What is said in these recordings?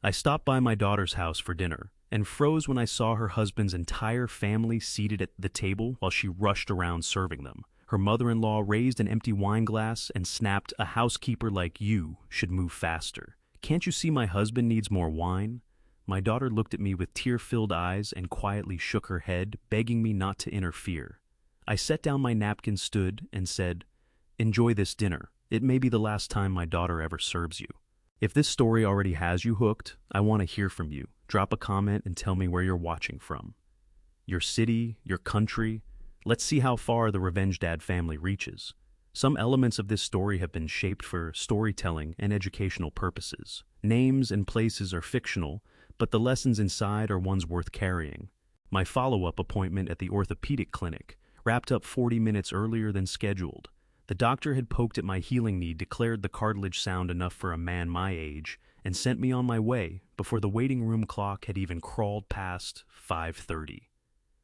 I stopped by my daughter's house for dinner and froze when I saw her husband's entire family seated at the table while she rushed around serving them. Her mother-in-law raised an empty wine glass and snapped, "A housekeeper like you should move faster. Can't you see my husband needs more wine?" My daughter looked at me with tear-filled eyes and quietly shook her head, begging me not to interfere. I set down my napkin, stood, and said, "Enjoy this dinner. It may be the last time my daughter ever serves you." If this story already has you hooked, I want to hear from you. Drop a comment and tell me where you're watching from. Your city, your country. Let's see how far the Revenge Dad family reaches. Some elements of this story have been shaped for storytelling and educational purposes. Names and places are fictional, but the lessons inside are ones worth carrying. My follow-up appointment at the orthopedic clinic wrapped up 40 minutes earlier than scheduled. The doctor had poked at my healing knee, declared the cartilage sound enough for a man my age, and sent me on my way before the waiting room clock had even crawled past 5:30.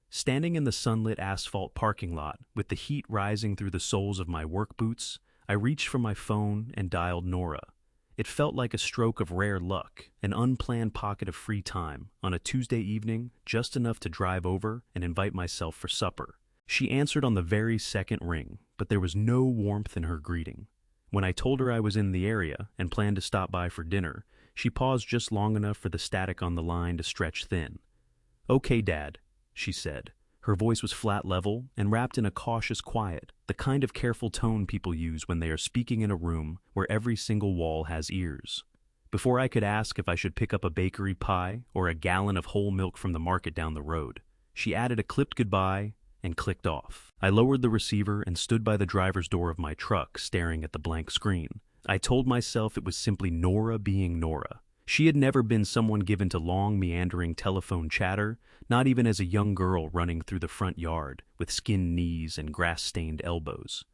Standing in the sunlit asphalt parking lot, with the heat rising through the soles of my work boots, I reached for my phone and dialed Nora. It felt like a stroke of rare luck, an unplanned pocket of free time on a Tuesday evening, just enough to drive over and invite myself for supper. She answered on the very second ring, but there was no warmth in her greeting. When I told her I was in the area and planned to stop by for dinner, she paused just long enough for the static on the line to stretch thin. "Okay, Dad," she said. Her voice was flat level and wrapped in a cautious quiet, the kind of careful tone people use when they are speaking in a room where every single wall has ears. Before I could ask if I should pick up a bakery pie or a gallon of whole milk from the market down the road, she added a clipped goodbye and clicked off. I lowered the receiver and stood by the driver's door of my truck, staring at the blank screen. I told myself it was simply Nora being Nora. She had never been someone given to long, meandering telephone chatter, not even as a young girl running through the front yard with skinned knees and grass-stained elbows.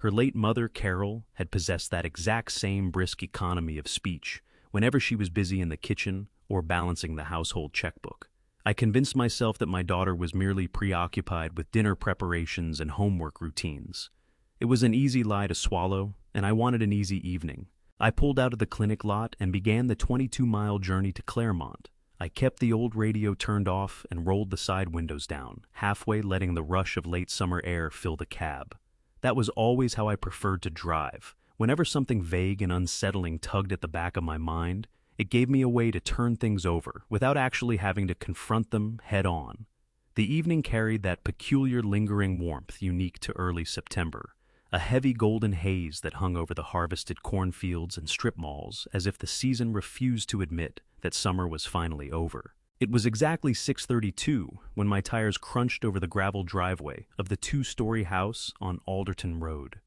Her late mother, Carol, had possessed that exact same brisk economy of speech whenever she was busy in the kitchen or balancing the household checkbook. I convinced myself that my daughter was merely preoccupied with dinner preparations and homework routines. It was an easy lie to swallow, and I wanted an easy evening. I pulled out of the clinic lot and began the 22-mile journey to Claremont. I kept the old radio turned off and rolled the side windows down, halfway letting the rush of late summer air fill the cab. That was always how I preferred to drive. Whenever something vague and unsettling tugged at the back of my mind, it gave me a way to turn things over without actually having to confront them head on. The evening carried that peculiar lingering warmth unique to early September, a heavy golden haze that hung over the harvested cornfields and strip malls as if the season refused to admit that summer was finally over. It was exactly 6:32 when my tires crunched over the gravel driveway of the two-story house on Alderton Road.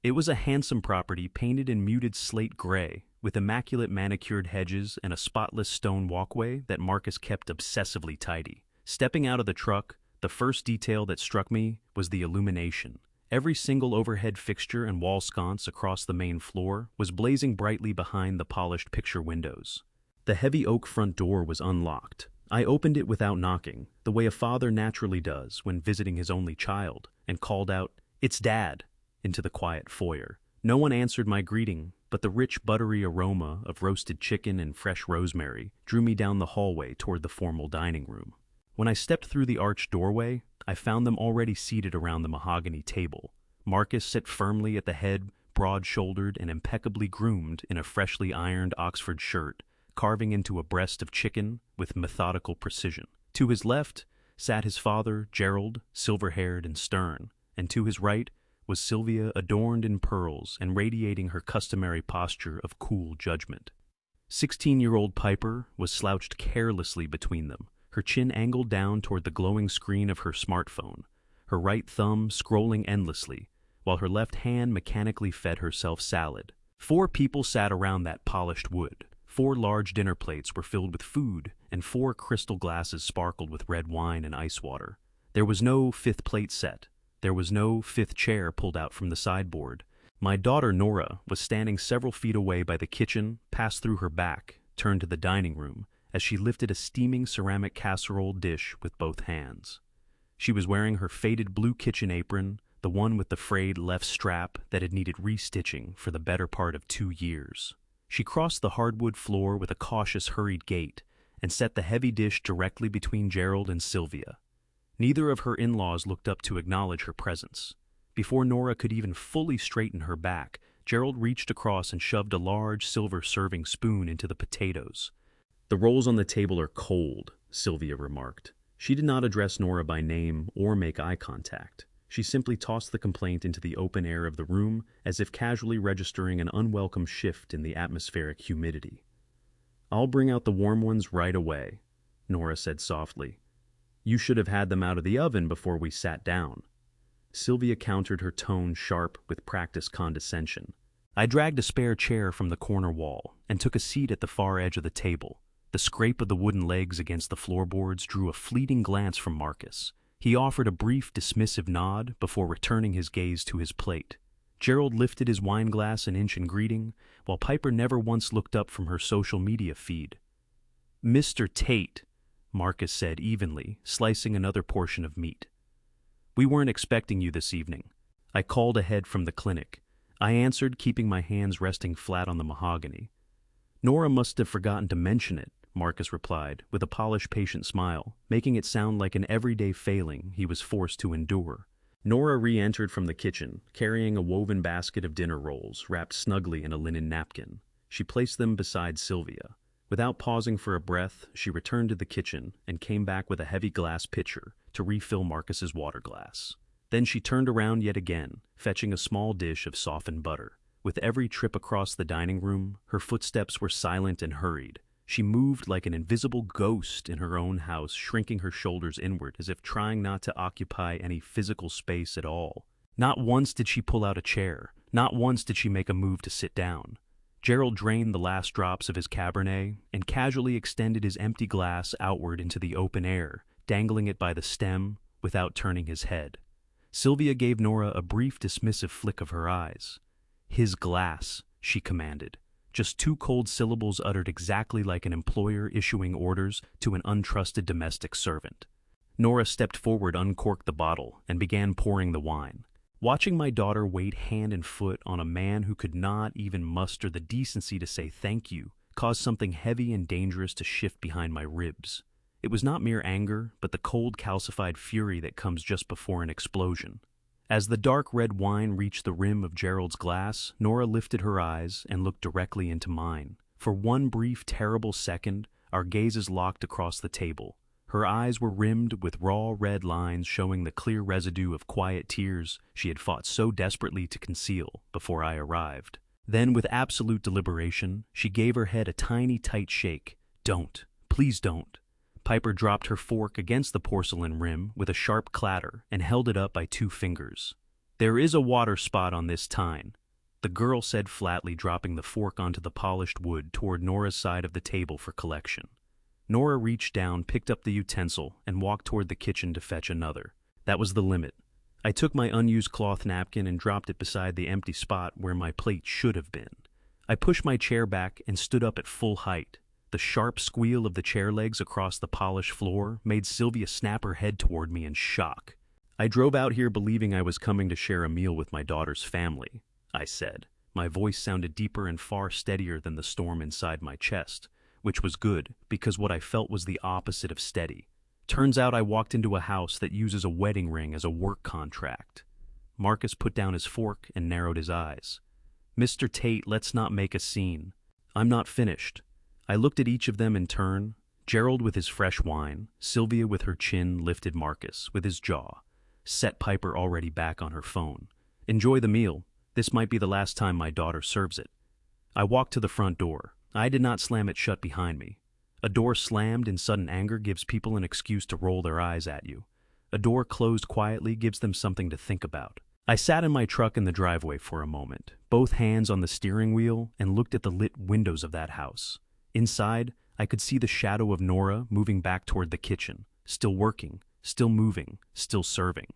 It was a handsome property painted in muted slate gray, with immaculate manicured hedges and a spotless stone walkway that Marcus kept obsessively tidy. Stepping out of the truck, the first detail that struck me was the illumination. Every single overhead fixture and wall sconce across the main floor was blazing brightly behind the polished picture windows. The heavy oak front door was unlocked. I opened it without knocking, the way a father naturally does when visiting his only child, and called out, "It's Dad," into the quiet foyer. No one answered my greeting, but the rich, buttery aroma of roasted chicken and fresh rosemary drew me down the hallway toward the formal dining room. When I stepped through the arched doorway, I found them already seated around the mahogany table. Marcus sat firmly at the head, broad-shouldered and impeccably groomed in a freshly ironed Oxford shirt, carving into a breast of chicken with methodical precision. To his left sat his father, Gerald, silver-haired and stern, and to his right was Sylvia, adorned in pearls and radiating her customary posture of cool judgment. 16-year-old Piper was slouched carelessly between them, her chin angled down toward the glowing screen of her smartphone, her right thumb scrolling endlessly, while her left hand mechanically fed herself salad. 4 people sat around that polished wood. 4 large dinner plates were filled with food, and 4 crystal glasses sparkled with red wine and ice water. There was no 5th plate set. There was no 5th chair pulled out from the sideboard. My daughter Nora was standing several feet away by the kitchen, passed through her back, turned to the dining room, as she lifted a steaming ceramic casserole dish with both hands. She was wearing her faded blue kitchen apron, the one with the frayed left strap that had needed restitching for the better part of 2 years. She crossed the hardwood floor with a cautious, hurried gait and set the heavy dish directly between Gerald and Sylvia. Neither of her in-laws looked up to acknowledge her presence. Before Nora could even fully straighten her back, Gerald reached across and shoved a large silver serving spoon into the potatoes. "The rolls on the table are cold," Sylvia remarked. She did not address Nora by name or make eye contact. She simply tossed the complaint into the open air of the room as if casually registering an unwelcome shift in the atmospheric humidity. "I'll bring out the warm ones right away," Nora said softly. "You should have had them out of the oven before we sat down." Sylvia countered, her tone sharp with practiced condescension. I dragged a spare chair from the corner wall and took a seat at the far edge of the table. The scrape of the wooden legs against the floorboards drew a fleeting glance from Marcus. He offered a brief, dismissive nod before returning his gaze to his plate. Gerald lifted his wineglass an inch in greeting, while Piper never once looked up from her social media feed. "Mr. Tate," Marcus said evenly, slicing another portion of meat. "We weren't expecting you this evening. I called ahead from the clinic." I answered, keeping my hands resting flat on the mahogany. "Nora must have forgotten to mention it," Marcus replied, with a polished, patient smile, making it sound like an everyday failing he was forced to endure. Nora re-entered from the kitchen, carrying a woven basket of dinner rolls wrapped snugly in a linen napkin. She placed them beside Sylvia. Without pausing for a breath, she returned to the kitchen and came back with a heavy glass pitcher to refill Marcus's water glass. Then she turned around yet again, fetching a small dish of softened butter. With every trip across the dining room, her footsteps were silent and hurried. She moved like an invisible ghost in her own house, shrinking her shoulders inward as if trying not to occupy any physical space at all. Not once did she pull out a chair. Not once did she make a move to sit down. Gerald drained the last drops of his Cabernet and casually extended his empty glass outward into the open air, dangling it by the stem without turning his head. Sylvia gave Nora a brief, dismissive flick of her eyes. "His glass," she commanded. Just two cold syllables uttered exactly like an employer issuing orders to an untrusted domestic servant. Nora stepped forward, uncorked the bottle, and began pouring the wine. Watching my daughter wait hand and foot on a man who could not even muster the decency to say thank you caused something heavy and dangerous to shift behind my ribs. It was not mere anger, but the cold, calcified fury that comes just before an explosion. As the dark red wine reached the rim of Gerald's glass, Nora lifted her eyes and looked directly into mine. For one brief, terrible second, our gazes locked across the table. Her eyes were rimmed with raw red lines showing the clear residue of quiet tears she had fought so desperately to conceal before I arrived. Then, with absolute deliberation, she gave her head a tiny, tight shake. "Don't. Please don't." Piper dropped her fork against the porcelain rim with a sharp clatter and held it up by two fingers. "There is a water spot on this tine," the girl said flatly, dropping the fork onto the polished wood toward Nora's side of the table for collection. Nora reached down, picked up the utensil, and walked toward the kitchen to fetch another. That was the limit. I took my unused cloth napkin and dropped it beside the empty spot where my plate should have been. I pushed my chair back and stood up at full height. The sharp squeal of the chair legs across the polished floor made Sylvia snap her head toward me in shock. "I drove out here believing I was coming to share a meal with my daughter's family," I said. My voice sounded deeper and far steadier than the storm inside my chest, which was good because what I felt was the opposite of steady. Turns out I walked into a house that uses a wedding ring as a work contract. Marcus put down his fork and narrowed his eyes. "Mr. Tate, let's not make a scene." "I'm not finished." I looked at each of them in turn, Gerald with his fresh wine, Sylvia with her chin lifted, Marcus with his jaw. Set Piper already back on her phone. "Enjoy the meal. This might be the last time my daughter serves it." I walked to the front door. I did not slam it shut behind me. A door slammed in sudden anger gives people an excuse to roll their eyes at you. A door closed quietly gives them something to think about. I sat in my truck in the driveway for a moment, both hands on the steering wheel, and looked at the lit windows of that house. Inside, I could see the shadow of Nora moving back toward the kitchen, still working, still moving, still serving.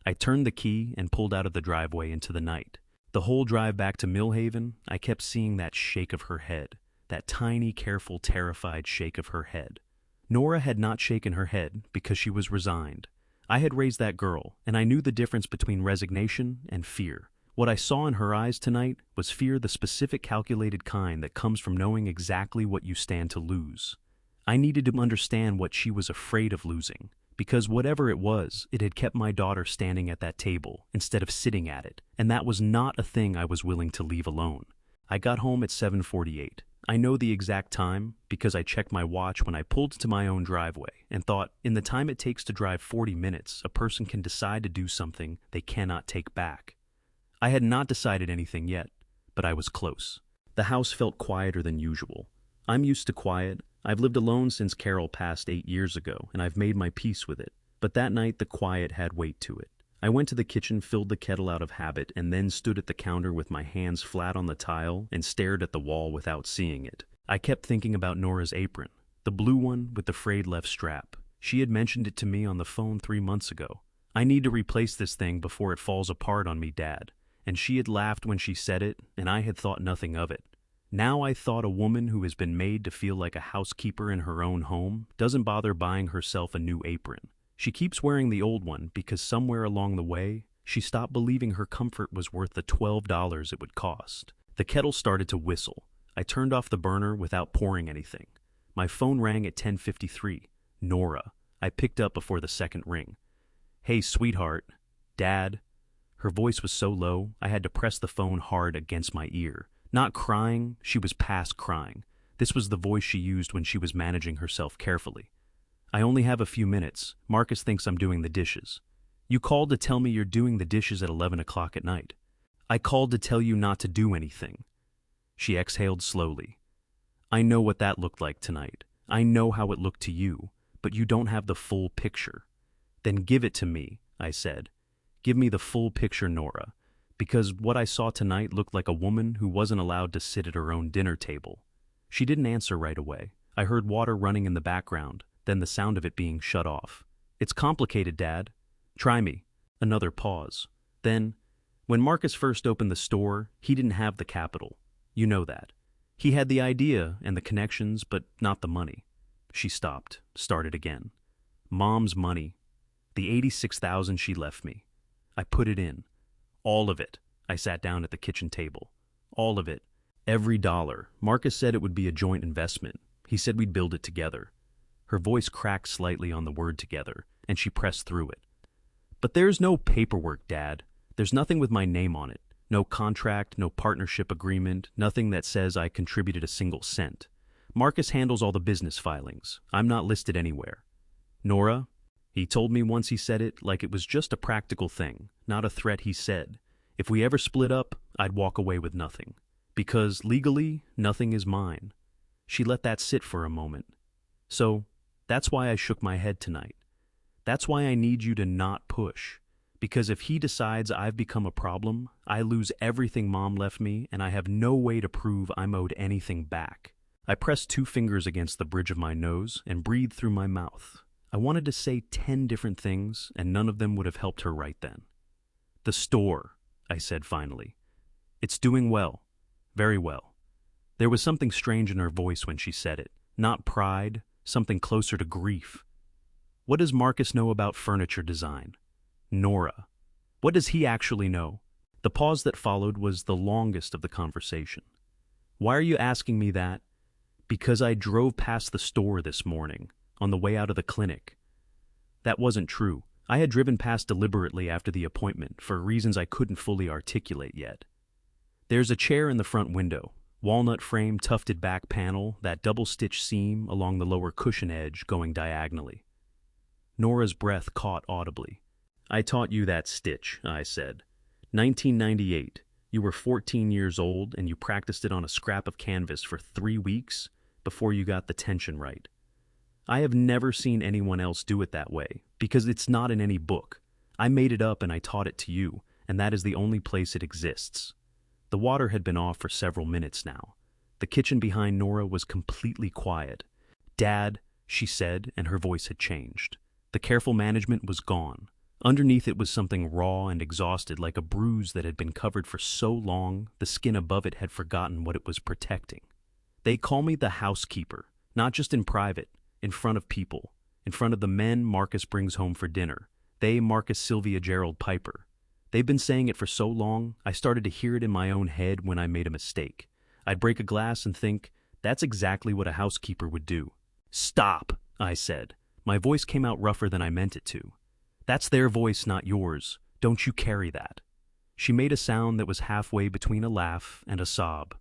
I turned the key and pulled out of the driveway into the night. The whole drive back to Millhaven, I kept seeing that shake of her head, that tiny, careful, terrified shake of her head. Nora had not shaken her head because she was resigned. I had raised that girl, and I knew the difference between resignation and fear. What I saw in her eyes tonight was fear, the specific calculated kind that comes from knowing exactly what you stand to lose. I needed to understand what she was afraid of losing, because whatever it was, it had kept my daughter standing at that table instead of sitting at it, and that was not a thing I was willing to leave alone. I got home at 7:48. I know the exact time because I checked my watch when I pulled to my own driveway and thought, in the time it takes to drive 40 minutes, a person can decide to do something they cannot take back. I had not decided anything yet, but I was close. The house felt quieter than usual. I'm used to quiet. I've lived alone since Carol passed 8 years ago, and I've made my peace with it. But that night, the quiet had weight to it. I went to the kitchen, filled the kettle out of habit, and then stood at the counter with my hands flat on the tile and stared at the wall without seeing it. I kept thinking about Nora's apron, the blue one with the frayed left strap. She had mentioned it to me on the phone 3 months ago. I need to replace this thing before it falls apart on me, Dad. And she had laughed when she said it, and I had thought nothing of it. Now I thought a woman who has been made to feel like a housekeeper in her own home doesn't bother buying herself a new apron. She keeps wearing the old one because somewhere along the way, she stopped believing her comfort was worth the $12 it would cost. The kettle started to whistle. I turned off the burner without pouring anything. My phone rang at 10:53. Nora. I picked up before the second ring. "Hey, sweetheart. Dad." Her voice was so low, I had to press the phone hard against my ear. Not crying, she was past crying. This was the voice she used when she was managing herself carefully. "I only have a few minutes. Marcus thinks I'm doing the dishes." "You called to tell me you're doing the dishes at 11 o'clock at night." "I called to tell you not to do anything." She exhaled slowly. "I know what that looked like tonight. I know how it looked to you, but you don't have the full picture." "Then give it to me," I said. "Give me the full picture, Nora, because what I saw tonight looked like a woman who wasn't allowed to sit at her own dinner table." She didn't answer right away. I heard water running in the background, then the sound of it being shut off. "It's complicated, Dad. Try me." Another pause. Then, "When Marcus first opened the store, he didn't have the capital. You know that. He had the idea and the connections, but not the money." She stopped, started again. "Mom's money. The $86,000 she left me. I put it in. All of it." I sat down at the kitchen table. "All of it. Every dollar. Marcus said it would be a joint investment. He said we'd build it together." Her voice cracked slightly on the word together, and she pressed through it. "But there's no paperwork, Dad. There's nothing with my name on it. No contract, no partnership agreement, nothing that says I contributed a single cent. Marcus handles all the business filings. I'm not listed anywhere. Nora, he told me once, he said it like it was just a practical thing, not a threat. He said, if we ever split up, I'd walk away with nothing. Because legally, nothing is mine." She let that sit for a moment. "So, that's why I shook my head tonight. That's why I need you to not push. Because if he decides I've become a problem, I lose everything Mom left me, and I have no way to prove I'm owed anything back." I pressed 2 fingers against the bridge of my nose and breathed through my mouth. I wanted to say 10 different things, and none of them would have helped her right then. "The store," I said finally. "It's doing well. Very well." There was something strange in her voice when she said it. Not pride, something closer to grief. "What does Marcus know about furniture design?" "Nora. What does he actually know?" The pause that followed was the longest of the conversation. "Why are you asking me that?" "Because I drove past the store this morning, on the way out of the clinic." That wasn't true. I had driven past deliberately after the appointment, for reasons I couldn't fully articulate yet. "There's a chair in the front window. Walnut frame, tufted back panel, that double-stitch seam along the lower cushion edge going diagonally." Nora's breath caught audibly. "I taught you that stitch," I said. 1998. You were 14 years old, and you practiced it on a scrap of canvas for 3 weeks before you got the tension right. I have never seen anyone else do it that way, because it's not in any book. I made it up and I taught it to you, and that is the only place it exists." The water had been off for several minutes now. The kitchen behind Nora was completely quiet. "Dad," she said, and her voice had changed. The careful management was gone. Underneath it was something raw and exhausted, like a bruise that had been covered for so long the skin above it had forgotten what it was protecting. "They call me the housekeeper, not just in private, in front of people, in front of the men Marcus brings home for dinner. They, Marcus, Sylvia, Gerald, Piper. They've been saying it for so long, I started to hear it in my own head when I made a mistake. I'd break a glass and think, that's exactly what a housekeeper would do. Stop, I said. My voice came out rougher than I meant it to. That's their voice, not yours. Don't you carry that. She made a sound that was halfway between a laugh and a sob.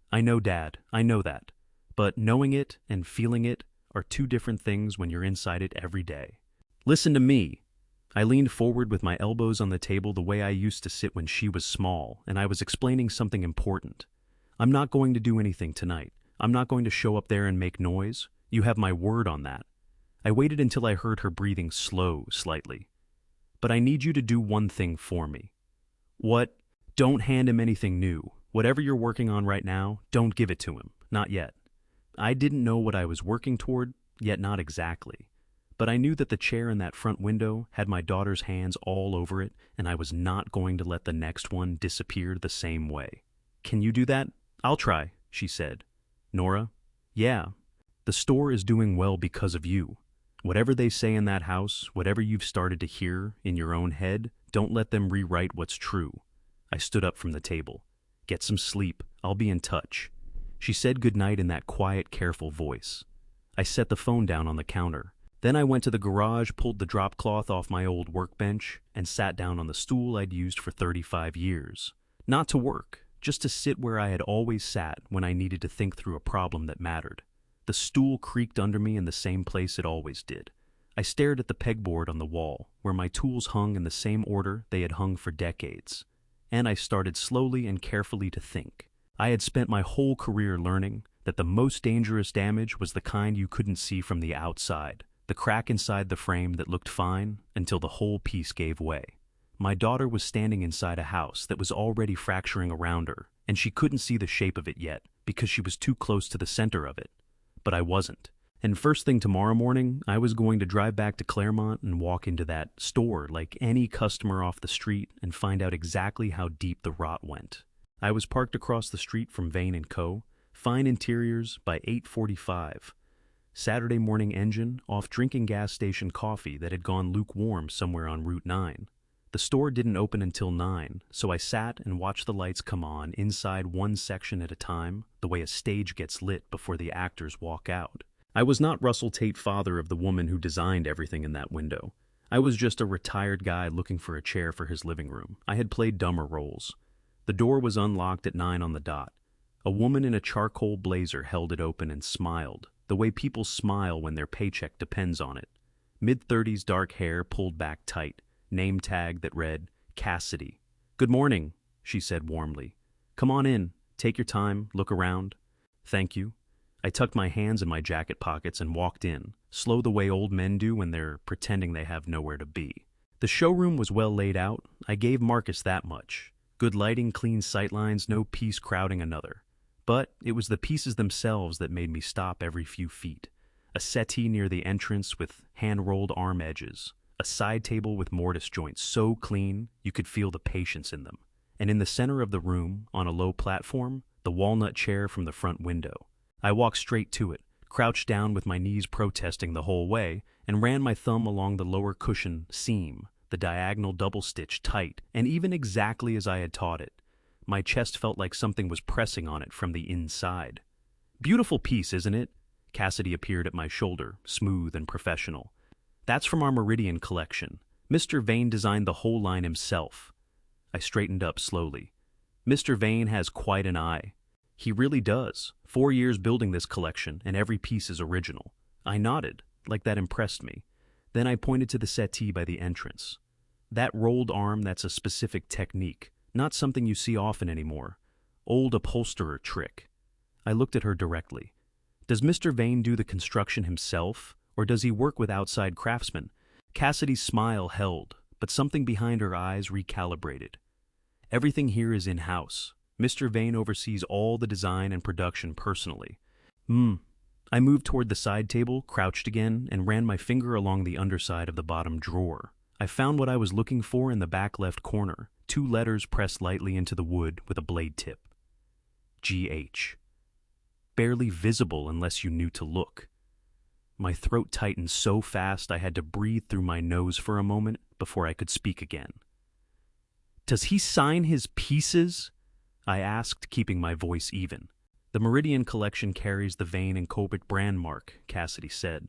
I know, Dad, I know that. But knowing it and feeling it are two different things when you're inside it every day. Listen to me. I leaned forward with my elbows on the table the way I used to sit when she was small, and I was explaining something important. I'm not going to do anything tonight. I'm not going to show up there and make noise. You have my word on that. I waited until I heard her breathing slow slightly. But I need you to do one thing for me. What? Don't hand him anything new. Whatever you're working on right now, don't give it to him. Not yet. I didn't know what I was working toward, yet not exactly. But I knew that the chair in that front window had my daughter's hands all over it, and I was not going to let the next one disappear the same way. Can you do that? I'll try, she said. Nora? Yeah. The store is doing well because of you. Whatever they say in that house, whatever you've started to hear in your own head, don't let them rewrite what's true. I stood up from the table. Get some sleep. I'll be in touch. She said goodnight in that quiet, careful voice. I set the phone down on the counter. Then I went to the garage, pulled the drop cloth off my old workbench, and sat down on the stool I'd used for 35 years. Not to work, just to sit where I had always sat when I needed to think through a problem that mattered. The stool creaked under me in the same place it always did. I stared at the pegboard on the wall, where my tools hung in the same order they had hung for decades. And I started slowly and carefully to think. I had spent my whole career learning that the most dangerous damage was the kind you couldn't see from the outside, the crack inside the frame that looked fine until the whole piece gave way. My daughter was standing inside a house that was already fracturing around her, and she couldn't see the shape of it yet because she was too close to the center of it. But I wasn't. And first thing tomorrow morning, I was going to drive back to Claremont and walk into that store like any customer off the street and find out exactly how deep the rot went. I was parked across the street from Vane & Co., fine interiors by 8:45. Saturday morning engine off drinking gas station coffee that had gone lukewarm somewhere on Route 9. The store didn't open until 9, so I sat and watched the lights come on inside one section at a time, the way a stage gets lit before the actors walk out. I was not Russell Tate, father of the woman who designed everything in that window. I was just a retired guy looking for a chair for his living room. I had played dumber roles. The door was unlocked at 9 on the dot. A woman in a charcoal blazer held it open and smiled, the way people smile when their paycheck depends on it. Mid-30s dark hair pulled back tight, name tag that read, Cassidy. Good morning, she said warmly. Come on in, take your time, look around. Thank you. I tucked my hands in my jacket pockets and walked in, slow the way old men do when they're pretending they have nowhere to be. The showroom was well laid out. I gave Marcus that much. Good lighting, clean sightlines, no piece crowding another. But it was the pieces themselves that made me stop every few feet. A settee near the entrance with hand-rolled arm edges. A side table with mortise joints so clean you could feel the patience in them. And in the center of the room, on a low platform, the walnut chair from the front window. I walked straight to it, crouched down with my knees protesting the whole way, and ran my thumb along the lower cushion seam, the diagonal double stitch tight, and even exactly as I had taught it. My chest felt like something was pressing on it from the inside. Beautiful piece, isn't it? Cassidy appeared at my shoulder, smooth and professional. That's from our Meridian collection. Mr. Vane designed the whole line himself. I straightened up slowly. Mr. Vane has quite an eye. He really does. 4 years building this collection, and every piece is original. I nodded, like that impressed me. Then I pointed to the settee by the entrance. That rolled arm, that's a specific technique, not something you see often anymore. Old upholsterer trick. I looked at her directly. Does Mr. Vane do the construction himself, or does he work with outside craftsmen? Cassidy's smile held, but something behind her eyes recalibrated. Everything here is in-house. Mr. Vane oversees all the design and production personally. I moved toward the side table, crouched again, and ran my finger along the underside of the bottom drawer. I found what I was looking for in the back left corner, 2 letters pressed lightly into the wood with a blade tip. G.H. Barely visible unless you knew to look. My throat tightened so fast I had to breathe through my nose for a moment before I could speak again. Does he sign his pieces? I asked, keeping my voice even. The Meridian collection carries the Vane and Colbert brand mark, Cassidy said,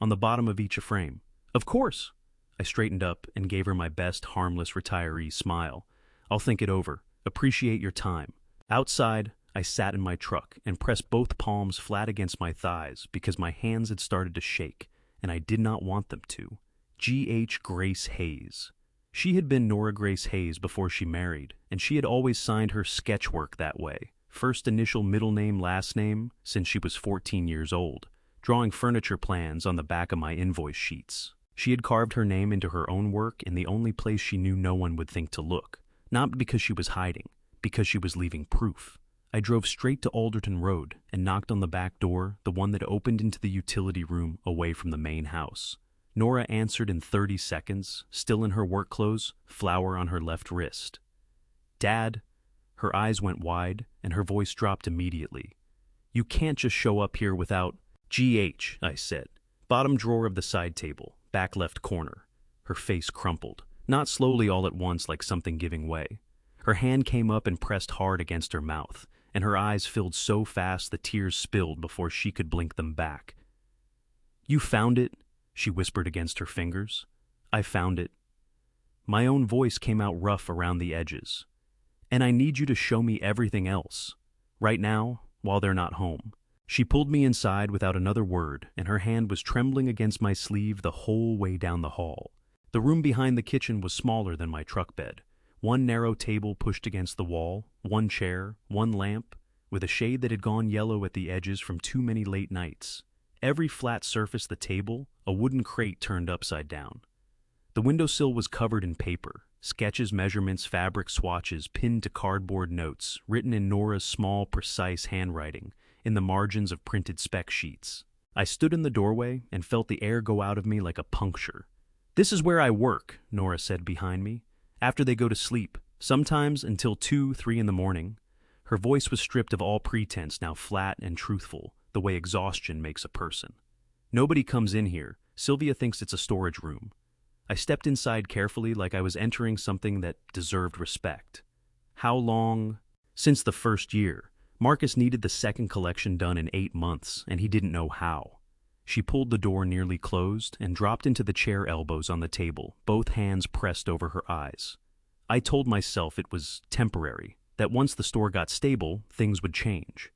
on the bottom of each frame. Of course. I straightened up and gave her my best harmless retiree smile. I'll think it over. Appreciate your time. Outside, I sat in my truck and pressed both palms flat against my thighs because my hands had started to shake, and I did not want them to. G.H. Grace Hayes. She had been Nora Grace Hayes before she married, and she had always signed her sketch work that way, first initial middle name last name, since she was 14 years old, drawing furniture plans on the back of my invoice sheets. She had carved her name into her own work in the only place she knew no one would think to look, not because she was hiding, because she was leaving proof. I drove straight to Alderton Road and knocked on the back door, the one that opened into the utility room away from the main house. Nora answered in 30 seconds, still in her work clothes, flower on her left wrist. Dad? Her eyes went wide, and her voice dropped immediately. You can't just show up here without... G.H., I said. Bottom drawer of the side table, back left corner. Her face crumpled, not slowly all at once like something giving way. Her hand came up and pressed hard against her mouth, and her eyes filled so fast the tears spilled before she could blink them back. You found it? She whispered against her fingers. I found it. My own voice came out rough around the edges. And I need you to show me everything else. Right now, while they're not home. She pulled me inside without another word, and her hand was trembling against my sleeve the whole way down the hall. The room behind the kitchen was smaller than my truck bed. One narrow table pushed against the wall, one chair, one lamp, with a shade that had gone yellow at the edges from too many late nights. Every flat surface the table, a wooden crate turned upside down. The windowsill was covered in paper, sketches, measurements, fabric swatches pinned to cardboard notes, written in Nora's small, precise handwriting, in the margins of printed spec sheets. I stood in the doorway and felt the air go out of me like a puncture. This is where I work, Nora said behind me, after they go to sleep, sometimes until 2, 3 in the morning. Her voice was stripped of all pretense, now flat and truthful, the way exhaustion makes a person. Nobody comes in here. Sylvia thinks it's a storage room. I stepped inside carefully like I was entering something that deserved respect. How long? Since the first year. Marcus needed the second collection done in 8 months, and he didn't know how. She pulled the door nearly closed and dropped into the chair elbows on the table, both hands pressed over her eyes. I told myself it was temporary, that once the store got stable, things would change.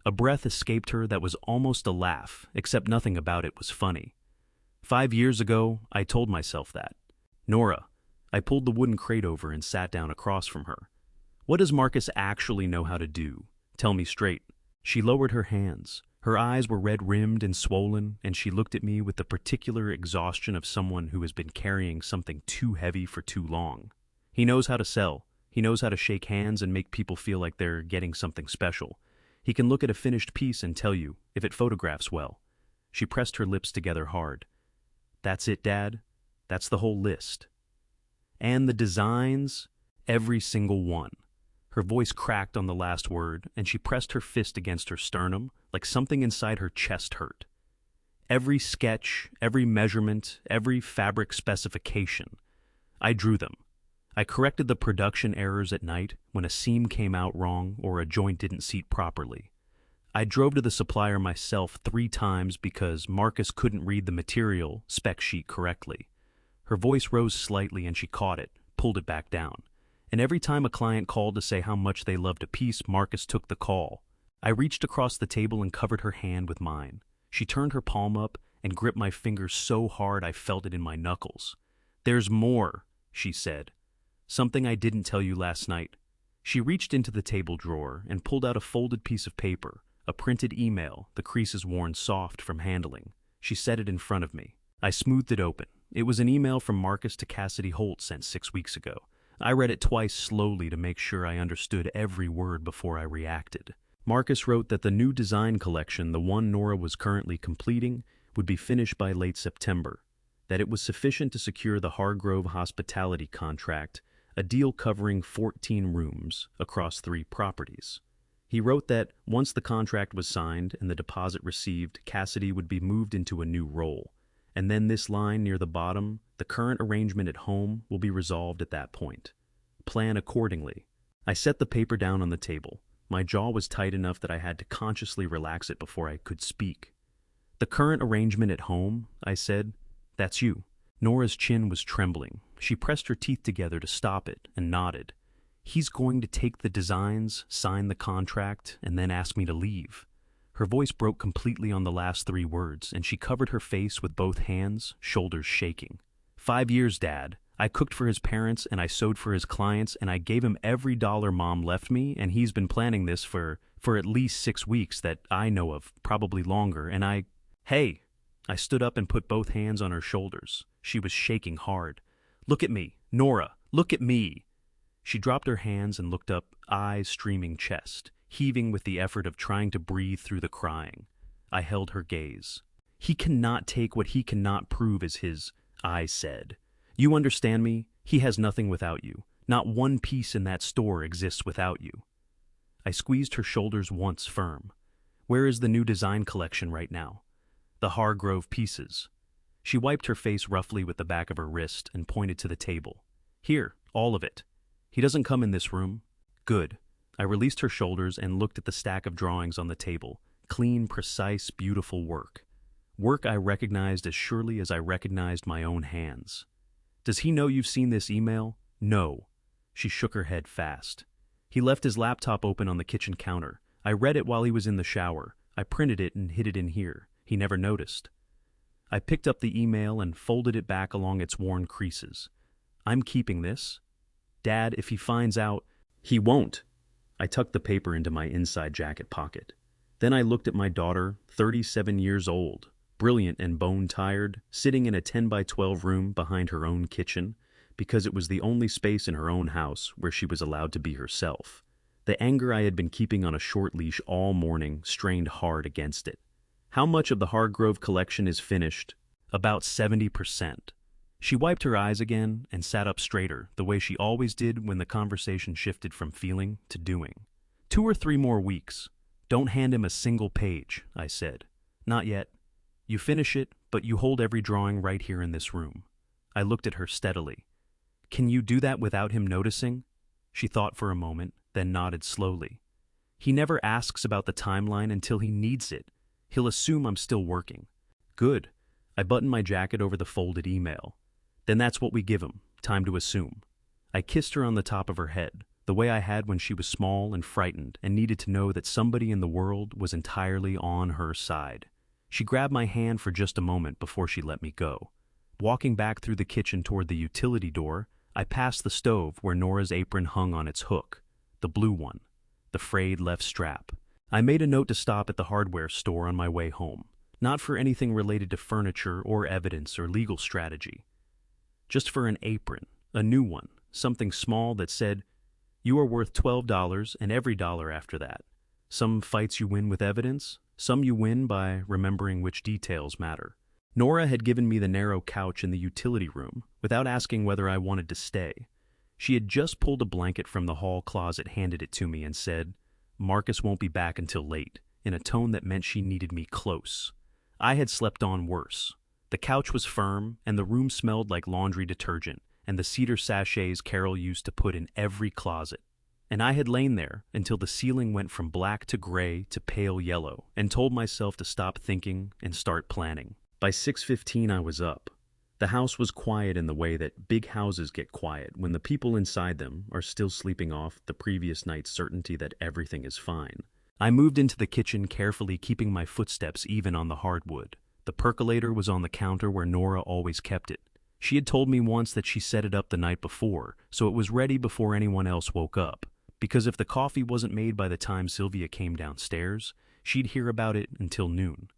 A breath escaped her that was almost a laugh, except nothing about it was funny. 5 years ago, I told myself that. Nora, I pulled the wooden crate over and sat down across from her. What does Marcus actually know how to do? Tell me straight. She lowered her hands. Her eyes were red-rimmed and swollen, and she looked at me with the particular exhaustion of someone who has been carrying something too heavy for too long. He knows how to sell. He knows how to shake hands and make people feel like they're getting something special. He can look at a finished piece and tell you if it photographs well. She pressed her lips together hard. That's it, Dad. That's the whole list. And the designs, every single one. Her voice cracked on the last word, and she pressed her fist against her sternum like something inside her chest hurt. Every sketch, every measurement, every fabric specification. I drew them. I corrected the production errors at night when a seam came out wrong or a joint didn't seat properly. I drove to the supplier myself 3 times because Marcus couldn't read the material spec sheet correctly. Her voice rose slightly and she caught it, pulled it back down. And every time a client called to say how much they loved a piece, Marcus took the call. I reached across the table and covered her hand with mine. She turned her palm up and gripped my fingers so hard I felt it in my knuckles. There's more, she said. Something I didn't tell you last night. She reached into the table drawer and pulled out a folded piece of paper, a printed email, the creases worn soft from handling. She set it in front of me. I smoothed it open. It was an email from Marcus to Cassidy Holt sent 6 weeks ago. I read it twice slowly to make sure I understood every word before I reacted. Marcus wrote that the new design collection, the one Nora was currently completing, would be finished by late September, that it was sufficient to secure the Hargrove hospitality contract, a deal covering 14 rooms across 3 properties. He wrote that once the contract was signed and the deposit received, Cassidy would be moved into a new role. And then this line near the bottom, the current arrangement at home, will be resolved at that point. Plan accordingly. I set the paper down on the table. My jaw was tight enough that I had to consciously relax it before I could speak. The current arrangement at home, I said. That's you. Nora's chin was trembling. She pressed her teeth together to stop it and nodded. He's going to take the designs, sign the contract, and then ask me to leave. Her voice broke completely on the last 3 words, and she covered her face with both hands, shoulders shaking. 5 years, Dad. I cooked for his parents, and I sewed for his clients, and I gave him every dollar Mom left me, and he's been planning this for at least 6 weeks that I know of, probably longer, and Hey! I stood up and put both hands on her shoulders. She was shaking hard. Look at me, Nora, look at me! She dropped her hands and looked up, eyes streaming chest, heaving with the effort of trying to breathe through the crying. I held her gaze. He cannot take what he cannot prove as his, I said. You understand me? He has nothing without you. Not one piece in that store exists without you. I squeezed her shoulders once firm. Where is the new design collection right now? The Hargrove pieces. She wiped her face roughly with the back of her wrist and pointed to the table. Here, all of it. He doesn't come in this room. Good. I released her shoulders and looked at the stack of drawings on the table. Clean, precise, beautiful work. Work I recognized as surely as I recognized my own hands. Does he know you've seen this email? No. She shook her head fast. He left his laptop open on the kitchen counter. I read it while he was in the shower. I printed it and hid it in here. He never noticed. I picked up the email and folded it back along its worn creases. I'm keeping this. Dad, if he finds out, he won't. I tucked the paper into my inside jacket pocket. Then I looked at my daughter, 37 years old, brilliant and bone-tired, sitting in a 10-by-12 room behind her own kitchen, because it was the only space in her own house where she was allowed to be herself. The anger I had been keeping on a short leash all morning strained hard against it. How much of the Hargrove collection is finished? About 70%. She wiped her eyes again and sat up straighter, the way she always did when the conversation shifted from feeling to doing. 2 or 3 more weeks. Don't hand him a single page, I said. Not yet. You finish it, but you hold every drawing right here in this room. I looked at her steadily. Can you do that without him noticing? She thought for a moment, then nodded slowly. He never asks about the timeline until he needs it. He'll assume I'm still working. Good. I buttoned my jacket over the folded email. Then that's what we give him, time to assume. I kissed her on the top of her head, the way I had when she was small and frightened and needed to know that somebody in the world was entirely on her side. She grabbed my hand for just a moment before she let me go. Walking back through the kitchen toward the utility door, I passed the stove where Nora's apron hung on its hook, the blue one, the frayed left strap. I made a note to stop at the hardware store on my way home, not for anything related to furniture or evidence or legal strategy. Just for an apron, a new one, something small that said, "You are worth $12 and every dollar after that." Some fights you win with evidence, some you win by remembering which details matter. Nora had given me the narrow couch in the utility room without asking whether I wanted to stay. She had just pulled a blanket from the hall closet, handed it to me, and said, "Marcus won't be back until late," in a tone that meant she needed me close. I had slept on worse. The couch was firm, and the room smelled like laundry detergent and the cedar sachets Carol used to put in every closet. And I had lain there until the ceiling went from black to gray to pale yellow, and told myself to stop thinking and start planning. By 6:15 I was up. The house was quiet in the way that big houses get quiet when the people inside them are still sleeping off the previous night's certainty that everything is fine. I moved into the kitchen, carefully keeping my footsteps even on the hardwood. The percolator was on the counter where Nora always kept it. She had told me once that she set it up the night before, so it was ready before anyone else woke up, because if the coffee wasn't made by the time Sylvia came downstairs, she'd hear about it until noon.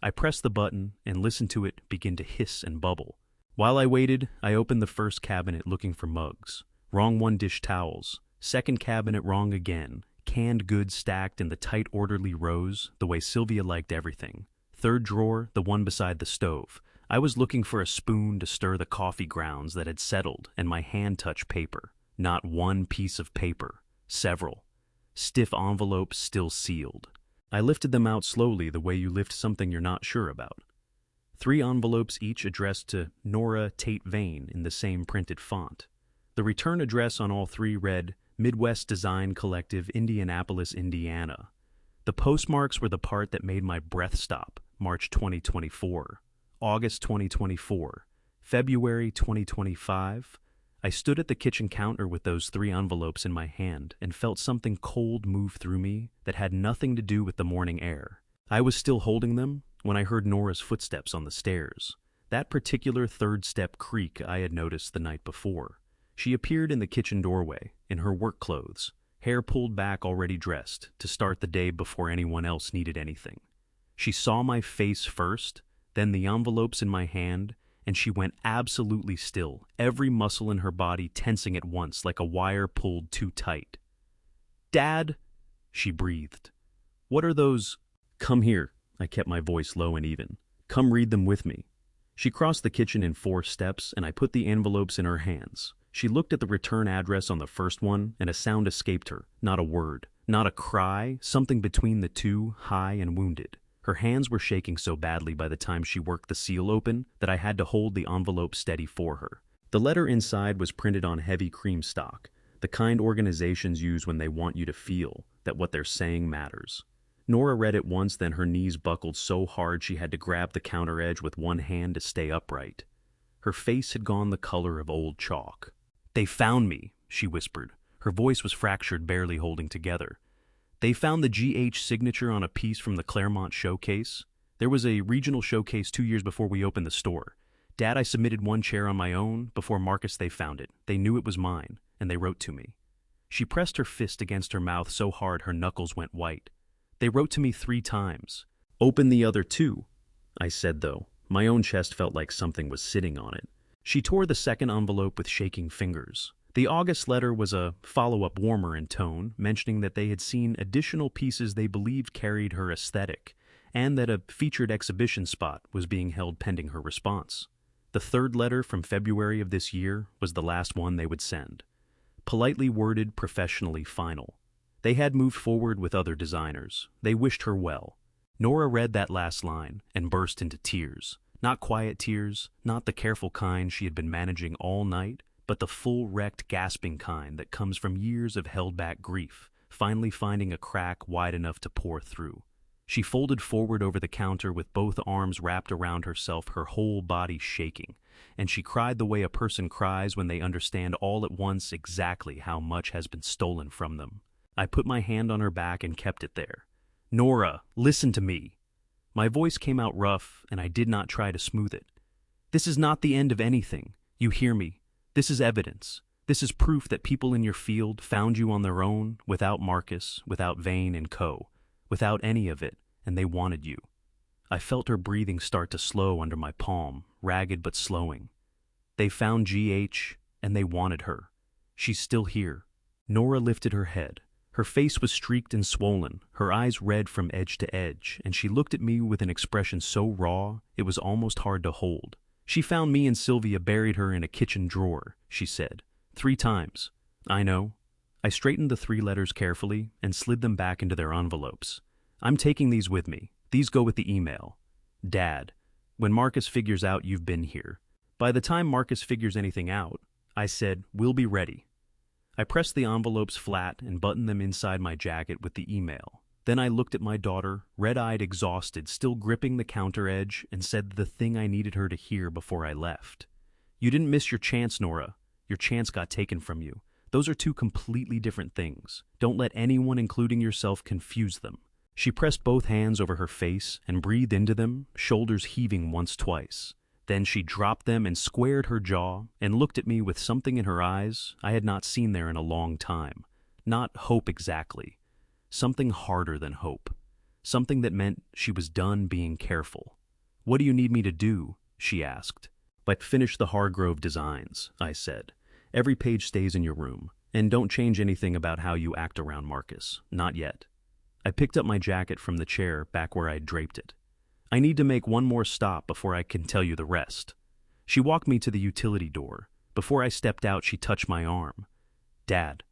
I pressed the button and listened to it begin to hiss and bubble. While I waited, I opened the first cabinet looking for mugs. Wrong one, dish towels. Second cabinet, wrong again. Canned goods stacked in the tight, orderly rows, the way Sylvia liked everything. Third drawer, the one beside the stove. I was looking for a spoon to stir the coffee grounds that had settled, and my hand touched paper. Not one piece of paper. Several. Stiff envelopes still sealed. I lifted them out slowly, the way you lift something you're not sure about. 3 envelopes each addressed to Nora Tate Vane in the same printed font. The return address on all three read Midwest Design Collective, Indianapolis, Indiana. The postmarks were the part that made my breath stop. March 2024, August 2024, February 2025. I stood at the kitchen counter with those three envelopes in my hand and felt something cold move through me that had nothing to do with the morning air. I was still holding them when I heard Nora's footsteps on the stairs. That particular third step creak I had noticed the night before. She appeared in the kitchen doorway, in her work clothes, hair pulled back, already dressed, to start the day before anyone else needed anything. She saw my face first, then the envelopes in my hand, and she went absolutely still, every muscle in her body tensing at once like a wire pulled too tight. "Dad," she breathed. "What are those?" "Come here." I kept my voice low and even. "Come read them with me." She crossed the kitchen in 4 steps, and I put the envelopes in her hands. She looked at the return address on the first one, and a sound escaped her. Not a word, not a cry, something between the two, high and wounded. Her hands were shaking so badly by the time she worked the seal open that I had to hold the envelope steady for her. The letter inside was printed on heavy cream stock, the kind organizations use when they want you to feel that what they're saying matters. Nora read it once, then her knees buckled so hard she had to grab the counter edge with one hand to stay upright. Her face had gone the color of old chalk. "They found me," she whispered. Her voice was fractured, barely holding together. "They found the GH signature on a piece from the Claremont showcase. There was a regional showcase 2 years before we opened the store. Dad, I submitted one chair on my own. Before Marcus, they found it. They knew it was mine, and they wrote to me." She pressed her fist against her mouth so hard her knuckles went white. "They wrote to me 3 times. Open the other 2, I said, though. My own chest felt like something was sitting on it. She tore the second envelope with shaking fingers. The August letter was a follow-up, warmer in tone, mentioning that they had seen additional pieces they believed carried her aesthetic, and that a featured exhibition spot was being held pending her response. The third letter from February of this year was the last one they would send. Politely worded, professionally final. They had moved forward with other designers. They wished her well. Nora read that last line and burst into tears. Not quiet tears, not the careful kind she had been managing all night, but the full, wrecked, gasping kind that comes from years of held-back grief, finally finding a crack wide enough to pour through. She folded forward over the counter with both arms wrapped around herself, her whole body shaking, and she cried the way a person cries when they understand all at once exactly how much has been stolen from them. I put my hand on her back and kept it there. "Nora, listen to me." My voice came out rough, and I did not try to smooth it. "This is not the end of anything. You hear me? This is evidence. This is proof that people in your field found you on their own, without Marcus, without Vane and Co., without any of it, and they wanted you." I felt her breathing start to slow under my palm, ragged but slowing. "They found GH, and they wanted her. She's still here." Nora lifted her head. Her face was streaked and swollen, her eyes red from edge to edge, and she looked at me with an expression so raw it was almost hard to hold. "She found me and Sylvia, buried her in a kitchen drawer," she said. 3 times. "I know." I straightened the 3 letters carefully and slid them back into their envelopes. "I'm taking these with me. These go with the email. Dad, when Marcus figures out you've been here." By the time Marcus figures anything out, I said, "We'll be ready." I pressed the envelopes flat and buttoned them inside my jacket with the email. Then I looked at my daughter, red-eyed, exhausted, still gripping the counter edge, and said the thing I needed her to hear before I left. "You didn't miss your chance, Nora. Your chance got taken from you. Those are 2 completely different things. Don't let anyone, including yourself, confuse them." She pressed both hands over her face and breathed into them, shoulders heaving once, twice. Then she dropped them and squared her jaw and looked at me with something in her eyes I had not seen there in a long time. Not hope exactly. Something harder than hope. Something that meant she was done being careful. "What do you need me to do?" she asked. "But finish the Hargrove designs," I said. "Every page stays in your room. And don't change anything about how you act around Marcus. Not yet." I picked up my jacket from the chair back where I'd draped it. "I need to make one more stop before I can tell you the rest." She walked me to the utility door. Before I stepped out, she touched my arm. "Dad."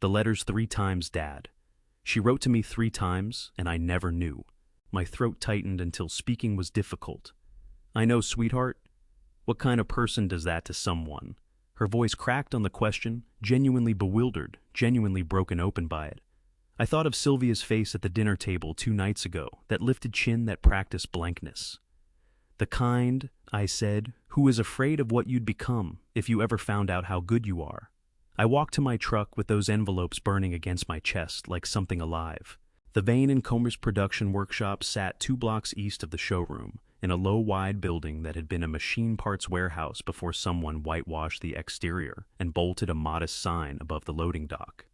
The letters 3 times, Dad. She wrote to me 3 times, and I never knew. My throat tightened until speaking was difficult. "I know, sweetheart." What kind of person does that to someone? Her voice cracked on the question, genuinely bewildered, genuinely broken open by it. I thought of Sylvia's face at the dinner table 2 nights ago, that lifted chin that practiced blankness. The kind, I said, who is afraid of what you'd become if you ever found out how good you are. I walked to my truck with those envelopes burning against my chest like something alive. The Vane and Comer's production workshop sat 2 blocks east of the showroom, in a low, wide building that had been a machine parts warehouse before someone whitewashed the exterior and bolted a modest sign above the loading dock.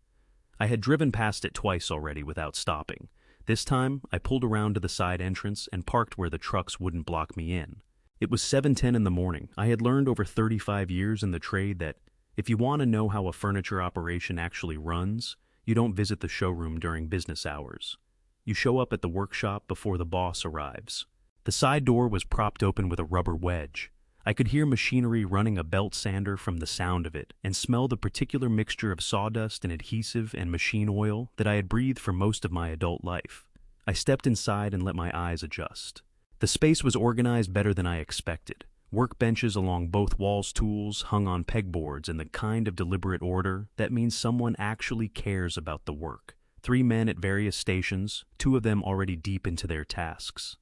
I had driven past it twice already without stopping. This time, I pulled around to the side entrance and parked where the trucks wouldn't block me in. It was 7:10 in the morning. I had learned over 35 years in the trade that if you want to know how a furniture operation actually runs, you don't visit the showroom during business hours. You show up at the workshop before the boss arrives. The side door was propped open with a rubber wedge. I could hear machinery running a belt sander from the sound of it and smell the particular mixture of sawdust and adhesive and machine oil that I had breathed for most of my adult life. I stepped inside and let my eyes adjust. The space was organized better than I expected. Workbenches along both walls, tools hung on pegboards in the kind of deliberate order that means someone actually cares about the work. 3 men at various stations, 2 of them already deep into their tasks.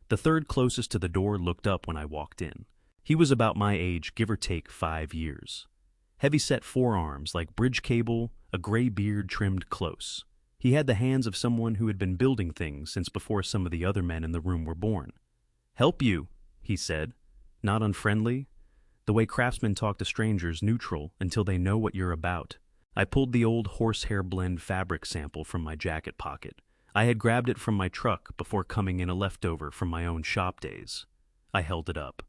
The third closest to the door looked up when I walked in. He was about my age, give or take 5 years. Heavy-set forearms like bridge cable, a gray beard trimmed close. He had the hands of someone who had been building things since before some of the other men in the room were born. "Help you," he said. Not unfriendly. The way craftsmen talk to strangers, neutral until they know what you're about. I pulled the old horsehair blend fabric sample from my jacket pocket. I had grabbed it from my truck before coming in a leftover from my own shop days. I held it up.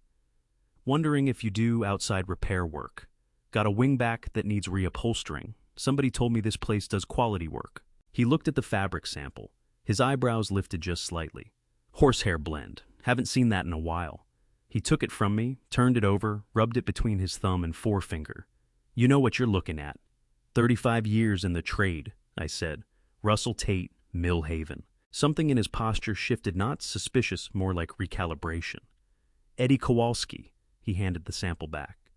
"Wondering if you do outside repair work. Got a wingback that needs reupholstering. Somebody told me this place does quality work." He looked at the fabric sample. His eyebrows lifted just slightly. "Horsehair blend. Haven't seen that in a while." He took it from me, turned it over, rubbed it between his thumb and forefinger. "You know what you're looking at." 35 years in the trade, I said. Russell Tate, Mill Haven. Something in his posture shifted, not suspicious, more like recalibration. "Eddie Kowalski." He handed the sample back.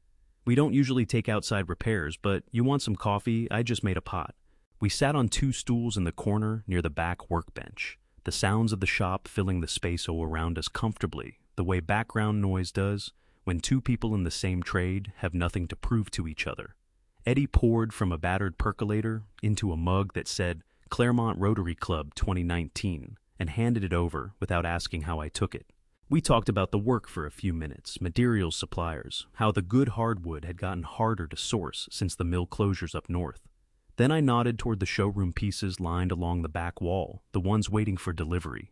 "We don't usually take outside repairs, but you want some coffee? I just made a pot." We sat on 2 stools in the corner near the back workbench, the sounds of the shop filling the space all around us comfortably, the way background noise does when 2 people in the same trade have nothing to prove to each other. Eddie poured from a battered percolator into a mug that said Claremont Rotary Club 2019 and handed it over without asking how I took it. We talked about the work for a few minutes, materials suppliers, how the good hardwood had gotten harder to source since the mill closures up north. Then I nodded toward the showroom pieces lined along the back wall, the ones waiting for delivery.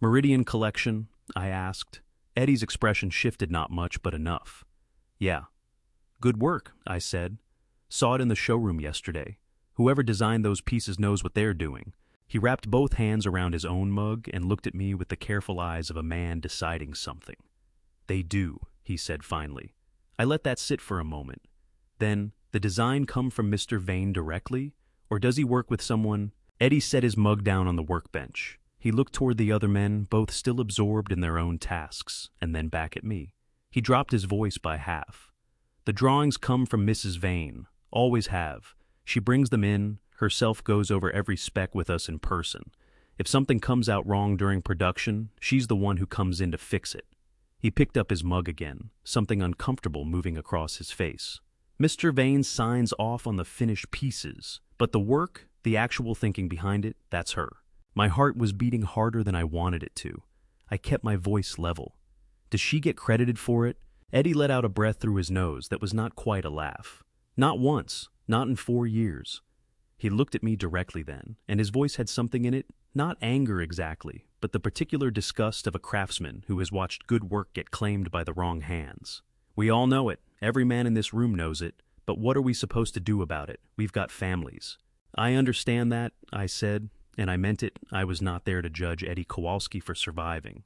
"Meridian collection?" I asked. Eddie's expression shifted not much, but enough. "Yeah." "Good work," I said. "Saw it in the showroom yesterday. Whoever designed those pieces knows what they're doing." He wrapped both hands around his own mug and looked at me with the careful eyes of a man deciding something. "They do," he said finally. I let that sit for a moment. Then, the design come from Mr. Vane directly, or does he work with someone? Eddie set his mug down on the workbench. He looked toward the other men, both still absorbed in their own tasks, and then back at me. He dropped his voice by half. "The drawings come from Mrs. Vane. Always have. She brings them in, herself goes over every spec with us in person. If something comes out wrong during production, she's the one who comes in to fix it." He picked up his mug again, something uncomfortable moving across his face. "Mr. Vane signs off on the finished pieces, but the work, the actual thinking behind it, that's her." My heart was beating harder than I wanted it to. I kept my voice level. "Does she get credited for it?" Eddie let out a breath through his nose that was not quite a laugh. "Not once, not in 4 years. He looked at me directly then, and his voice had something in it, not anger exactly, but the particular disgust of a craftsman who has watched good work get claimed by the wrong hands. "We all know it. Every man in this room knows it. But what are we supposed to do about it? We've got families." "I understand that," I said, and I meant it. I was not there to judge Eddie Kowalski for surviving.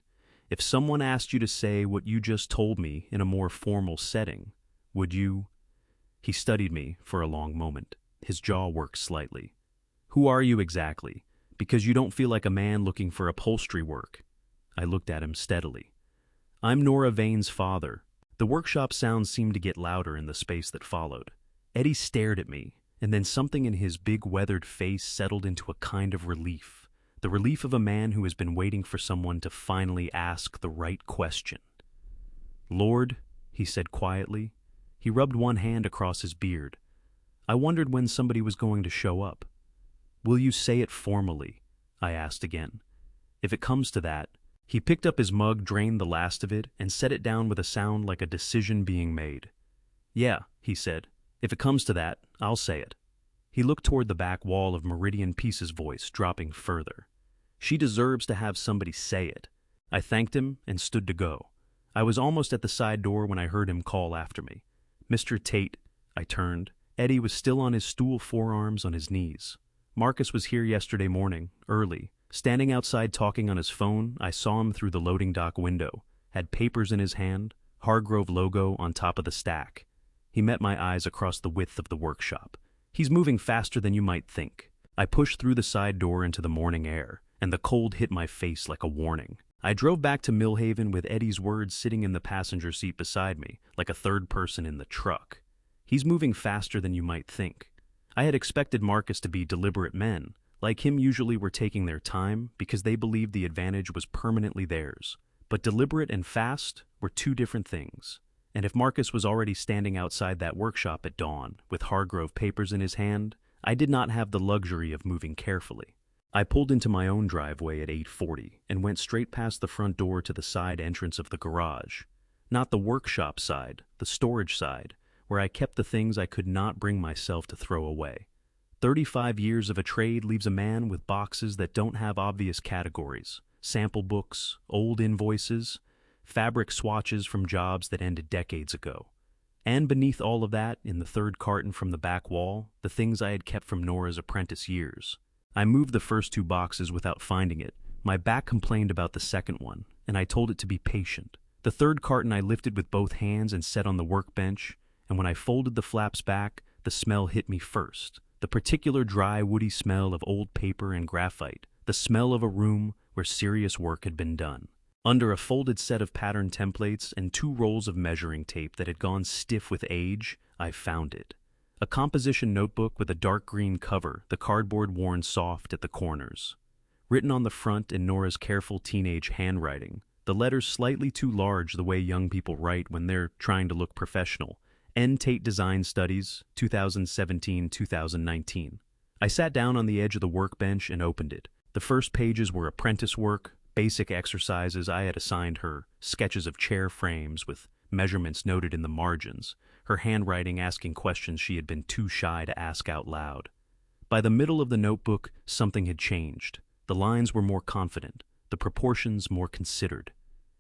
"If someone asked you to say what you just told me in a more formal setting, would you?" He studied me for a long moment. His jaw worked slightly. "Who are you exactly? Because you don't feel like a man looking for upholstery work." I looked at him steadily. "I'm Nora Vane's father." The workshop sounds seemed to get louder in the space that followed. Eddie stared at me, and then something in his big weathered face settled into a kind of relief. The relief of a man who has been waiting for someone to finally ask the right question. "Lord," he said quietly. He rubbed one hand across his beard. I wondered when somebody was going to show up. "Will you say it formally?" I asked again. "If it comes to that." He picked up his mug, drained the last of it, and set it down with a sound like a decision being made. "Yeah," he said. "If it comes to that, I'll say it." He looked toward the back wall of Meridian Peace's voice, dropping further. "She deserves to have somebody say it." I thanked him and stood to go. I was almost at the side door when I heard him call after me. "Mr. Tate." I turned. Eddie was still on his stool, forearms on his knees. "Marcus was here yesterday morning, early. Standing outside talking on his phone, I saw him through the loading dock window. Had papers in his hand, Hargrove logo on top of the stack. He met my eyes across the width of the workshop. He's moving faster than you might think." I pushed through the side door into the morning air, and the cold hit my face like a warning. I drove back to Millhaven with Eddie's words sitting in the passenger seat beside me, like a third person in the truck. "He's moving faster than you might think." I had expected Marcus to be deliberate men. Like him, usually were taking their time because they believed the advantage was permanently theirs. But deliberate and fast were two different things. And if Marcus was already standing outside that workshop at dawn, with Hargrove papers in his hand, I did not have the luxury of moving carefully. I pulled into my own driveway at 8:40 and went straight past the front door to the side entrance of the garage. Not the workshop side, the storage side, where I kept the things I could not bring myself to throw away. 35 years of a trade leaves a man with boxes that don't have obvious categories, sample books, old invoices, fabric swatches from jobs that ended decades ago. And beneath all of that, in the third carton from the back wall, the things I had kept from Nora's apprentice years. I moved the first two boxes without finding it. My back complained about the second one, and I told it to be patient. The third carton I lifted with both hands and set on the workbench, and when I folded the flaps back, the smell hit me first. The particular dry, woody smell of old paper and graphite, the smell of a room where serious work had been done. Under a folded set of pattern templates and 2 rolls of measuring tape that had gone stiff with age, I found it. A composition notebook with a dark green cover, the cardboard worn soft at the corners. Written on the front in Nora's careful teenage handwriting, the letters slightly too large the way young people write when they're trying to look professional. N. Tate Design Studies, 2017-2019. I sat down on the edge of the workbench and opened it. The first pages were apprentice work, basic exercises I had assigned her, sketches of chair frames with measurements noted in the margins, her handwriting asking questions she had been too shy to ask out loud. By the middle of the notebook, something had changed. The lines were more confident, the proportions more considered.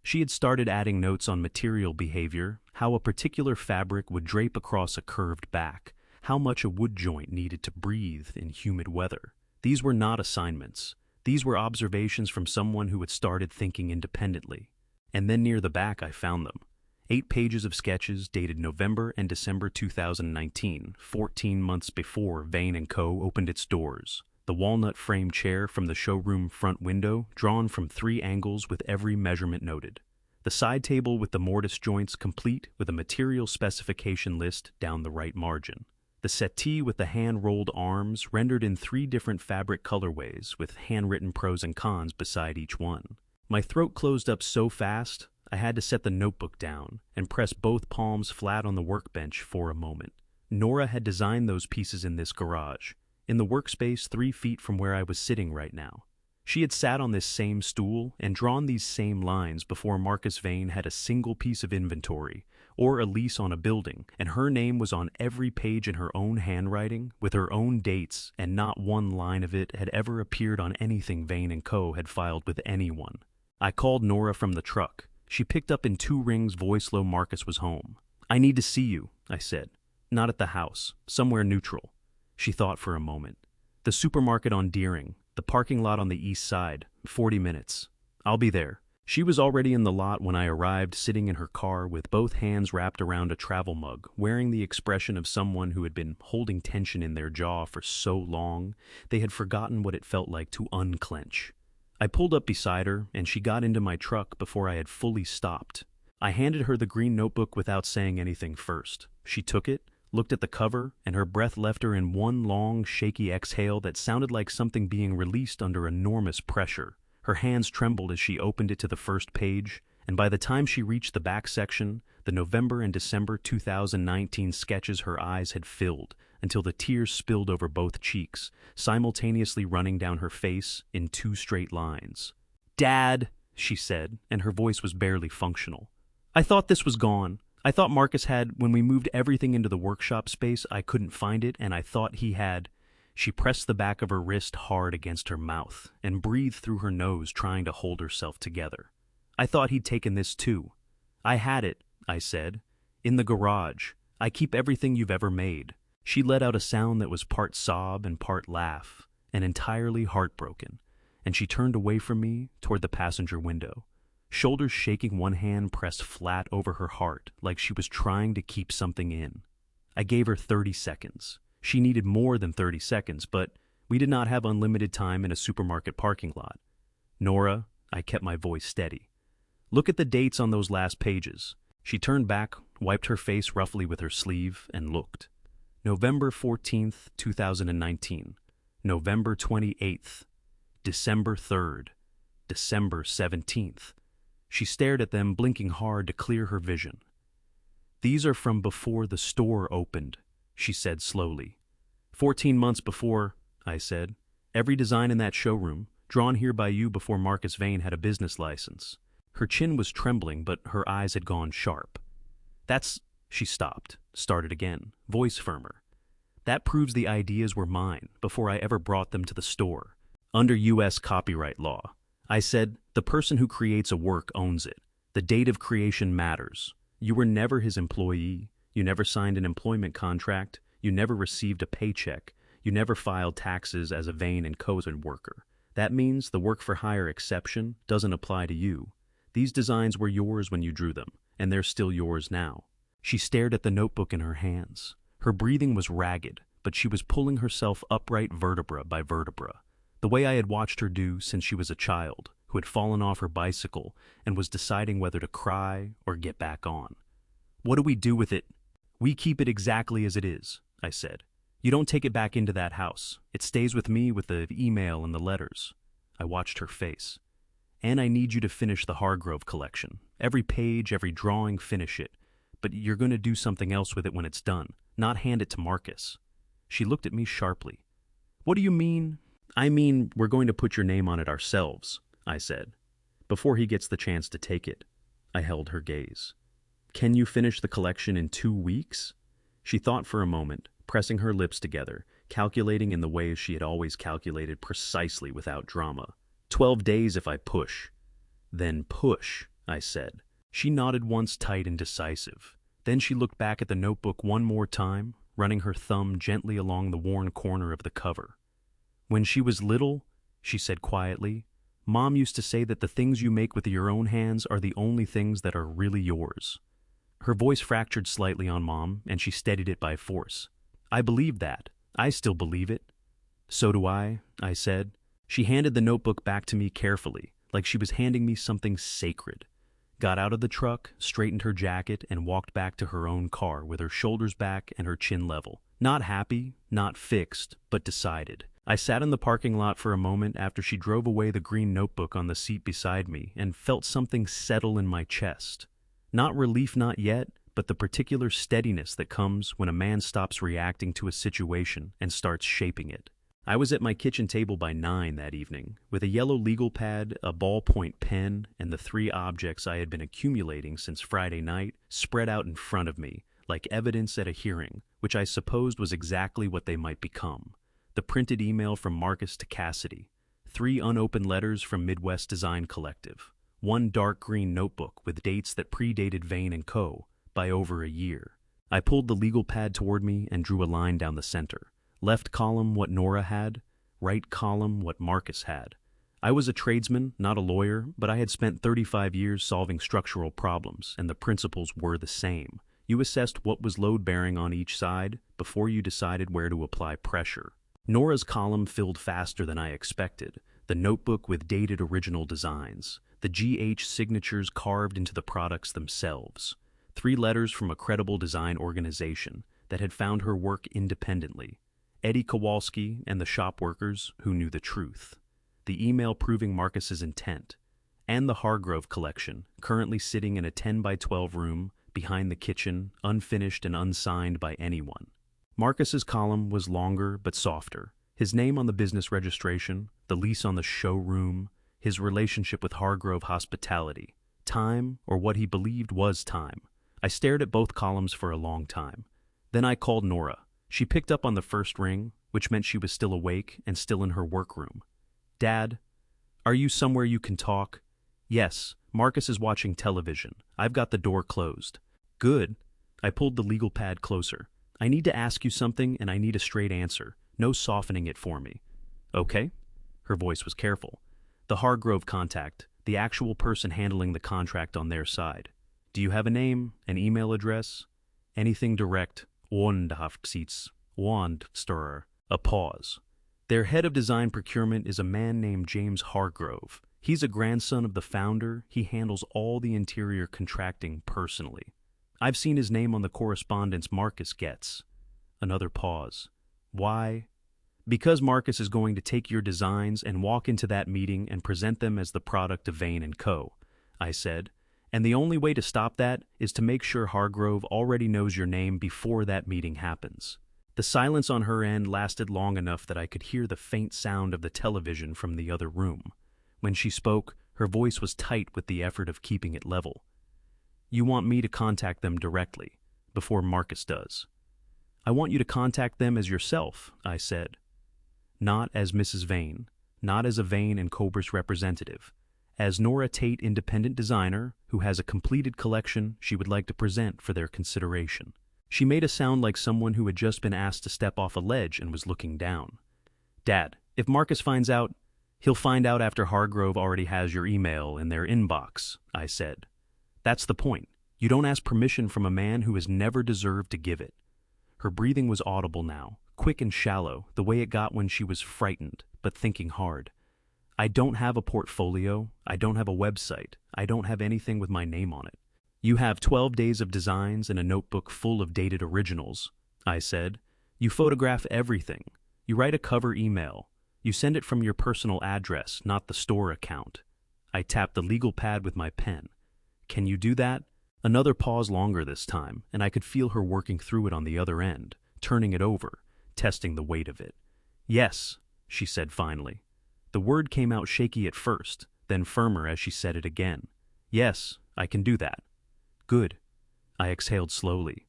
She had started adding notes on material behavior, how a particular fabric would drape across a curved back, how much a wood joint needed to breathe in humid weather. These were not assignments. These were observations from someone who had started thinking independently. And then near the back I found them. 8 pages of sketches dated November and December 2019, 14 months before Vane & Co. opened its doors. The walnut frame chair from the showroom front window, drawn from 3 angles with every measurement noted. The side table with the mortise joints complete with a material specification list down the right margin. The settee with the hand-rolled arms rendered in 3 different fabric colorways with handwritten pros and cons beside each one. My throat closed up so fast, I had to set the notebook down and press both palms flat on the workbench for a moment. Nora had designed those pieces in this garage, in the workspace 3 feet from where I was sitting right now. She had sat on this same stool and drawn these same lines before Marcus Vane had a single piece of inventory or a lease on a building, and her name was on every page in her own handwriting with her own dates, and not one line of it had ever appeared on anything Vane & Co. had filed with anyone. I called Nora from the truck. She picked up in 2 rings, voice low. Marcus was home. "I need to see you," I said. "Not at the house. Somewhere neutral." She thought for a moment. "The supermarket on Deering, the parking lot on the east side, 40 minutes. I'll be there." She was already in the lot when I arrived, sitting in her car with both hands wrapped around a travel mug, wearing the expression of someone who had been holding tension in their jaw for so long they had forgotten what it felt like to unclench. I pulled up beside her, and she got into my truck before I had fully stopped. I handed her the green notebook without saying anything first. She took it, looked at the cover, and her breath left her in one long, shaky exhale that sounded like something being released under enormous pressure. Her hands trembled as she opened it to the first page, and by the time she reached the back section, the November and December 2019 sketches her eyes had filled until the tears spilled over both cheeks, simultaneously running down her face in 2 straight lines. "Dad," she said, and her voice was barely functional. "I thought this was gone. I thought Marcus had, when we moved everything into the workshop space, I couldn't find it, and I thought he had." She pressed the back of her wrist hard against her mouth and breathed through her nose, trying to hold herself together. "I thought he'd taken this too." "I had it," I said. "In the garage. I keep everything you've ever made." She let out a sound that was part sob and part laugh, and entirely heartbroken, and she turned away from me toward the passenger window, shoulders shaking, one hand pressed flat over her heart like she was trying to keep something in. I gave her 30 seconds. She needed more than 30 seconds, but we did not have unlimited time in a supermarket parking lot. "Nora," I kept my voice steady. "Look at the dates on those last pages." She turned back, wiped her face roughly with her sleeve, and looked. November 14th, 2019. November 28th. December 3rd. December 17th. She stared at them, blinking hard to clear her vision. "These are from before the store opened," she said slowly. 14 months before," I said. "Every design in that showroom, drawn here by you before Marcus Vane had a business license." Her chin was trembling, but her eyes had gone sharp. "That's—" She stopped, started again, voice firmer. "That proves the ideas were mine before I ever brought them to the store. Under U.S. copyright law," I said, "the person who creates a work owns it. The date of creation matters. You were never his employee. You never signed an employment contract. You never received a paycheck. You never filed taxes as a Vane & Co. worker. That means the work-for-hire exception doesn't apply to you. These designs were yours when you drew them, and they're still yours now." She stared at the notebook in her hands. Her breathing was ragged, but she was pulling herself upright vertebra by vertebra, the way I had watched her do since she was a child, who had fallen off her bicycle and was deciding whether to cry or get back on. "What do we do with it?" "We keep it exactly as it is," I said. "You don't take it back into that house. It stays with me with the email and the letters." I watched her face. "And I need you to finish the Hargrove collection. Every page, every drawing, finish it. But you're going to do something else with it when it's done, not hand it to Marcus." She looked at me sharply. "What do you mean?" "I mean, we're going to put your name on it ourselves," I said, "before he gets the chance to take it." I held her gaze. "Can you finish the collection in 2 weeks?" She thought for a moment, pressing her lips together, calculating in the way she had always calculated, precisely without drama. 12 days if I push." "Then push," I said. She nodded once, tight and decisive. Then she looked back at the notebook one more time, running her thumb gently along the worn corner of the cover. "When she was little," she said quietly, "Mom used to say that the things you make with your own hands are the only things that are really yours." Her voice fractured slightly on Mom, and she steadied it by force. "I believed that. I still believe it." "So do I said. She handed the notebook back to me carefully, like she was handing me something sacred, got out of the truck, straightened her jacket, and walked back to her own car with her shoulders back and her chin level. Not happy, not fixed, but decided. I sat in the parking lot for a moment after she drove away the green notebook on the seat beside me and felt something settle in my chest. Not relief, not yet, but the particular steadiness that comes when a man stops reacting to a situation and starts shaping it. I was at my kitchen table by 9 that evening, with a yellow legal pad, a ballpoint pen, and the 3 objects I had been accumulating since Friday night spread out in front of me, like evidence at a hearing, which I supposed was exactly what they might become. The printed email from Marcus to Cassidy, 3 unopened letters from Midwest Design Collective, 1 dark green notebook with dates that predated Vane & Co. by over a year. I pulled the legal pad toward me and drew a line down the center. Left column what Nora had, right column what Marcus had. I was a tradesman, not a lawyer, but I had spent 35 years solving structural problems, and the principles were the same. You assessed what was load-bearing on each side before you decided where to apply pressure. Nora's column filled faster than I expected, the notebook with dated original designs, the GH signatures carved into the products themselves. 3 letters from a credible design organization, that had found her work independently. Eddie Kowalski and the shop workers who knew the truth. The email proving Marcus's intent. And the Hargrove collection, currently sitting in a 10 by 12 room behind the kitchen, unfinished and unsigned by anyone. Marcus's column was longer but softer. His name on the business registration, the lease on the showroom, his relationship with Hargrove Hospitality. Time, or what he believed was time. I stared at both columns for a long time. Then I called Nora. She picked up on the first ring, which meant she was still awake and still in her workroom. "Dad, are you somewhere you can talk?" "Yes, Marcus is watching television. I've got the door closed." "Good." I pulled the legal pad closer. "I need to ask you something and I need a straight answer. No softening it for me." "Okay." Her voice was careful. "The Hargrove contact, the actual person handling the contract on their side. Do you have a name, an email address? Anything direct, ordnungsits, Wandstörer." A pause. "Their head of design procurement is a man named James Hargrove. He's a grandson of the founder. He handles all the interior contracting personally. I've seen his name on the correspondence Marcus gets." Another pause. "Why?" "Because Marcus is going to take your designs and walk into that meeting and present them as the product of Vane & Co., I said. "And the only way to stop that is to make sure Hargrove already knows your name before that meeting happens." The silence on her end lasted long enough that I could hear the faint sound of the television from the other room. When she spoke, her voice was tight with the effort of keeping it level. "You want me to contact them directly, before Marcus does." "I want you to contact them as yourself," I said. "Not as Mrs. Vane, not as a Vane and Cobras representative. As Nora Tate, independent designer, who has a completed collection she would like to present for their consideration." She made a sound like someone who had just been asked to step off a ledge and was looking down. "Dad, if Marcus finds out, he'll find out after Hargrove already has your email in their inbox," I said. "That's the point. You don't ask permission from a man who has never deserved to give it." Her breathing was audible now, quick and shallow, the way it got when she was frightened, but thinking hard. "I don't have a portfolio. I don't have a website. I don't have anything with my name on it." "You have 12 days of designs and a notebook full of dated originals," I said. "You photograph everything. You write a cover email. You send it from your personal address, not the store account." I tapped the legal pad with my pen. "Can you do that?" Another pause longer this time, and I could feel her working through it on the other end, turning it over, testing the weight of it. "Yes," she said finally. The word came out shaky at first, then firmer as she said it again. "Yes, I can do that." "Good." I exhaled slowly.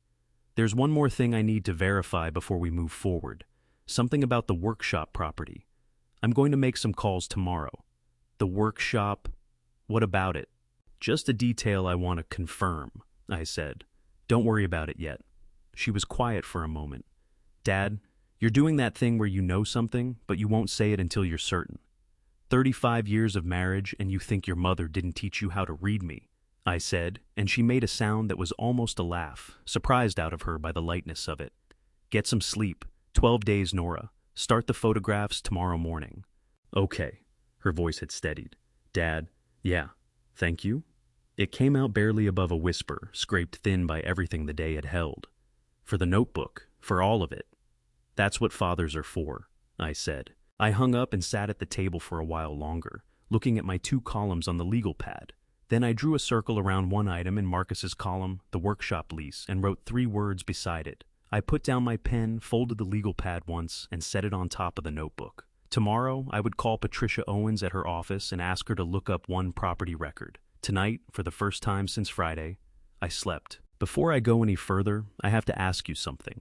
"There's one more thing I need to verify before we move forward. Something about the workshop property. I'm going to make some calls tomorrow." "The workshop? What about it?" "Just a detail I want to confirm," I said. "Don't worry about it yet." She was quiet for a moment. "Dad, you're doing that thing where you know something, but you won't say it until you're certain. 35 years of marriage and you think your mother didn't teach you how to read me," I said, and she made a sound that was almost a laugh, surprised out of her by the lightness of it. "Get some sleep. 12 days, Nora. Start the photographs tomorrow morning." "Okay." Her voice had steadied. "Dad, yeah, thank you." It came out barely above a whisper, scraped thin by everything the day had held. "For the notebook, for all of it. That's what fathers are for," I said. I hung up and sat at the table for a while longer, looking at my 2 columns on the legal pad. Then I drew a circle around one item in Marcus's column, the workshop lease, and wrote 3 words beside it. I put down my pen, folded the legal pad once, and set it on top of the notebook. Tomorrow, I would call Patricia Owens at her office and ask her to look up one property record. Tonight, for the first time since Friday, I slept. "Before I go any further, I have to ask you something.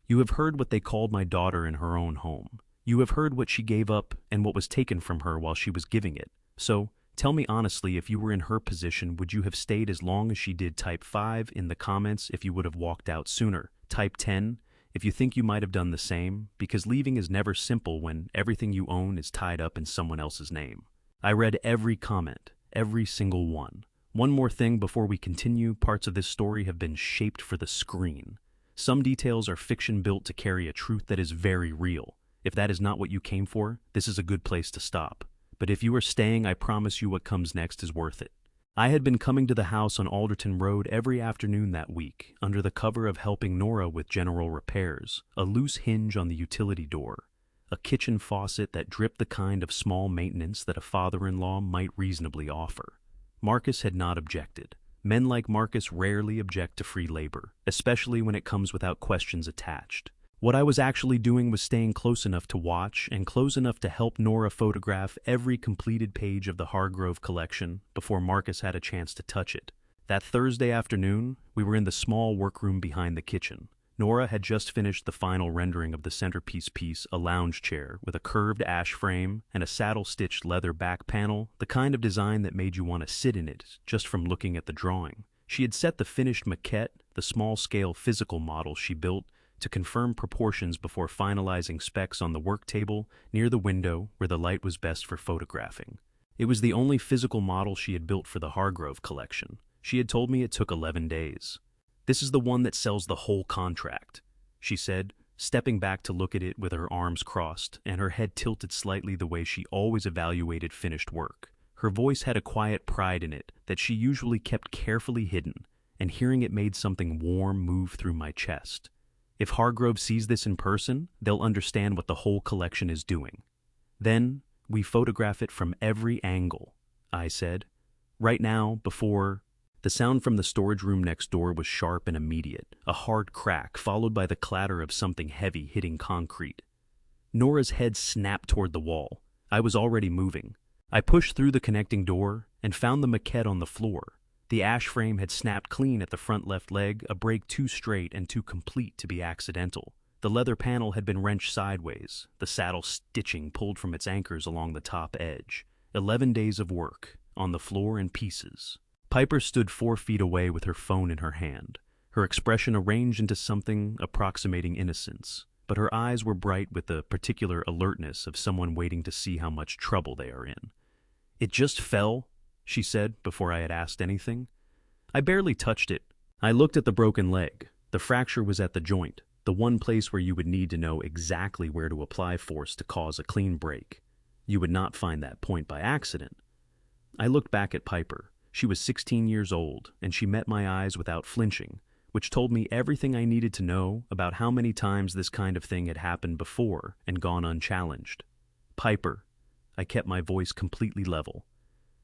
You have heard what they called my daughter in her own home. You have heard what she gave up and what was taken from her while she was giving it. So, tell me honestly, if you were in her position, would you have stayed as long as she did? Type 5 in the comments if you would have walked out sooner. Type 10 if you think you might have done the same, because leaving is never simple when everything you own is tied up in someone else's name. I read every comment, every single one. One more thing before we continue, parts of this story have been shaped for the screen. Some details are fiction built to carry a truth that is very real. If that is not what you came for, this is a good place to stop. But if you are staying, I promise you what comes next is worth it. I had been coming to the house on Alderton Road every afternoon that week, under the cover of helping Nora with general repairs, a loose hinge on the utility door, a kitchen faucet that dripped the kind of small maintenance that a father-in-law might reasonably offer. Marcus had not objected. Men like Marcus rarely object to free labor, especially when it comes without questions attached. What I was actually doing was staying close enough to watch and close enough to help Nora photograph every completed page of the Hargrove collection before Marcus had a chance to touch it. That Thursday afternoon, we were in the small workroom behind the kitchen. Nora had just finished the final rendering of the centerpiece piece, a lounge chair with a curved ash frame and a saddle-stitched leather back panel, the kind of design that made you want to sit in it just from looking at the drawing. She had set the finished maquette, the small-scale physical model she built, to confirm proportions before finalizing specs on the work table near the window where the light was best for photographing. It was the only physical model she had built for the Hargrove collection. She had told me it took 11 days. "This is the one that sells the whole contract," she said, stepping back to look at it with her arms crossed and her head tilted slightly the way she always evaluated finished work. Her voice had a quiet pride in it that she usually kept carefully hidden, and hearing it made something warm move through my chest. If Hargrove sees this in person, they'll understand what the whole collection is doing. "Then we photograph it from every angle," I said. "Right now, before—" The sound from the storage room next door was sharp and immediate, a hard crack followed by the clatter of something heavy hitting concrete. Nora's head snapped toward the wall. I was already moving. I pushed through the connecting door and found the maquette on the floor. The ash frame had snapped clean at the front left leg, a break too straight and too complete to be accidental. The leather panel had been wrenched sideways, the saddle stitching pulled from its anchors along the top edge. 11 days of work, on the floor in pieces. Piper stood 4 feet away with her phone in her hand, her expression arranged into something approximating innocence, but her eyes were bright with the particular alertness of someone waiting to see how much trouble they are in. "It just fell," she said before I had asked anything. "I barely touched it." I looked at the broken leg. The fracture was at the joint, the one place where you would need to know exactly where to apply force to cause a clean break. You would not find that point by accident. I looked back at Piper. She was 16 years old, and she met my eyes without flinching, which told me everything I needed to know about how many times this kind of thing had happened before and gone unchallenged. "Piper," I kept my voice completely level.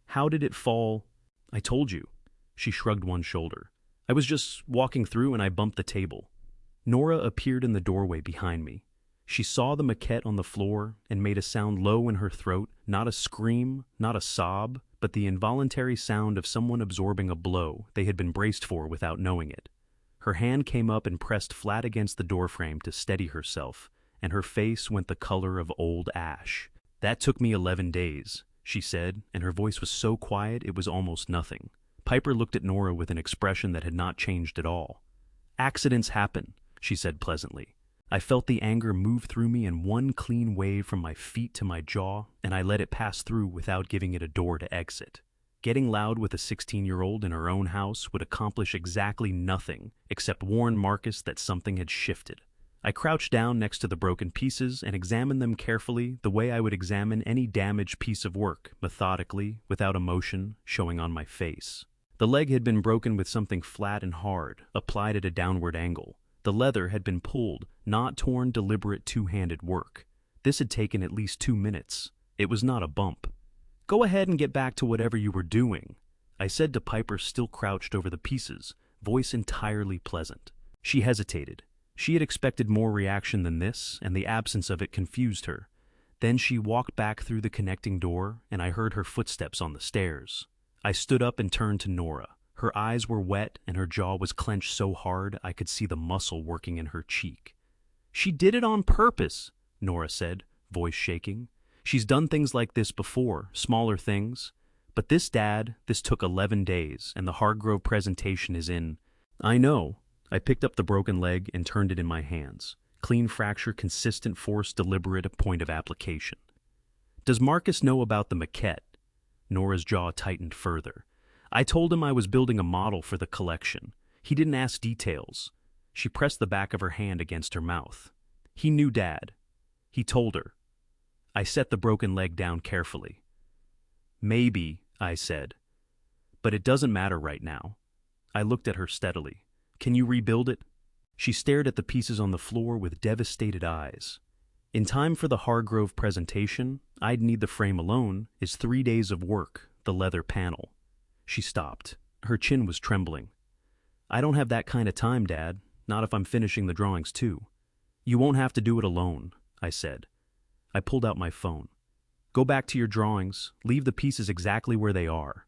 "How did it fall?" "I told you." She shrugged one shoulder. "I was just walking through and I bumped the table." Nora appeared in the doorway behind me. She saw the maquette on the floor and made a sound low in her throat, not a scream, not a sob, but the involuntary sound of someone absorbing a blow they had been braced for without knowing it. Her hand came up and pressed flat against the doorframe to steady herself, and her face went the color of old ash. "That took me 11 days, she said, and her voice was so quiet it was almost nothing. Piper looked at Nora with an expression that had not changed at all. "Accidents happen," she said pleasantly. I felt the anger move through me in one clean wave from my feet to my jaw, and I let it pass through without giving it a door to exit. Getting loud with a 16-year-old in her own house would accomplish exactly nothing except warn Marcus that something had shifted. I crouched down next to the broken pieces and examined them carefully the way I would examine any damaged piece of work, methodically, without emotion showing on my face. The leg had been broken with something flat and hard, applied at a downward angle. The leather had been pulled, not torn, deliberate two-handed work. This had taken at least 2 minutes. It was not a bump. "Go ahead and get back to whatever you were doing," I said to Piper, still crouched over the pieces, voice entirely pleasant. She hesitated. She had expected more reaction than this, and the absence of it confused her. Then she walked back through the connecting door, and I heard her footsteps on the stairs. I stood up and turned to Nora. Her eyes were wet, and her jaw was clenched so hard I could see the muscle working in her cheek. "She did it on purpose," Nora said, voice shaking. "She's done things like this before, smaller things. But this, Dad, this took 11 days, and the Hargrove presentation is in—" "I know." I picked up the broken leg and turned it in my hands. Clean fracture, consistent force, deliberate, a point of application. "Does Marcus know about the maquette?" Nora's jaw tightened further. "I told him I was building a model for the collection. He didn't ask details." She pressed the back of her hand against her mouth. "He knew Dad. He told her." I set the broken leg down carefully. "Maybe," I said. But it doesn't matter right now. I looked at her steadily. Can you rebuild it? She stared at the pieces on the floor with devastated eyes. In time for the Hargrove presentation, I'd need the frame alone is 3 days of work, the leather panel. She stopped. Her chin was trembling. I don't have that kind of time, Dad. Not if I'm finishing the drawings too. You won't have to do it alone, I said. I pulled out my phone. Go back to your drawings. Leave the pieces exactly where they are.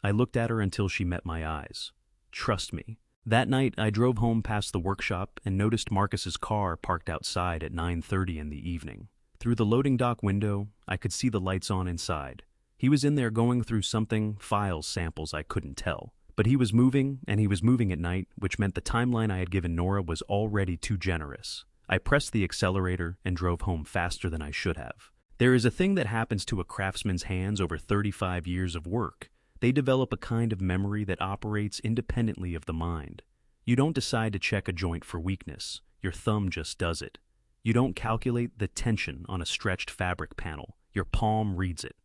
I looked at her until she met my eyes. Trust me. That night, I drove home past the workshop and noticed Marcus's car parked outside at 9:30 in the evening. Through the loading dock window, I could see the lights on inside. He was in there going through something, file samples I couldn't tell. But he was moving, and he was moving at night, which meant the timeline I had given Nora was already too generous. I pressed the accelerator and drove home faster than I should have. There is a thing that happens to a craftsman's hands over 35 years of work. They develop a kind of memory that operates independently of the mind. You don't decide to check a joint for weakness. Your thumb just does it. You don't calculate the tension on a stretched fabric panel. Your palm reads it.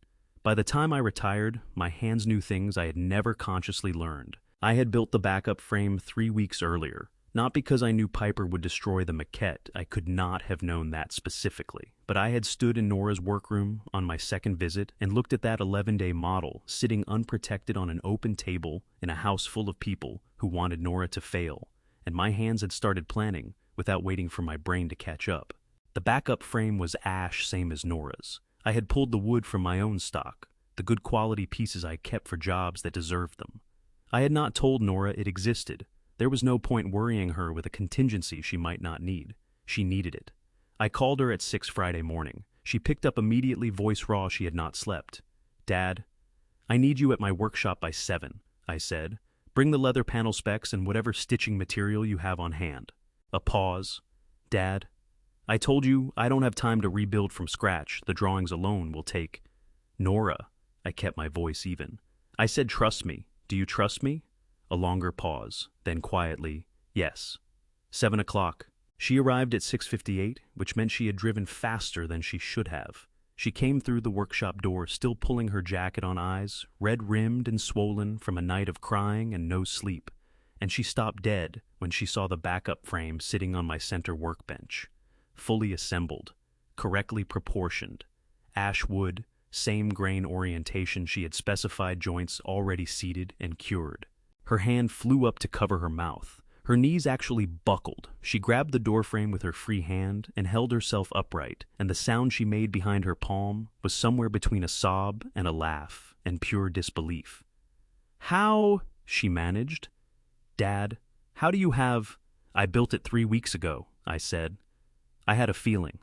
By the time I retired, my hands knew things I had never consciously learned. I had built the backup frame 3 weeks earlier. Not because I knew Piper would destroy the maquette, I could not have known that specifically. But I had stood in Nora's workroom on my second visit and looked at that 11-day model sitting unprotected on an open table in a house full of people who wanted Nora to fail, and my hands had started planning without waiting for my brain to catch up. The backup frame was ash, same as Nora's. I had pulled the wood from my own stock, the good quality pieces I kept for jobs that deserved them. I had not told Nora it existed. There was no point worrying her with a contingency she might not need. She needed it. I called her at 6 Friday morning. She picked up immediately, voice raw. She had not slept. Dad, I need you at my workshop by 7, I said. Bring the leather panel specs and whatever stitching material you have on hand. A pause. Dad, I told you I don't have time to rebuild from scratch. The drawings alone will take. Nora, I kept my voice even. I said trust me. Do you trust me? A longer pause, then quietly, yes. 7 o'clock. She arrived at 6:58, which meant she had driven faster than she should have. She came through the workshop door, still pulling her jacket on eyes, red-rimmed and swollen from a night of crying and no sleep, and she stopped dead when she saw the backup frame sitting on my center workbench, fully assembled, correctly proportioned, ash wood, same grain orientation she had specified, joints already seated and cured. Her hand flew up to cover her mouth. Her knees actually buckled. She grabbed the doorframe with her free hand and held herself upright, and the sound she made behind her palm was somewhere between a sob and a laugh and pure disbelief. How? She managed. Dad, how do you have... I built it 3 weeks ago, I said. I had a feeling.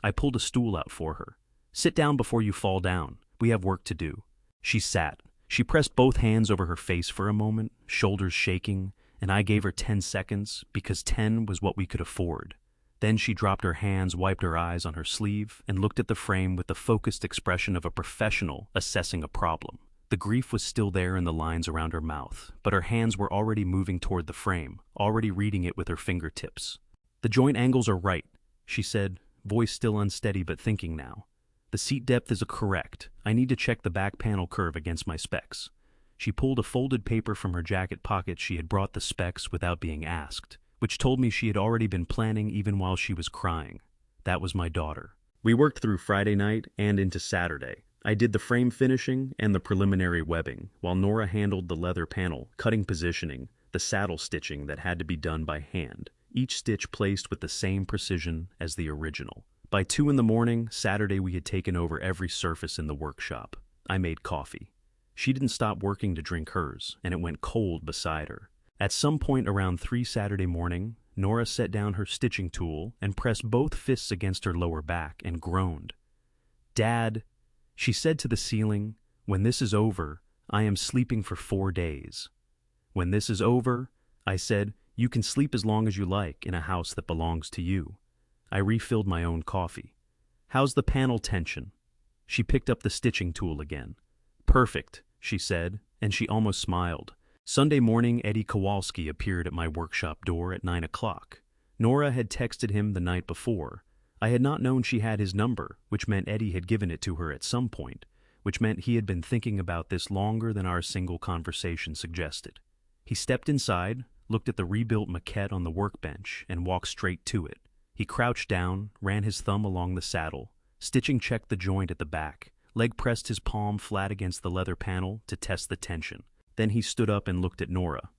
I pulled a stool out for her. Sit down before you fall down. We have work to do. She sat. She pressed both hands over her face for a moment, shoulders shaking, and I gave her 10 seconds because 10 was what we could afford. Then she dropped her hands, wiped her eyes on her sleeve, and looked at the frame with the focused expression of a professional assessing a problem. The grief was still there in the lines around her mouth, but her hands were already moving toward the frame, already reading it with her fingertips. The joint angles are right, she said, voice still unsteady but thinking now. The seat depth is correct. I need to check the back panel curve against my specs. She pulled a folded paper from her jacket pocket. She had brought the specs without being asked, which told me she had already been planning even while she was crying. That was my daughter. We worked through Friday night and into Saturday. I did the frame finishing and the preliminary webbing, while Nora handled the leather panel, cutting positioning, the saddle stitching that had to be done by hand, each stitch placed with the same precision as the original. By 2 in the morning, Saturday, we had taken over every surface in the workshop. I made coffee. She didn't stop working to drink hers, and it went cold beside her. At some point around 3 Saturday morning, Nora set down her stitching tool and pressed both fists against her lower back and groaned. Dad, she said to the ceiling, when this is over, I am sleeping for 4 days. When this is over, I said, you can sleep as long as you like in a house that belongs to you. I refilled my own coffee. How's the panel tension? She picked up the stitching tool again. Perfect, she said, and she almost smiled. Sunday morning, Eddie Kowalski appeared at my workshop door at 9 o'clock. Nora had texted him the night before. I had not known she had his number, which meant Eddie had given it to her at some point. which meant he had been thinking about this longer than our single conversation suggested. He stepped inside, looked at the rebuilt maquette on the workbench, and walked straight to it. He crouched down, ran his thumb along the saddle, stitching checked the joint at the back, leg pressed his palm flat against the leather panel to test the tension. Then he stood up and looked at Nora.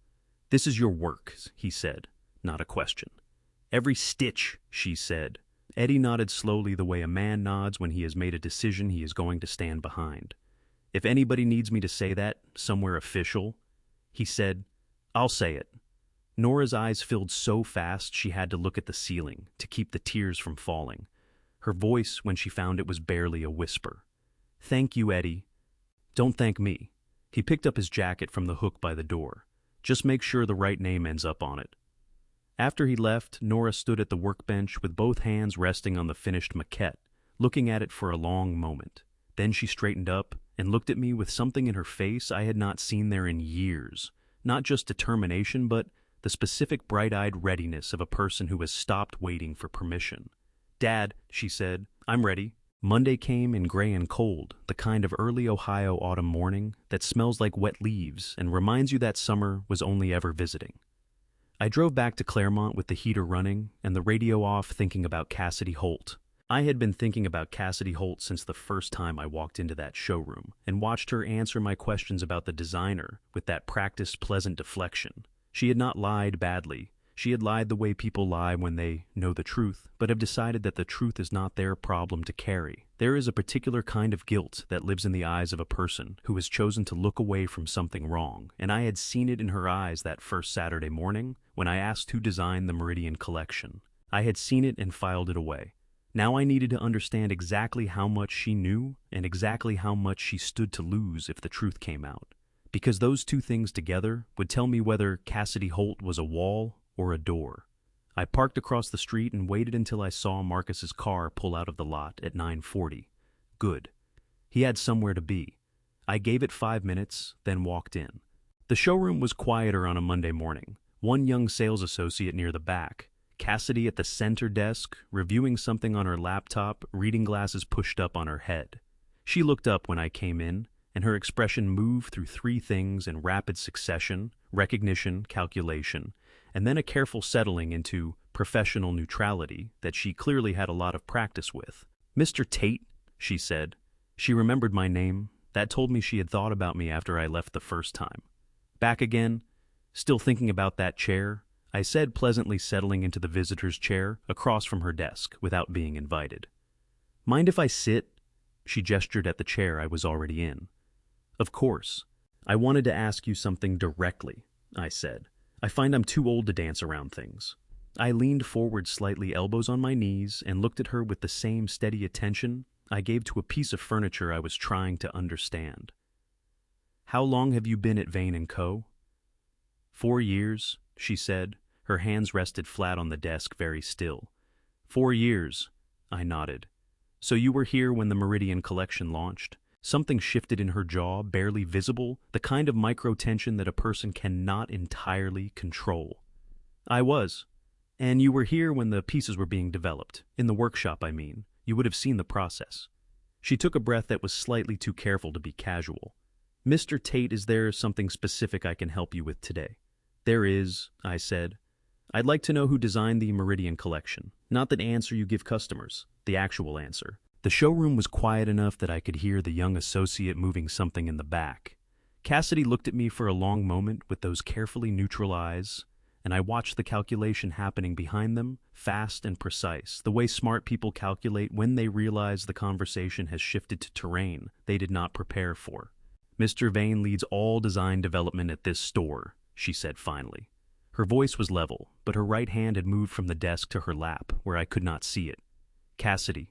"This is your work," he said, not a question. "Every stitch," she said. Eddie nodded slowly the way a man nods when he has made a decision he is going to stand behind. "If anybody needs me to say that, somewhere official," he said, "I'll say it." Nora's eyes filled so fast she had to look at the ceiling to keep the tears from falling. Her voice, when she found it, was barely a whisper. "Thank you, Eddie." "Don't thank me." He picked up his jacket from the hook by the door. "Just make sure the right name ends up on it." After he left, Nora stood at the workbench with both hands resting on the finished maquette, looking at it for a long moment. Then she straightened up and looked at me with something in her face I had not seen there in years. Not just determination, but the specific bright-eyed readiness of a person who has stopped waiting for permission. "Dad," she said, "I'm ready." Monday came in gray and cold, the kind of early Ohio autumn morning that smells like wet leaves and reminds you that summer was only ever visiting. I drove back to Claremont with the heater running and the radio off, thinking about Cassidy Holt. I had been thinking about Cassidy Holt since the first time I walked into that showroom and watched her answer my questions about the designer with that practiced, pleasant deflection. She had not lied badly. She had lied the way people lie when they know the truth, but have decided that the truth is not their problem to carry. There is a particular kind of guilt that lives in the eyes of a person who has chosen to look away from something wrong, and I had seen it in her eyes that first Saturday morning when I asked who designed the Meridian collection. I had seen it and filed it away. Now I needed to understand exactly how much she knew and exactly how much she stood to lose if the truth came out. Because those two things together would tell me whether Cassidy Holt was a wall or a door. I parked across the street and waited until I saw Marcus's car pull out of the lot at 9:40. Good. He had somewhere to be. I gave it 5 minutes, then walked in. The showroom was quieter on a Monday morning. One young sales associate near the back, Cassidy at the center desk, reviewing something on her laptop, reading glasses pushed up on her head. She looked up when I came in, and her expression moved through 3 things in rapid succession: recognition, calculation, and then a careful settling into professional neutrality that she clearly had a lot of practice with. "Mr. Tate," she said. She remembered my name. That told me she had thought about me after I left the first time. "Back again? Still thinking about that chair?" I said, pleasantly settling into the visitor's chair across from her desk without being invited. "Mind if I sit?" She gestured at the chair I was already in. "Of course. I wanted to ask you something directly," I said. "I find I'm too old to dance around things." I leaned forward slightly, elbows on my knees, and looked at her with the same steady attention I gave to a piece of furniture I was trying to understand. "How long have you been at Vane & Co.?" 4 years, she said. Her hands rested flat on the desk, very still. 4 years, I nodded. "So you were here when the Meridian collection launched?" Something shifted in her jaw, barely visible, the kind of micro-tension that a person cannot entirely control. "I was. And you were here when the pieces were being developed. In the workshop, I mean. You would have seen the process." She took a breath that was slightly too careful to be casual. "Mr. Tate, is there something specific I can help you with today?" "There is," I said. "I'd like to know who designed the Meridian collection. Not the answer you give customers, the actual answer." The showroom was quiet enough that I could hear the young associate moving something in the back. Cassidy looked at me for a long moment with those carefully neutral eyes, and I watched the calculation happening behind them, fast and precise, the way smart people calculate when they realize the conversation has shifted to terrain they did not prepare for. "Mr. Vane leads all design development at this store," she said finally. Her voice was level, but her right hand had moved from the desk to her lap, where I could not see it. "Cassidy."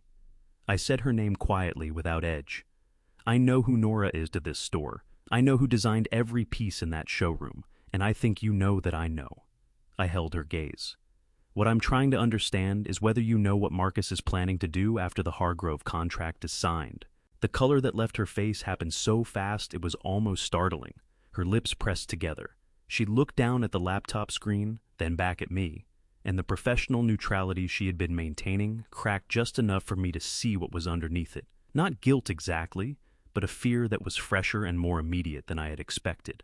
I said her name quietly, without edge. "I know who Nora is to this store. I know who designed every piece in that showroom, and I think you know that I know." I held her gaze. "What I'm trying to understand is whether you know what Marcus is planning to do after the Hargrove contract is signed." The color that left her face happened so fast it was almost startling. Her lips pressed together. She looked down at the laptop screen, then back at me, and the professional neutrality she had been maintaining cracked just enough for me to see what was underneath it. Not guilt exactly, but a fear that was fresher and more immediate than I had expected.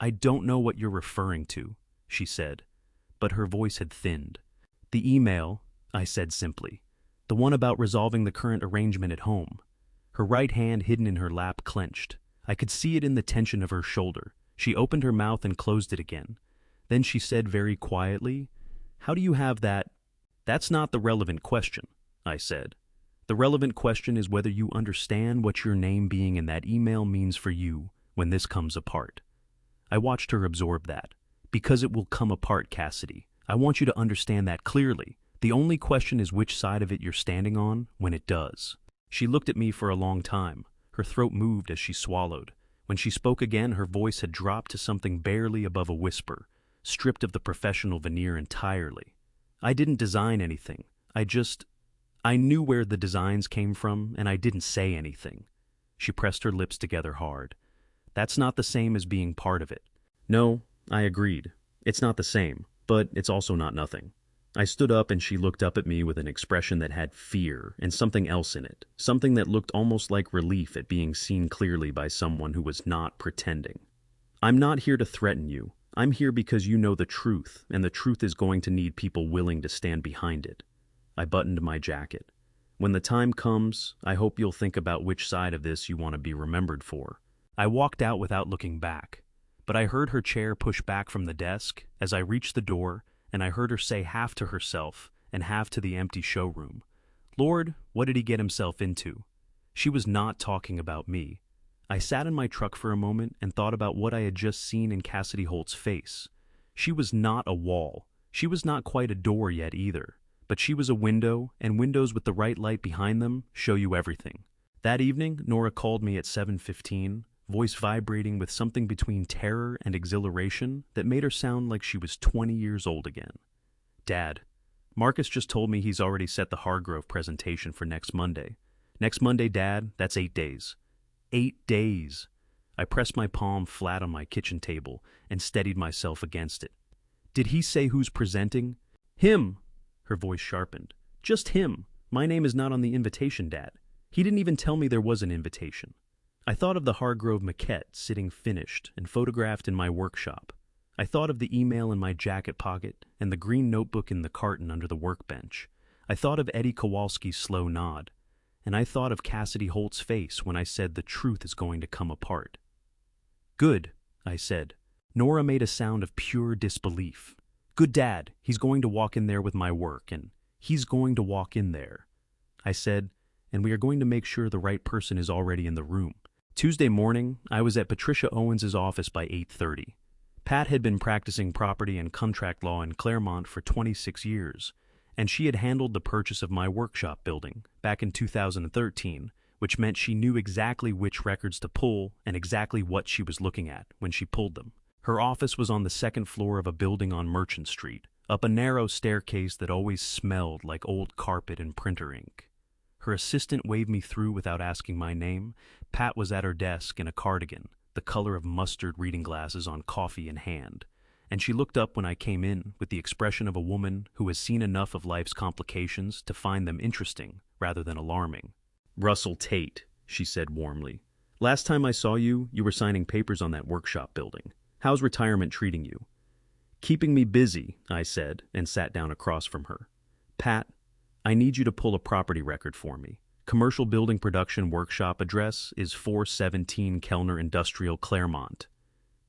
"I don't know what you're referring to," she said, but her voice had thinned. "The email," I said simply. "The one about resolving the current arrangement at home." Her right hand hidden in her lap clenched. I could see it in the tension of her shoulder. She opened her mouth and closed it again. Then she said very quietly, "How do you have that?" "That's not the relevant question," I said. "The relevant question is whether you understand what your name being in that email means for you when this comes apart." I watched her absorb that. "Because it will come apart, Cassidy. I want you to understand that clearly. The only question is which side of it you're standing on when it does." She looked at me for a long time. Her throat moved as she swallowed. When she spoke again, her voice had dropped to something barely above a whisper, stripped of the professional veneer entirely. "I didn't design anything. I knew where the designs came from, and I didn't say anything." She pressed her lips together hard. "That's not the same as being part of it." "No," I agreed. "It's not the same, but it's also not nothing." I stood up and she looked up at me with an expression that had fear and something else in it, something that looked almost like relief at being seen clearly by someone who was not pretending. "I'm not here to threaten you. I'm here because you know the truth, and the truth is going to need people willing to stand behind it." I buttoned my jacket. "When the time comes, I hope you'll think about which side of this you want to be remembered for." I walked out without looking back, but I heard her chair push back from the desk as I reached the door, and I heard her say half to herself and half to the empty showroom, "Lord, what did he get himself into?" She was not talking about me. I sat in my truck for a moment and thought about what I had just seen in Cassidy Holt's face. She was not a wall. She was not quite a door yet either. But she was a window, and windows with the right light behind them show you everything. That evening, Nora called me at 7:15, voice vibrating with something between terror and exhilaration that made her sound like she was 20 years old again. "Dad, Marcus just told me he's already set the Hargrove presentation for next Monday." "Next Monday, Dad? That's 8 days." 8 days! I pressed my palm flat on my kitchen table and steadied myself against it. "Did he say who's presenting?" "Him!" Her voice sharpened. "Just him. My name is not on the invitation, Dad. He didn't even tell me there was an invitation." I thought of the Hargrove maquette sitting finished and photographed in my workshop. I thought of the email in my jacket pocket and the green notebook in the carton under the workbench. I thought of Eddie Kowalski's slow nod. And I thought of Cassidy Holt's face when I said the truth is going to come apart. "Good," I said. Nora made a sound of pure disbelief. "Good, Dad. He's going to walk in there with my work, and he's going to walk in there." I said, "And we are going to make sure the right person is already in the room." Tuesday morning, I was at Patricia Owens's office by 8:30. Pat had been practicing property and contract law in Claremont for 26 years, and she had handled the purchase of my workshop building back in 2013, which meant she knew exactly which records to pull and exactly what she was looking at when she pulled them. Her office was on the second floor of a building on Merchant Street, up a narrow staircase that always smelled like old carpet and printer ink. Her assistant waved me through without asking my name. Pat was at her desk in a cardigan, the color of mustard reading glasses on coffee in hand, and she looked up when I came in with the expression of a woman who has seen enough of life's complications to find them interesting rather than alarming. "Russell Tate," she said warmly. "Last time I saw you, you were signing papers on that workshop building. How's retirement treating you?" "Keeping me busy," I said, and sat down across from her. "Pat, I need you to pull a property record for me. Commercial building production workshop address is 417 Kellner Industrial, Claremont."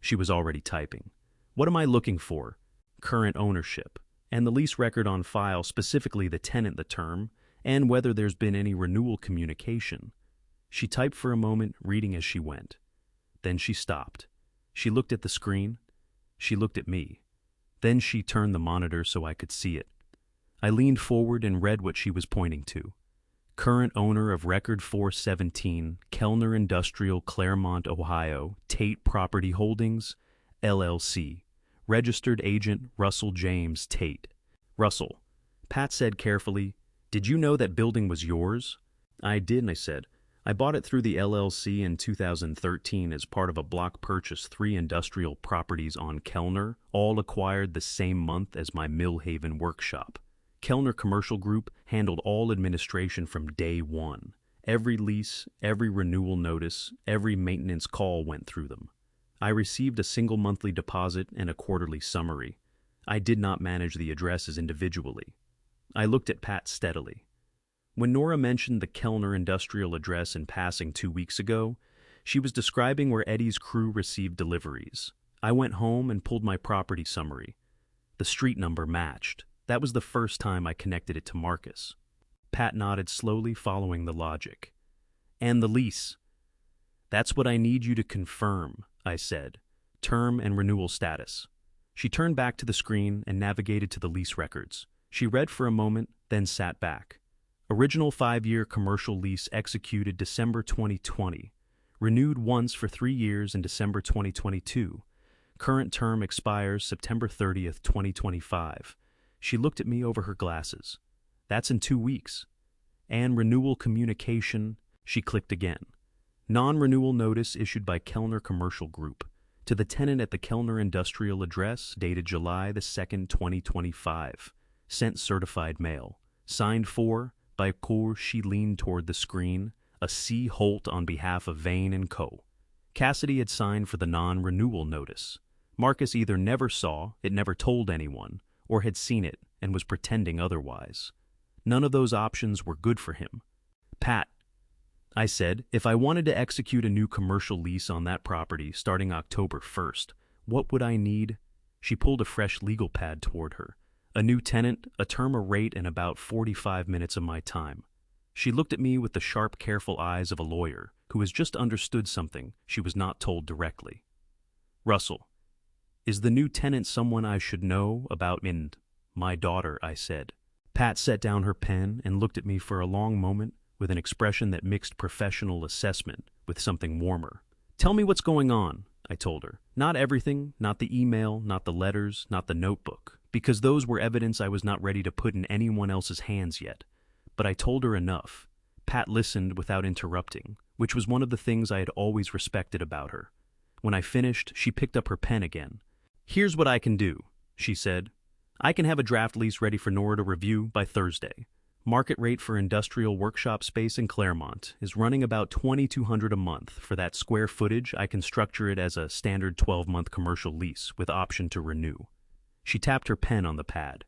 She was already typing. "What am I looking for?" "Current ownership, and the lease record on file, specifically the tenant, the term, and whether there's been any renewal communication." She typed for a moment, reading as she went. Then she stopped. She looked at the screen. She looked at me. Then she turned the monitor so I could see it. I leaned forward and read what she was pointing to. "Current owner of record 417, Kellner Industrial, Claremont, Ohio, Tate Property Holdings, LLC. Registered agent Russell James Tate." "Russell," Pat said carefully, "did you know that building was yours?" "I did," I said. "I bought it through the LLC in 2013 as part of a block purchase, 3 industrial properties on Kellner, all acquired the same month as my Millhaven workshop. Kellner Commercial Group handled all administration from day one. Every lease, every renewal notice, every maintenance call went through them. I received a single monthly deposit and a quarterly summary. I did not manage the addresses individually. I looked at Pat steadily. When Nora mentioned the Kellner industrial address in passing 2 weeks ago, she was describing where Eddie's crew received deliveries. I went home and pulled my property summary. The street number matched. That was the first time I connected it to Marcus. Pat nodded slowly, following the logic. And the lease. That's what I need you to confirm, I said. Term and renewal status. She turned back to the screen and navigated to the lease records. She read for a moment, then sat back. Original 5-year commercial lease executed December 2020. Renewed once for 3 years in December 2022. Current term expires September 30th, 2025. She looked at me over her glasses. That's in 2 weeks. And renewal communication, she clicked again. Non-renewal notice issued by Kellner Commercial Group to the tenant at the Kellner Industrial address dated July the 2nd, 2025. Sent certified mail. Signed for, by Cour. She leaned toward the screen, a C. Holt on behalf of Vane & Co. Cassidy had signed for the non-renewal notice. Marcus either never saw, it never told anyone, or had seen it and was pretending otherwise. None of those options were good for him. Pat, I said, if I wanted to execute a new commercial lease on that property starting October 1st, what would I need? She pulled a fresh legal pad toward her. A new tenant, a term, a rate, and about 45 minutes of my time. She looked at me with the sharp, careful eyes of a lawyer who has just understood something she was not told directly. Russell, is the new tenant someone I should know about? My daughter, I said. Pat set down her pen and looked at me for a long moment with an expression that mixed professional assessment with something warmer. Tell me what's going on, I told her. Not everything, not the email, not the letters, not the notebook, because those were evidence I was not ready to put in anyone else's hands yet. But I told her enough. Pat listened without interrupting, which was one of the things I had always respected about her. When I finished, she picked up her pen again. Here's what I can do, she said. I can have a draft lease ready for Nora to review by Thursday. Market rate for industrial workshop space in Claremont is running about $2,200 a month. For that square footage, I can structure it as a standard 12-month commercial lease with option to renew. She tapped her pen on the pad.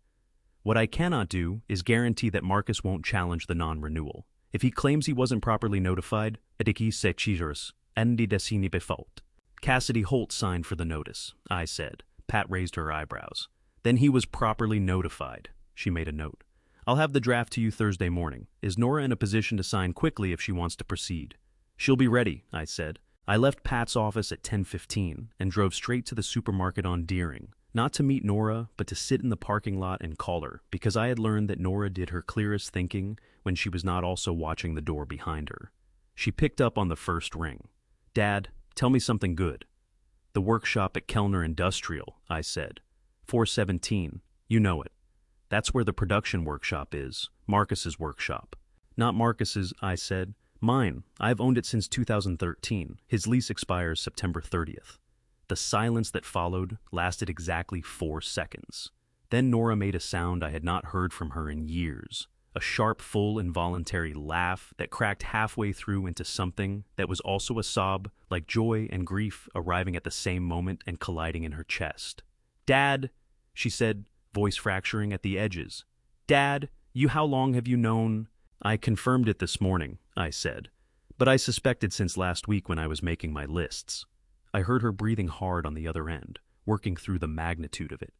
What I cannot do is guarantee that Marcus won't challenge the non-renewal. If he claims he wasn't properly notified, ediki sechiros, endi desini befault. Cassidy Holt signed for the notice, I said. Pat raised her eyebrows. Then he was properly notified. She made a note. I'll have the draft to you Thursday morning. Is Nora in a position to sign quickly if she wants to proceed? She'll be ready, I said. I left Pat's office at 10:15 and drove straight to the supermarket on Deering, not to meet Nora, but to sit in the parking lot and call her, because I had learned that Nora did her clearest thinking when she was not also watching the door behind her. She picked up on the first ring. Dad, tell me something good. The workshop at Kellner Industrial, I said. 417, you know it. That's where the production workshop is, Marcus's workshop. Not Marcus's, I said. Mine. I've owned it since 2013. His lease expires September 30th. The silence that followed lasted exactly 4 seconds. Then Nora made a sound I had not heard from her in years. A sharp, full, involuntary laugh that cracked halfway through into something that was also a sob, like joy and grief arriving at the same moment and colliding in her chest. Dad, she said, voice fracturing at the edges. Dad, how long have you known? I confirmed it this morning, I said, but I suspected since last week when I was making my lists. I heard her breathing hard on the other end, working through the magnitude of it.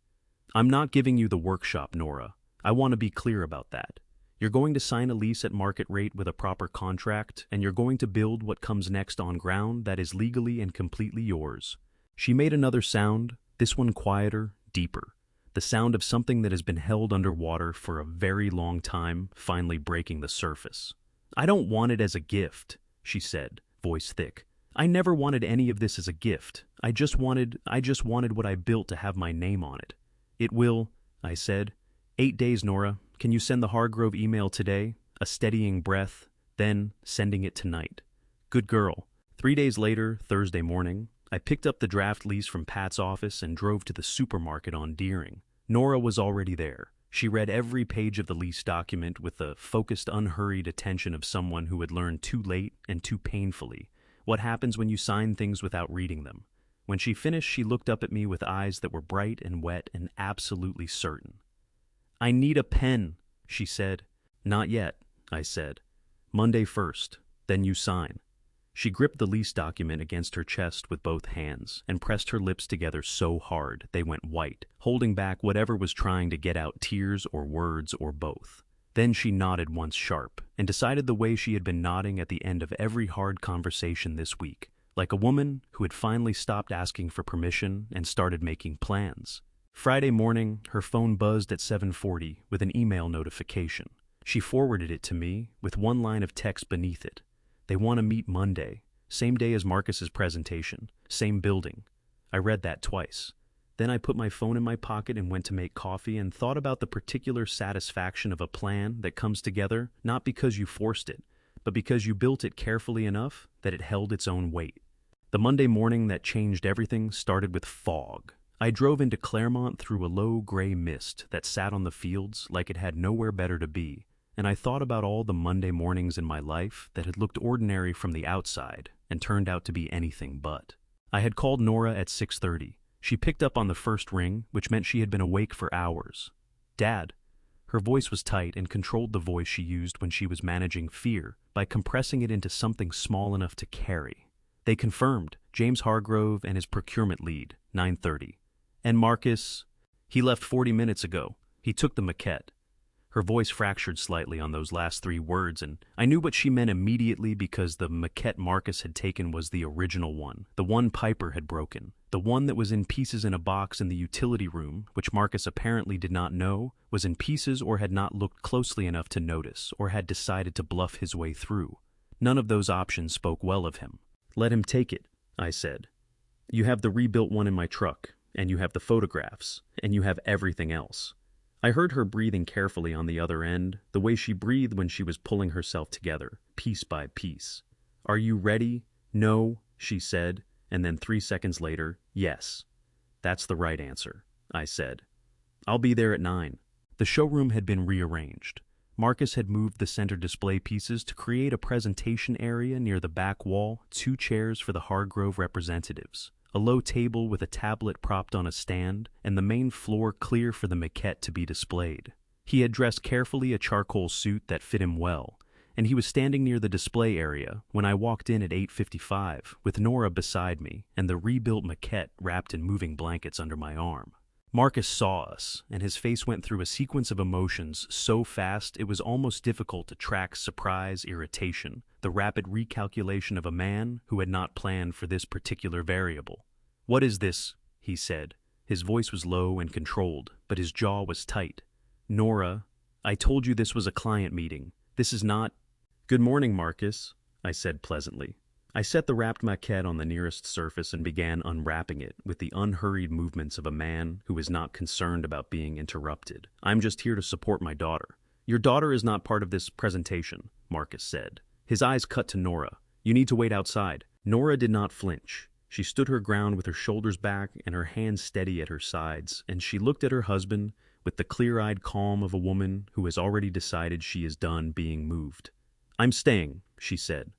I'm not giving you the workshop, Nora. I want to be clear about that. You're going to sign a lease at market rate with a proper contract, and you're going to build what comes next on ground that is legally and completely yours. She made another sound, this one quieter, deeper. The sound of something that has been held underwater for a very long time, finally breaking the surface. I don't want it as a gift, she said, voice thick. I never wanted any of this as a gift. I just wanted what I built to have my name on it. It will, I said. 8 days, Nora. Can you send the Hargrove email today? A steadying breath, then sending it tonight. Good girl. 3 days later, Thursday morning, I picked up the draft lease from Pat's office and drove to the supermarket on Deering. Nora was already there. She read every page of the lease document with the focused, unhurried attention of someone who had learned too late and too painfully what happens when you sign things without reading them. When she finished, she looked up at me with eyes that were bright and wet and absolutely certain. "I need a pen," she said. "Not yet," I said. "Monday first, then you sign." She gripped the lease document against her chest with both hands and pressed her lips together so hard they went white, holding back whatever was trying to get out tears or words or both. Then she nodded once sharp and decided the way she had been nodding at the end of every hard conversation this week, like a woman who had finally stopped asking for permission and started making plans. Friday morning, her phone buzzed at 7:40 with an email notification. She forwarded it to me with one line of text beneath it. "They want to meet Monday, same day as Marcus's presentation, same building." I read that twice. Then I put my phone in my pocket and went to make coffee and thought about the particular satisfaction of a plan that comes together not because you forced it, but because you built it carefully enough that it held its own weight. The Monday morning that changed everything started with fog. I drove into Claremont through a low gray mist that sat on the fields like it had nowhere better to be, and I thought about all the Monday mornings in my life that had looked ordinary from the outside and turned out to be anything but. I had called Nora at 6:30. She picked up on the first ring, which meant she had been awake for hours. "Dad." Her voice was tight and controlled the voice she used when she was managing fear by compressing it into something small enough to carry. They confirmed James Hargrove and his procurement lead, 9:30. "And Marcus, he left 40 minutes ago. He took the maquette." Her voice fractured slightly on those last three words, and I knew what she meant immediately because the maquette Marcus had taken was the original one, the one Piper had broken, the one that was in pieces in a box in the utility room, which Marcus apparently did not know was in pieces or had not looked closely enough to notice or had decided to bluff his way through. None of those options spoke well of him. "Let him take it," I said. "You have the rebuilt one in my truck, and you have the photographs, and you have everything else." I heard her breathing carefully on the other end, the way she breathed when she was pulling herself together, piece by piece. "Are you ready?" "No," she said, and then 3 seconds later, "Yes." "That's the right answer," I said. "I'll be there at 9. The showroom had been rearranged. Marcus had moved the center display pieces to create a presentation area near the back wall, 2 chairs for the Hargrove representatives, a low table with a tablet propped on a stand, and the main floor clear for the maquette to be displayed. He had dressed carefully a charcoal suit that fit him well, and he was standing near the display area when I walked in at 8:55 with Nora beside me and the rebuilt maquette wrapped in moving blankets under my arm. Marcus saw us, and his face went through a sequence of emotions so fast it was almost difficult to track surprise, irritation, the rapid recalculation of a man who had not planned for this particular variable. "What is this?" he said. His voice was low and controlled, but his jaw was tight. "Nora, I told you this was a client meeting. This is not—" "Good morning, Marcus," I said pleasantly. I set the wrapped maquette on the nearest surface and began unwrapping it with the unhurried movements of a man who is not concerned about being interrupted. "I'm just here to support my daughter." "Your daughter is not part of this presentation," Marcus said. His eyes cut to Nora. "You need to wait outside." Nora did not flinch. She stood her ground with her shoulders back and her hands steady at her sides, and she looked at her husband with the clear-eyed calm of a woman who has already decided she is done being moved. "I'm staying," she said.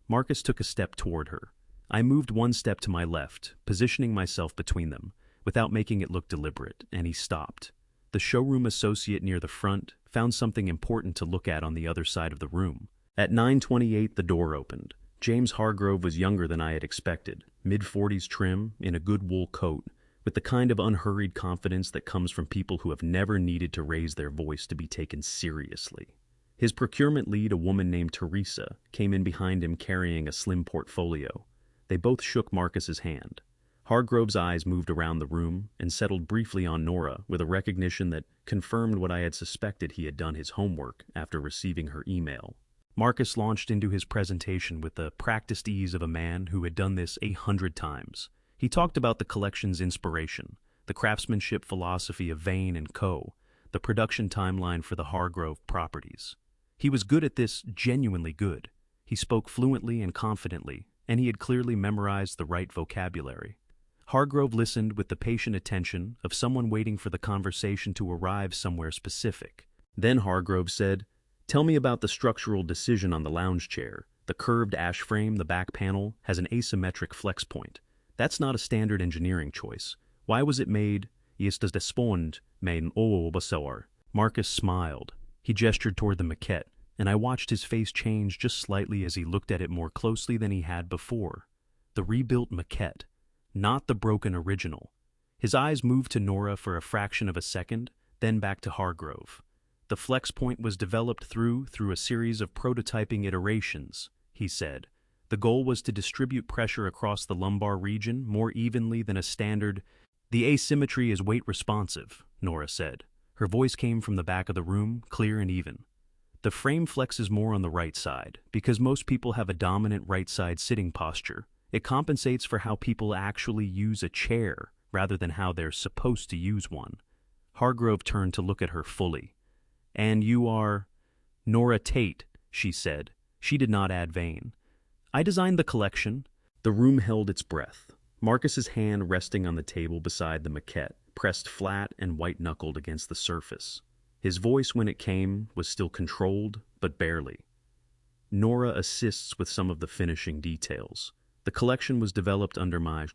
Marcus took a step toward her. I moved one step to my left, positioning myself between them, without making it look deliberate, and he stopped. The showroom associate near the front found something important to look at on the other side of the room. At 9:28, the door opened. James Hargrove was younger than I had expected, mid-40s trim, in a good wool coat, with the kind of unhurried confidence that comes from people who have never needed to raise their voice to be taken seriously. His procurement lead, a woman named Teresa, came in behind him carrying a slim portfolio. They both shook Marcus's hand. Hargrove's eyes moved around the room and settled briefly on Nora with a recognition that confirmed what I had suspected: he had done his homework after receiving her email. Marcus launched into his presentation with the practiced ease of a man who had done this 100 times. He talked about the collection's inspiration, the craftsmanship philosophy of Vane & Co., the production timeline for the Hargrove properties. He was good at this, genuinely good. He spoke fluently and confidently, and he had clearly memorized the right vocabulary. Hargrove listened with the patient attention of someone waiting for the conversation to arrive somewhere specific. Then Hargrove said, "Tell me about the structural decision on the lounge chair. The curved ash frame, the back panel, has an asymmetric flex point. That's not a standard engineering choice. Why was it made? Jest despond mein obersauer." Marcus smiled. He gestured toward the maquette, and I watched his face change just slightly as he looked at it more closely than he had before. The rebuilt maquette, not the broken original. His eyes moved to Nora for a fraction of a second, then back to Hargrove. "The flex point was developed through a series of prototyping iterations," he said. "The goal was to distribute pressure across the lumbar region more evenly than a standard—" "The asymmetry is weight responsive," Nora said. Her voice came from the back of the room, clear and even. "The frame flexes more on the right side, because most people have a dominant right side sitting posture. It compensates for how people actually use a chair, rather than how they're supposed to use one." Hargrove turned to look at her fully. "And you are—" "Nora Tate," she said. She did not add vain. "I designed the collection." The room held its breath. Marcus's hand resting on the table beside the maquette, pressed flat and white-knuckled against the surface. His voice, when it came, was still controlled, but barely. "Nora assists with some of the finishing details. The collection was developed under my—"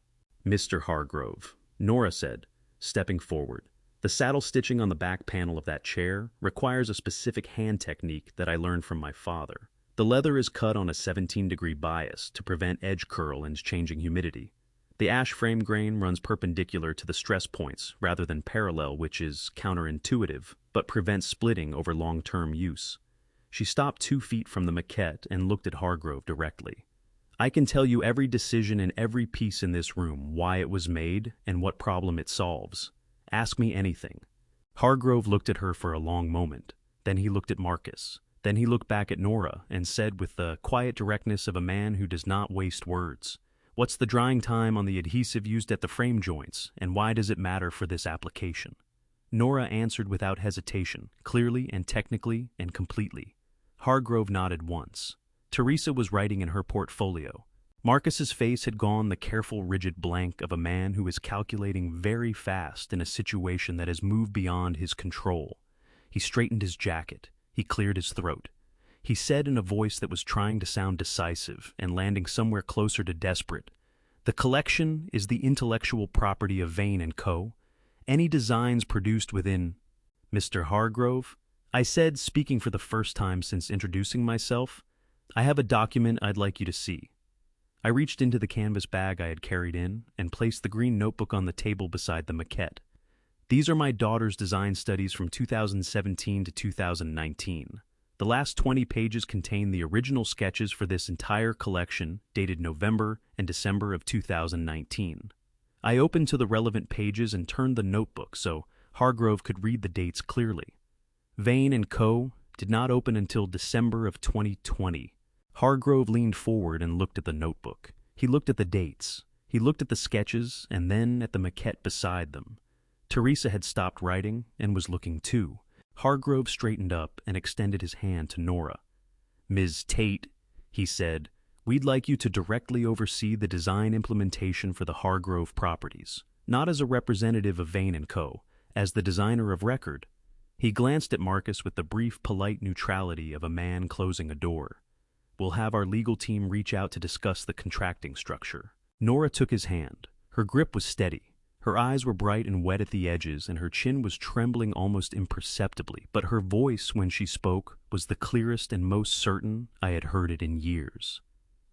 "Mr. Hargrove," Nora said, stepping forward. "The saddle stitching on the back panel of that chair requires a specific hand technique that I learned from my father. The leather is cut on a 17-degree bias to prevent edge curl and changing humidity. The ash frame grain runs perpendicular to the stress points rather than parallel, which is counterintuitive, but prevents splitting over long-term use." She stopped 2 feet from the maquette and looked at Hargrove directly. "I can tell you every decision in every piece in this room, why it was made, and what problem it solves. Ask me anything." Hargrove looked at her for a long moment. Then he looked at Marcus. Then he looked back at Nora and said with the quiet directness of a man who does not waste words, "What's the drying time on the adhesive used at the frame joints, and why does it matter for this application?" Nora answered without hesitation, clearly and technically and completely. Hargrove nodded once. Teresa was writing in her portfolio. Marcus's face had gone the careful, rigid blank of a man who is calculating very fast in a situation that has moved beyond his control. He straightened his jacket. He cleared his throat. He said in a voice that was trying to sound decisive and landing somewhere closer to desperate, "The collection is the intellectual property of Vane & Co. Any designs produced within—" "Mr. Hargrove," I said, speaking for the first time since introducing myself, "I have a document I'd like you to see." I reached into the canvas bag I had carried in and placed the green notebook on the table beside the maquette. "These are my daughter's design studies from 2017 to 2019. The last 20 pages contain the original sketches for this entire collection, dated November and December of 2019. I opened to the relevant pages and turned the notebook so Hargrove could read the dates clearly. Vane & Co. did not open until December of 2020. Hargrove leaned forward and looked at the notebook. He looked at the dates. He looked at the sketches and then at the maquette beside them. Teresa had stopped writing and was looking too. Hargrove straightened up and extended his hand to Nora. "Ms. Tate," he said, "we'd like you to directly oversee the design implementation for the Hargrove properties, not as a representative of Vane & Co., as the designer of record." He glanced at Marcus with the brief, polite neutrality of a man closing a door. "We'll have our legal team reach out to discuss the contracting structure." Nora took his hand. Her grip was steady. Her eyes were bright and wet at the edges, and her chin was trembling almost imperceptibly, but her voice, when she spoke, was the clearest and most certain I had heard it in years.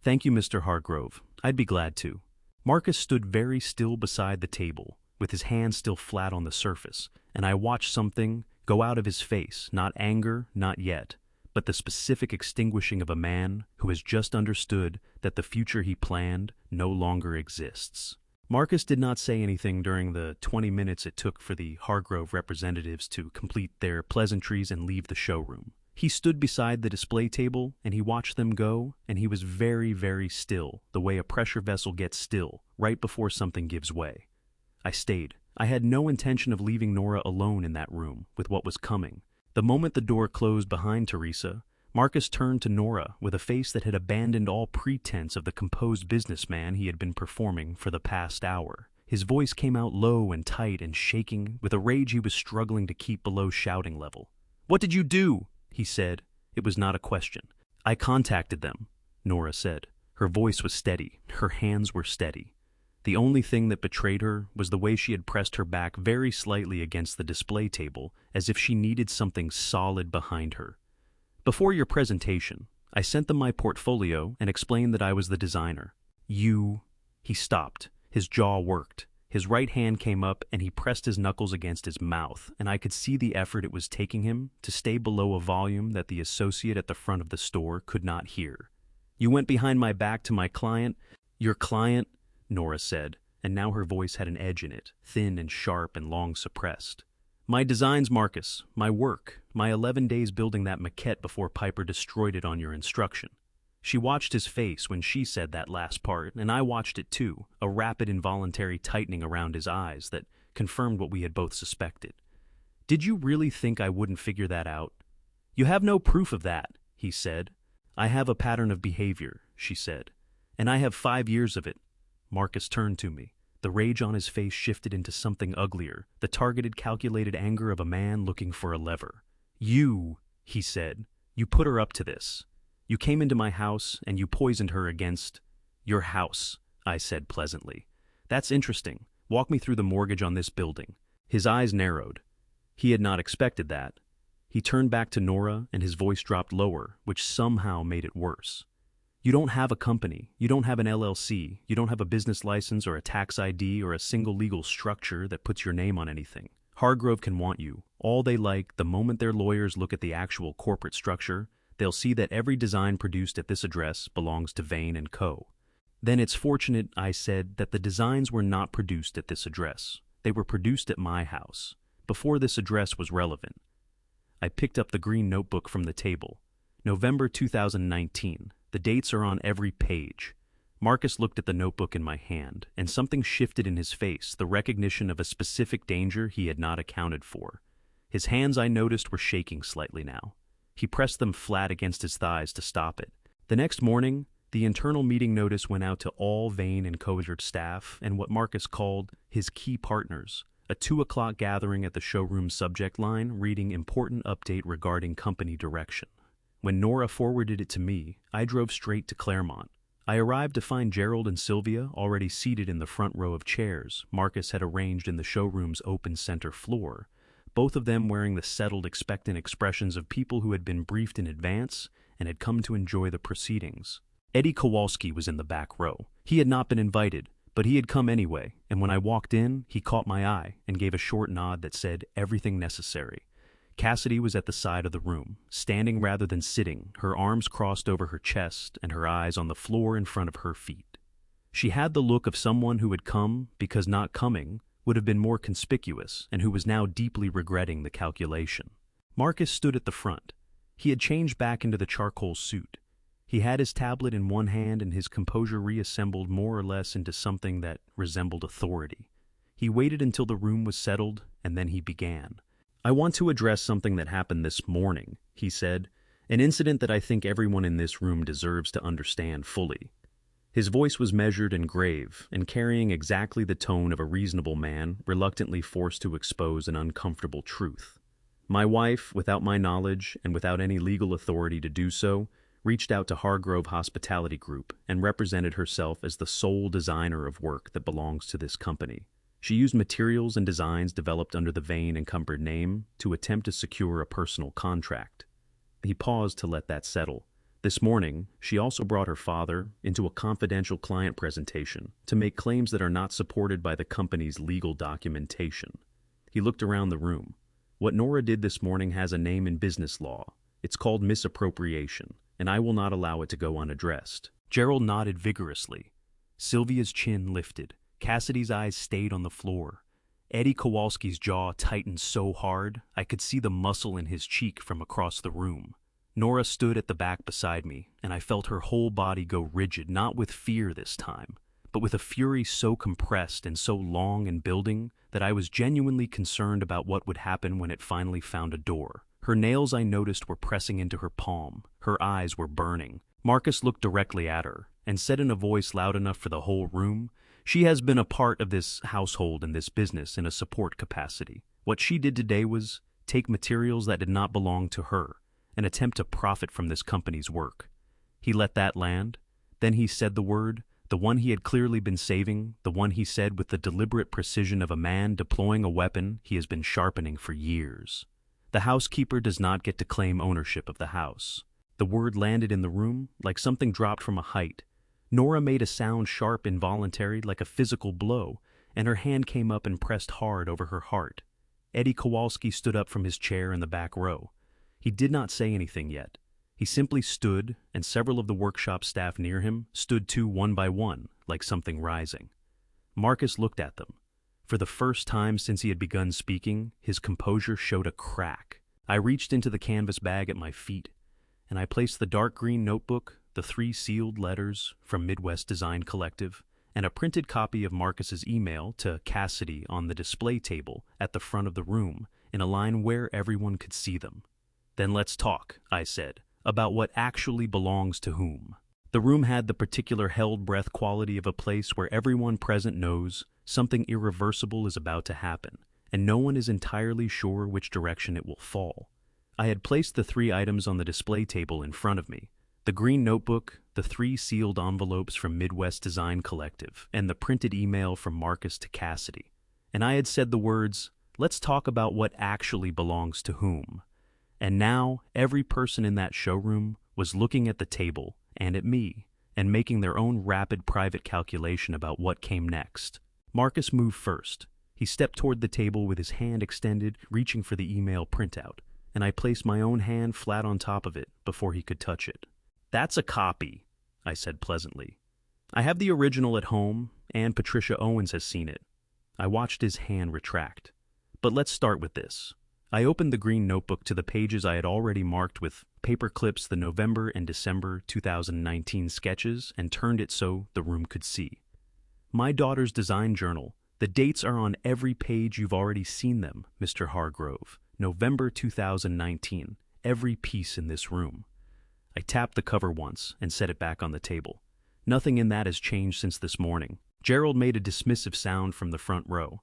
"Thank you, Mr. Hargrove. I'd be glad to." Marcus stood very still beside the table, with his hand still flat on the surface, and I watched something go out of his face, not anger, not yet, but the specific extinguishing of a man who has just understood that the future he planned no longer exists. Marcus did not say anything during the 20 minutes it took for the Hargrove representatives to complete their pleasantries and leave the showroom. He stood beside the display table, and he watched them go, and he was very, very still, the way a pressure vessel gets still, right before something gives way. I stayed. I had no intention of leaving Nora alone in that room, with what was coming. The moment the door closed behind Teresa, Marcus turned to Nora with a face that had abandoned all pretense of the composed businessman he had been performing for the past hour. His voice came out low and tight and shaking with a rage he was struggling to keep below shouting level. "What did you do?" he said. It was not a question. "I contacted them," Nora said. Her voice was steady. Her hands were steady. The only thing that betrayed her was the way she had pressed her back very slightly against the display table, as if she needed something solid behind her. "Before your presentation, I sent them my portfolio and explained that I was the designer. You—" He stopped. His jaw worked. His right hand came up and he pressed his knuckles against his mouth, and I could see the effort it was taking him to stay below a volume that the associate at the front of the store could not hear. "You went behind my back to my client." "Your client?" Nora said, and now her voice had an edge in it, thin and sharp and long suppressed. "My designs, Marcus, my work, my 11 days building that maquette before Piper destroyed it on your instruction." She watched his face when she said that last part, and I watched it too, a rapid involuntary tightening around his eyes that confirmed what we had both suspected. "Did you really think I wouldn't figure that out?" "You have no proof of that," he said. "I have a pattern of behavior," she said, "and I have 5 years of it." Marcus turned to me. The rage on his face shifted into something uglier, the targeted, calculated anger of a man looking for a lever. "You," he said, "you put her up to this. You came into my house and you poisoned her against—" "Your house," I said pleasantly. "That's interesting. Walk me through the mortgage on this building." His eyes narrowed. He had not expected that. He turned back to Nora and his voice dropped lower, which somehow made it worse. "You don't have a company. You don't have an LLC. You don't have a business license or a tax ID or a single legal structure that puts your name on anything. Hargrove can want you all they like. The moment their lawyers look at the actual corporate structure, they'll see that every design produced at this address belongs to Vane & Co. Then it's fortunate," I said, "that the designs were not produced at this address. They were produced at my house, before this address was relevant." I picked up the green notebook from the table. November 2019. The dates are on every page. Marcus looked at the notebook in my hand, and something shifted in his face, the recognition of a specific danger he had not accounted for. His hands, I noticed, were shaking slightly now. He pressed them flat against his thighs to stop it. The next morning, the internal meeting notice went out to all Vane & Co. staff and what Marcus called his key partners. A 2 o'clock gathering at the showroom subject line reading "Important update regarding company direction." When Nora forwarded it to me, I drove straight to Claremont. I arrived to find Gerald and Sylvia already seated in the front row of chairs Marcus had arranged in the showroom's open center floor, both of them wearing the settled, expectant expressions of people who had been briefed in advance and had come to enjoy the proceedings. Eddie Kowalski was in the back row. He had not been invited, but he had come anyway, and when I walked in, he caught my eye and gave a short nod that said everything necessary. Cassidy was at the side of the room, standing rather than sitting, her arms crossed over her chest and her eyes on the floor in front of her feet. She had the look of someone who had come because not coming would have been more conspicuous and who was now deeply regretting the calculation. Marcus stood at the front. He had changed back into the charcoal suit. He had his tablet in one hand and his composure reassembled more or less into something that resembled authority. He waited until the room was settled, and then he began. "I want to address something that happened this morning," he said, "an incident that I think everyone in this room deserves to understand fully." His voice was measured and grave, and carrying exactly the tone of a reasonable man reluctantly forced to expose an uncomfortable truth. "My wife, without my knowledge and without any legal authority to do so, reached out to Hargrove Hospitality Group and represented herself as the sole designer of work that belongs to this company. She used materials and designs developed under the Vane encumbered name to attempt to secure a personal contract." He paused to let that settle. "This morning, she also brought her father into a confidential client presentation to make claims that are not supported by the company's legal documentation." He looked around the room. "What Nora did this morning has a name in business law. It's called misappropriation, and I will not allow it to go unaddressed." Gerald nodded vigorously. Sylvia's chin lifted. Cassidy's eyes stayed on the floor. Eddie Kowalski's jaw tightened so hard I could see the muscle in his cheek from across the room. Nora stood at the back beside me, and I felt her whole body go rigid, not with fear this time, but with a fury so compressed and so long in building that I was genuinely concerned about what would happen when it finally found a door. Her nails, I noticed, were pressing into her palm. Her eyes were burning. Marcus looked directly at her and said in a voice loud enough for the whole room, She has been a part of this household and this business in a support capacity. What she did today was take materials that did not belong to her and attempt to profit from this company's work. He let that land. Then he said the word, the one he had clearly been saving, the one he said with the deliberate precision of a man deploying a weapon he has been sharpening for years. The housekeeper does not get to claim ownership of the house. The word landed in the room like something dropped from a height. Nora made a sound sharp, involuntary, like a physical blow, and her hand came up and pressed hard over her heart. Eddie Kowalski stood up from his chair in the back row. He did not say anything yet. He simply stood, and several of the workshop staff near him stood too one by one, like something rising. Marcus looked at them. For the first time since he had begun speaking, his composure showed a crack. I reached into the canvas bag at my feet, and I placed the dark green notebook, the 3 sealed letters from Midwest Design Collective, and a printed copy of Marcus's email to Cassidy on the display table at the front of the room in a line where everyone could see them. "Then let's talk," I said, "about what actually belongs to whom." The room had the particular held-breath quality of a place where everyone present knows something irreversible is about to happen, and no one is entirely sure which direction it will fall. I had placed the 3 items on the display table in front of me: the green notebook, the 3 sealed envelopes from Midwest Design Collective, and the printed email from Marcus to Cassidy. And I had said the words, "Let's talk about what actually belongs to whom." And now every person in that showroom was looking at the table and at me, and making their own rapid private calculation about what came next. Marcus moved first. He stepped toward the table with his hand extended, reaching for the email printout, and I placed my own hand flat on top of it before he could touch it. "That's a copy," I said pleasantly. "I have the original at home, and Patricia Owens has seen it." I watched his hand retract. "But let's start with this." I opened the green notebook to the pages I had already marked with paper clips the November and December 2019 sketches and turned it so the room could see. "My daughter's design journal. The dates are on every page. You've already seen them, Mr. Hargrove. November 2019. Every piece in this room." I tapped the cover once and set it back on the table. "Nothing in that has changed since this morning." Gerald made a dismissive sound from the front row.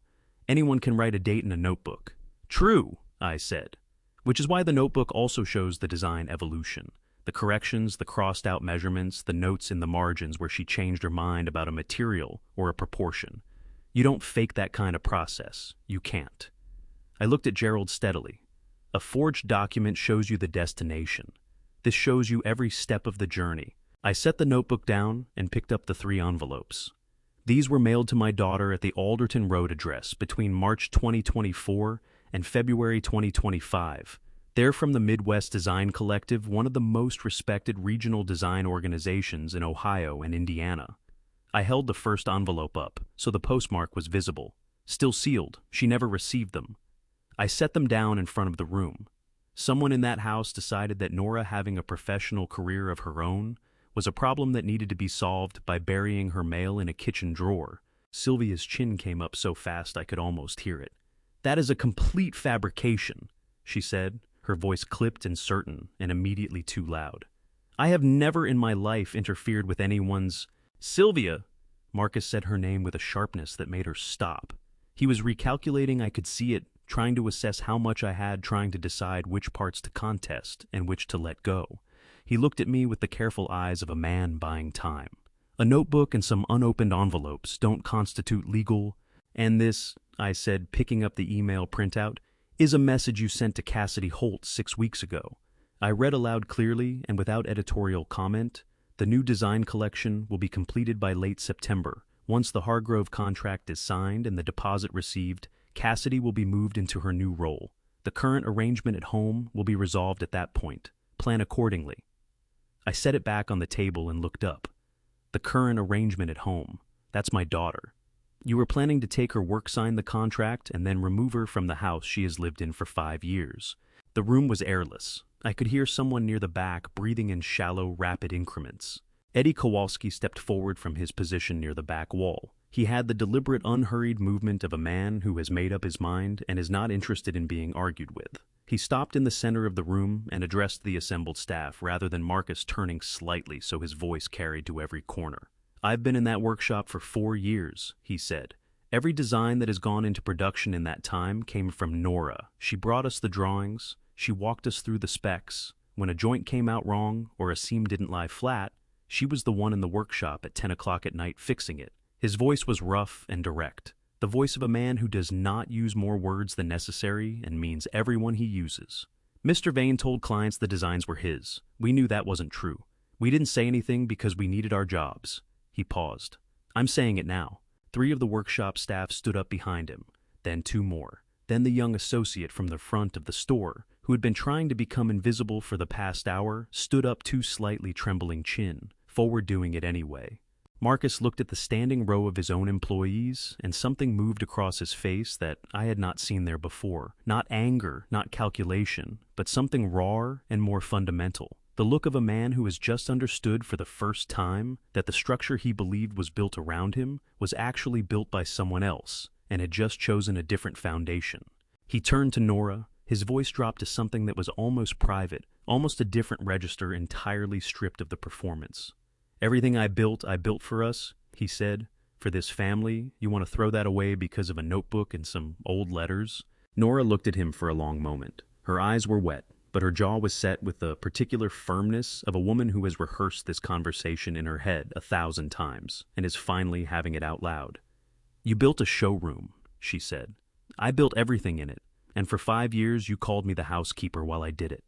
"Anyone can write a date in a notebook." "True," I said, "which is why the notebook also shows the design evolution. The corrections, the crossed-out measurements, the notes in the margins where she changed her mind about a material or a proportion. You don't fake that kind of process. You can't." I looked at Gerald steadily. "A forged document shows you the destination. This shows you every step of the journey." I set the notebook down and picked up the 3 envelopes. These were mailed to my daughter at the Alderton Road address between March 2024 and February 2025. They're from the Midwest Design Collective, one of the most respected regional design organizations in Ohio and Indiana. I held the first envelope up, so the postmark was visible. Still sealed. She never received them. I set them down in front of the room. Someone in that house decided that Nora having a professional career of her own was a problem that needed to be solved by burying her mail in a kitchen drawer. Sylvia's chin came up so fast I could almost hear it. "That is a complete fabrication," she said, her voice clipped and certain and immediately too loud. "I have never in my life interfered with anyone's—" "Sylvia!" Marcus said her name with a sharpness that made her stop. He was recalculating, I could see it, trying to assess how much I had, trying to decide which parts to contest and which to let go. He looked at me with the careful eyes of a man buying time. "A notebook and some unopened envelopes don't constitute legal—" "And this," I said, picking up the email printout, "is a message you sent to Cassidy Holt 6 weeks ago." I read aloud clearly and without editorial comment. "The new design collection will be completed by late September. Once the Hargrove contract is signed and the deposit received, Cassidy will be moved into her new role. The current arrangement at home will be resolved at that point. Plan accordingly." I set it back on the table and looked up. "The current arrangement at home. That's my daughter. You were planning to take her work, sign the contract, and then remove her from the house she has lived in for 5 years." The room was airless. I could hear someone near the back breathing in shallow, rapid increments. Eddie Kowalski stepped forward from his position near the back wall. He had the deliberate, unhurried movement of a man who has made up his mind and is not interested in being argued with. He stopped in the center of the room and addressed the assembled staff rather than Marcus turning slightly so his voice carried to every corner. "I've been in that workshop for 4 years," he said. "Every design that has gone into production in that time came from Nora. She brought us the drawings, she walked us through the specs. When a joint came out wrong or a seam didn't lie flat, she was the one in the workshop at 10 o'clock at night fixing it." His voice was rough and direct, the voice of a man who does not use more words than necessary and means everyone he uses. Mr. Vane told clients the designs were his. We knew that wasn't true. We didn't say anything because we needed our jobs. He paused. "I'm saying it now." 3 of the workshop staff stood up behind him, then 2 more. Then the young associate from the front of the store, who had been trying to become invisible for the past hour, stood up, too slightly trembling chin, forward doing it anyway. Marcus looked at the standing row of his own employees, and something moved across his face that I had not seen there before. Not anger, not calculation, but something rawer and more fundamental. The look of a man who has just understood for the first time that the structure he believed was built around him was actually built by someone else and had just chosen a different foundation. He turned to Nora. His voice dropped to something that was almost private, almost a different register entirely stripped of the performance. "Everything I built for us," he said. "For this family, you want to throw that away because of a notebook and some old letters?" Nora looked at him for a long moment. Her eyes were wet, but her jaw was set with the particular firmness of a woman who has rehearsed this conversation in her head 1,000 times and is finally having it out loud. "You built a showroom," she said. "I built everything in it, and for 5 years you called me the housekeeper while I did it."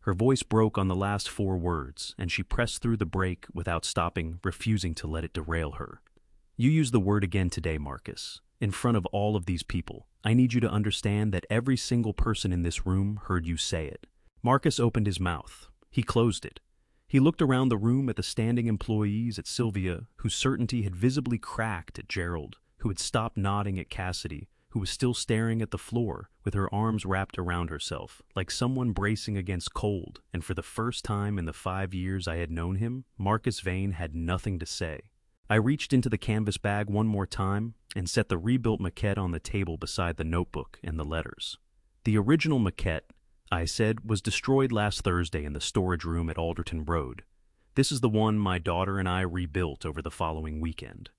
Her voice broke on the last 4 words, and she pressed through the break without stopping, refusing to let it derail her. "You used the word again today, Marcus, in front of all of these people. I need you to understand that every single person in this room heard you say it." Marcus opened his mouth. He closed it. He looked around the room at the standing employees, at Sylvia, whose certainty had visibly cracked, at Gerald, who had stopped nodding, at Cassidy, who was still staring at the floor with her arms wrapped around herself, like someone bracing against cold, and for the first time in the 5 years I had known him, Marcus Vane had nothing to say. I reached into the canvas bag one more time and set the rebuilt maquette on the table beside the notebook and the letters. "The original maquette," I said, "was destroyed last Thursday in the storage room at Alderton Road. This is the one my daughter and I rebuilt over the following weekend."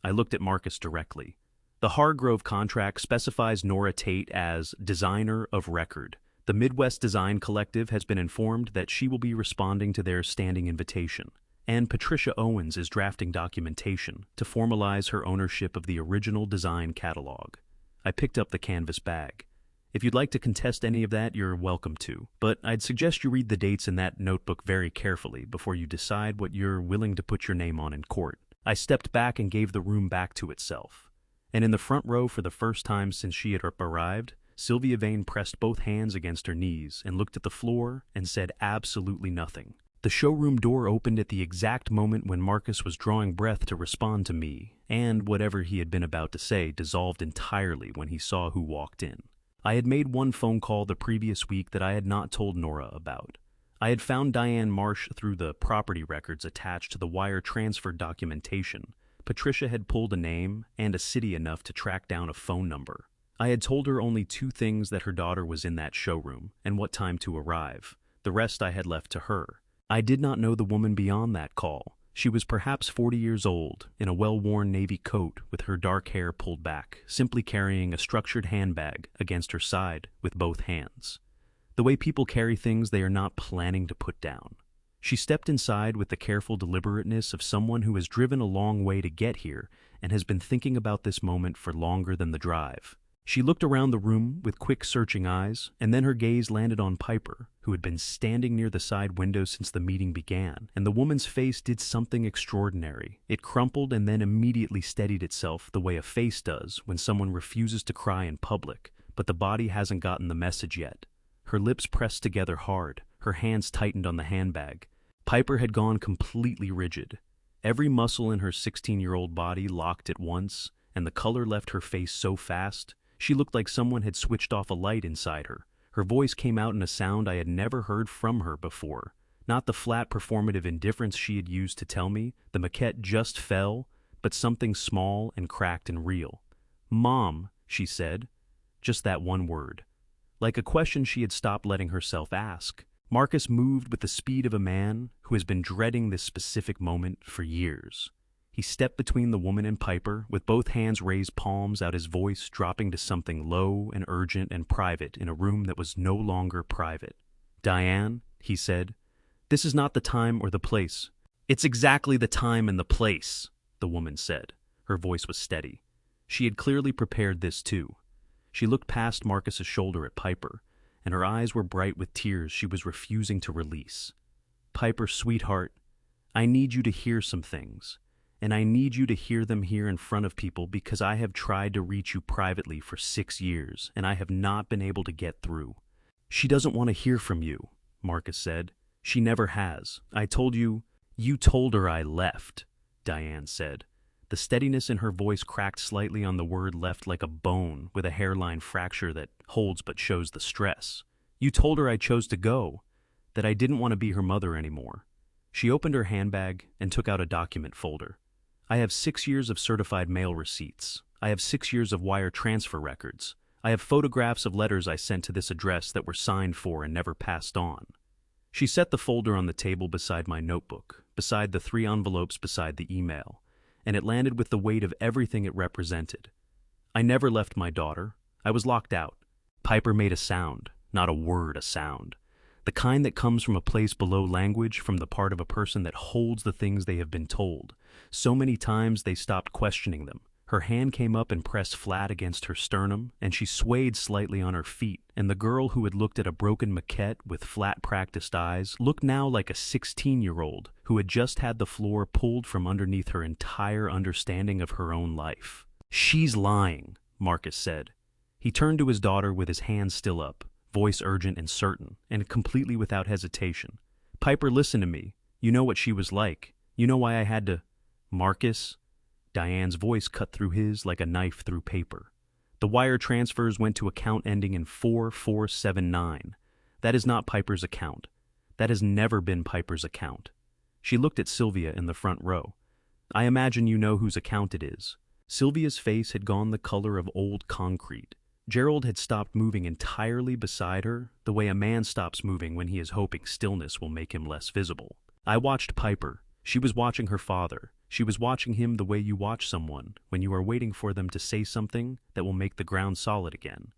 I looked at Marcus directly. "The Hargrove contract specifies Nora Tate as designer of record. The Midwest Design Collective has been informed that she will be responding to their standing invitation, and Patricia Owens is drafting documentation to formalize her ownership of the original design catalog." I picked up the canvas bag. "If you'd like to contest any of that, you're welcome to, but I'd suggest you read the dates in that notebook very carefully before you decide what you're willing to put your name on in court." I stepped back and gave the room back to itself. And in the front row, for the first time since she had arrived, Sylvia Vane pressed both hands against her knees and looked at the floor and said absolutely nothing. The showroom door opened at the exact moment when Marcus was drawing breath to respond to me, and whatever he had been about to say dissolved entirely when he saw who walked in. I had made one phone call the previous week that I had not told Nora about. I had found Diane Marsh through the property records attached to the wire transfer documentation. Patricia had pulled a name and a city enough to track down a phone number. I had told her only 2 things: that her daughter was in that showroom and what time to arrive. The rest I had left to her. I did not know the woman beyond that call. She was perhaps 40 years old, in a well-worn navy coat with her dark hair pulled back, simply carrying a structured handbag against her side with both hands. The way people carry things they are not planning to put down. She stepped inside with the careful deliberateness of someone who has driven a long way to get here and has been thinking about this moment for longer than the drive. She looked around the room with quick, searching eyes, and then her gaze landed on Piper, who had been standing near the side window since the meeting began, and the woman's face did something extraordinary. It crumpled and then immediately steadied itself the way a face does when someone refuses to cry in public, but the body hasn't gotten the message yet. Her lips pressed together hard, her hands tightened on the handbag. Piper had gone completely rigid. Every muscle in her 16-year-old body locked at once, and the color left her face so fast, she looked like someone had switched off a light inside her. Her voice came out in a sound I had never heard from her before. Not the flat performative indifference she had used to tell me the maquette just fell, but something small and cracked and real. "Mom," she said. Just that one word. Like a question she had stopped letting herself ask. Marcus moved with the speed of a man who has been dreading this specific moment for years. He stepped between the woman and Piper, with both hands raised, palms out, his voice dropping to something low and urgent and private in a room that was no longer private. "Diane," he said, "this is not the time or the place." "It's exactly the time and the place," the woman said. Her voice was steady. She had clearly prepared this too. She looked past Marcus's shoulder at Piper, and her eyes were bright with tears she was refusing to release. "Piper, sweetheart, I need you to hear some things. And I need you to hear them here in front of people because I have tried to reach you privately for 6 years, and I have not been able to get through." "She doesn't want to hear from you," Marcus said. "She never has. I told you—" "You told her I left," Diane said. The steadiness in her voice cracked slightly on the word left, like a bone with a hairline fracture that holds but shows the stress. "You told her I chose to go, that I didn't want to be her mother anymore." She opened her handbag and took out a document folder. "I have 6 years of certified mail receipts. I have 6 years of wire transfer records. I have photographs of letters I sent to this address that were signed for and never passed on." She set the folder on the table beside my notebook, beside the 3 envelopes beside the email, and it landed with the weight of everything it represented. "I never left my daughter. I was locked out." Piper made a sound, not a word, a sound. The kind that comes from a place below language, from the part of a person that holds the things they have been told. So many times they stopped questioning them. Her hand came up and pressed flat against her sternum, and she swayed slightly on her feet, and the girl who had looked at a broken maquette with flat, practiced eyes looked now like a 16-year-old who had just had the floor pulled from underneath her entire understanding of her own life. "She's lying," Marcus said. He turned to his daughter with his hands still up, voice urgent and certain, and completely without hesitation. "Piper, listen to me. You know what she was like. You know why I had to—" "Marcus?" Diane's voice cut through his like a knife through paper. "The wire transfers went to account ending in 4479. That is not Piper's account. That has never been Piper's account." She looked at Sylvia in the front row. "I imagine you know whose account it is." Sylvia's face had gone the color of old concrete. Gerald had stopped moving entirely beside her, the way a man stops moving when he is hoping stillness will make him less visible. "I watched Piper. She was watching her father. She was watching him the way you watch someone when you are waiting for them to say something that will make the ground solid again.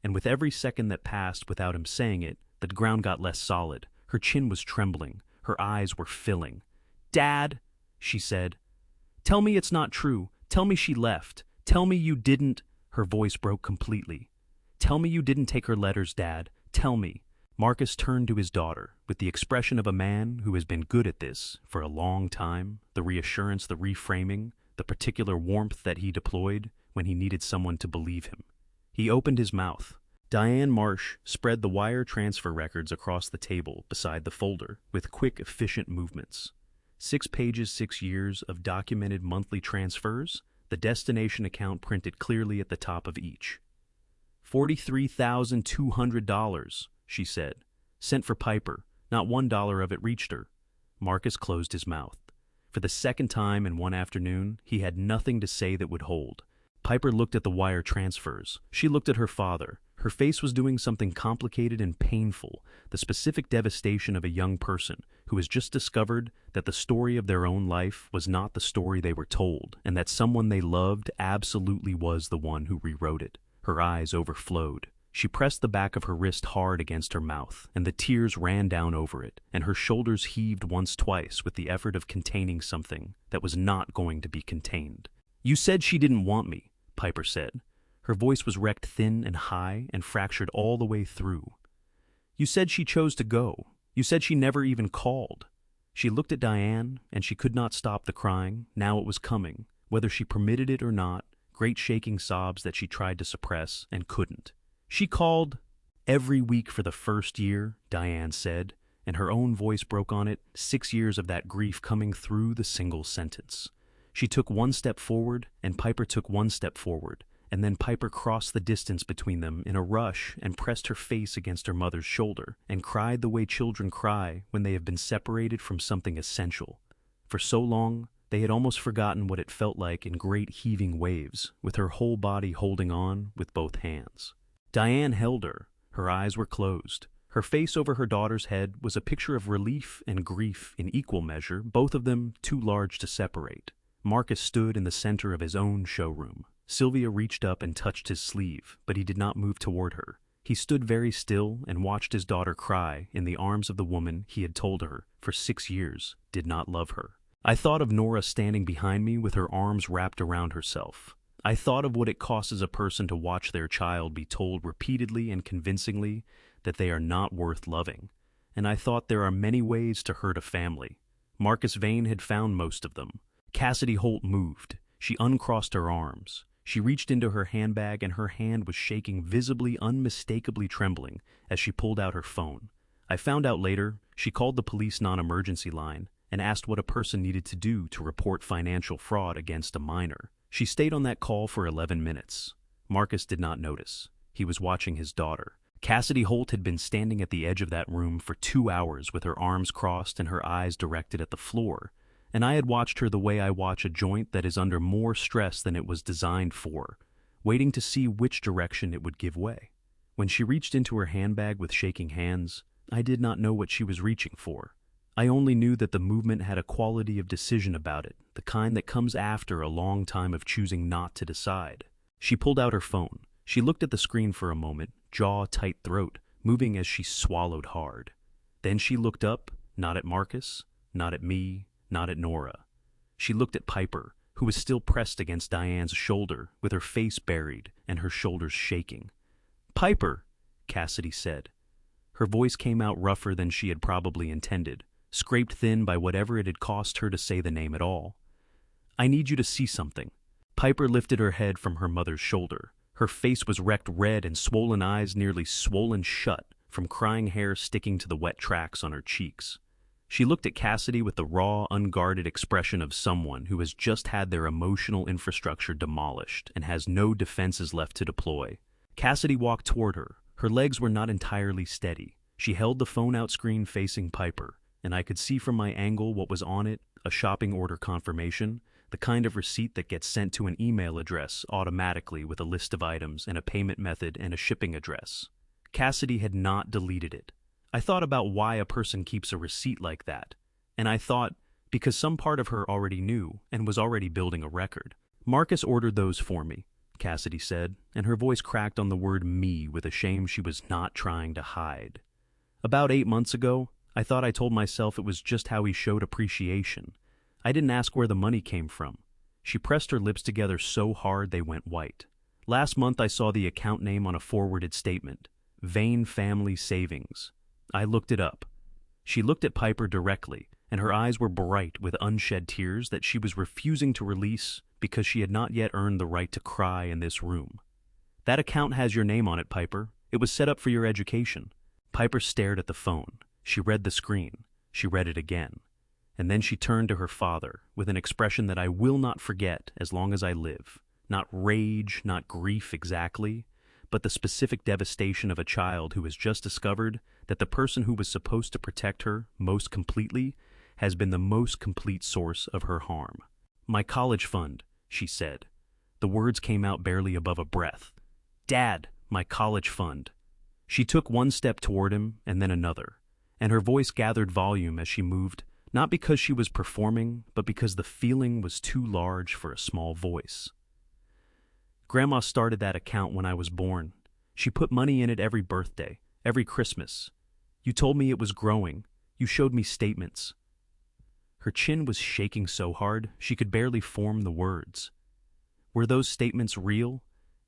And with every second that passed without him saying it, the ground got less solid. Her chin was trembling. Her eyes were filling. "Dad," she said, "tell me it's not true. Tell me she left. Tell me you didn't—" Her voice broke completely. "Tell me you didn't take her letters, Dad. Tell me." Marcus turned to his daughter with the expression of a man who has been good at this for a long time, the reassurance, the reframing, the particular warmth that he deployed when he needed someone to believe him. He opened his mouth. Diane Marsh spread the wire transfer records across the table beside the folder with quick, efficient movements. 6 pages, 6 years of documented monthly transfers, the destination account printed clearly at the top of each. $43,200, she said. Sent for Piper. Not $1 of it reached her. Marcus closed his mouth. For the second time in one afternoon, he had nothing to say that would hold. Piper looked at the wire transfers. She looked at her father. Her face was doing something complicated and painful, the specific devastation of a young person who has just discovered that the story of their own life was not the story they were told, and that someone they loved absolutely was the one who rewrote it. Her eyes overflowed. She pressed the back of her wrist hard against her mouth, and the tears ran down over it, and her shoulders heaved once, twice with the effort of containing something that was not going to be contained. "You said she didn't want me," Piper said. Her voice was wrecked thin and high and fractured all the way through. "You said she chose to go. You said she never even called." She looked at Diane, and she could not stop the crying. Now it was coming, whether she permitted it or not, great shaking sobs that she tried to suppress and couldn't. "She called every week for the first year," Diane said, and her own voice broke on it, 6 years of that grief coming through the single sentence. She took one step forward, and Piper took one step forward, and then Piper crossed the distance between them in a rush and pressed her face against her mother's shoulder and cried the way children cry when they have been separated from something essential. For so long, they had almost forgotten what it felt like in great heaving waves, with her whole body holding on with both hands. Diane held her. Her eyes were closed. Her face over her daughter's head was a picture of relief and grief in equal measure, both of them too large to separate. Marcus stood in the center of his own showroom. Sylvia reached up and touched his sleeve, but he did not move toward her. He stood very still and watched his daughter cry in the arms of the woman he had told her, for 6 years, did not love her. I thought of Nora standing behind me with her arms wrapped around herself. I thought of what it costs a person to watch their child be told repeatedly and convincingly that they are not worth loving. And I thought there are many ways to hurt a family. Marcus Vane had found most of them. Cassidy Holt moved. She uncrossed her arms. She reached into her handbag and her hand was shaking, visibly, unmistakably trembling, as she pulled out her phone. I found out later she called the police non-emergency line and asked what a person needed to do to report financial fraud against a minor. She stayed on that call for 11 minutes. Marcus did not notice. He was watching his daughter. Cassidy Holt had been standing at the edge of that room for 2 hours with her arms crossed and her eyes directed at the floor, and I had watched her the way I watch a joint that is under more stress than it was designed for, waiting to see which direction it would give way. When she reached into her handbag with shaking hands, I did not know what she was reaching for. I only knew that the movement had a quality of decision about it, the kind that comes after a long time of choosing not to decide. She pulled out her phone. She looked at the screen for a moment, jaw tight throat, moving as she swallowed hard. Then she looked up, not at Marcus, not at me, not at Nora. She looked at Piper, who was still pressed against Diane's shoulder, with her face buried and her shoulders shaking. "Piper," Cassidy said. Her voice came out rougher than she had probably intended, scraped thin by whatever it had cost her to say the name at all. "I need you to see something." Piper lifted her head from her mother's shoulder. Her face was wrecked red and swollen eyes nearly swollen shut from crying hair sticking to the wet tracks on her cheeks. She looked at Cassidy with the raw, unguarded expression of someone who has just had their emotional infrastructure demolished and has no defenses left to deploy. Cassidy walked toward her. Her legs were not entirely steady. She held the phone out screen facing Piper, and I could see from my angle what was on it, a shopping order confirmation, the kind of receipt that gets sent to an email address automatically with a list of items and a payment method and a shipping address. Cassidy had not deleted it. I thought about why a person keeps a receipt like that, and I thought, because some part of her already knew and was already building a record. "Marcus ordered those for me," Cassidy said, and her voice cracked on the word "me" with a shame she was not trying to hide. "About 8 months ago, I thought I told myself it was just how he showed appreciation. I didn't ask where the money came from." She pressed her lips together so hard they went white. "Last month I saw the account name on a forwarded statement, Vane Family Savings. I looked it up." She looked at Piper directly, and her eyes were bright with unshed tears that she was refusing to release because she had not yet earned the right to cry in this room. "That account has your name on it, Piper. It was set up for your education." Piper stared at the phone. She read the screen. She read it again. And then she turned to her father with an expression that I will not forget as long as I live. Not rage, not grief exactly, but the specific devastation of a child who has just discovered that the person who was supposed to protect her most completely has been the most complete source of her harm. "My college fund," she said. The words came out barely above a breath. "Dad, my college fund." She took one step toward him and then another, and her voice gathered volume as she moved, not because she was performing, but because the feeling was too large for a small voice. "Grandma started that account when I was born. She put money in it every birthday, every Christmas. You told me it was growing. You showed me statements." Her chin was shaking so hard she could barely form the words. "Were those statements real?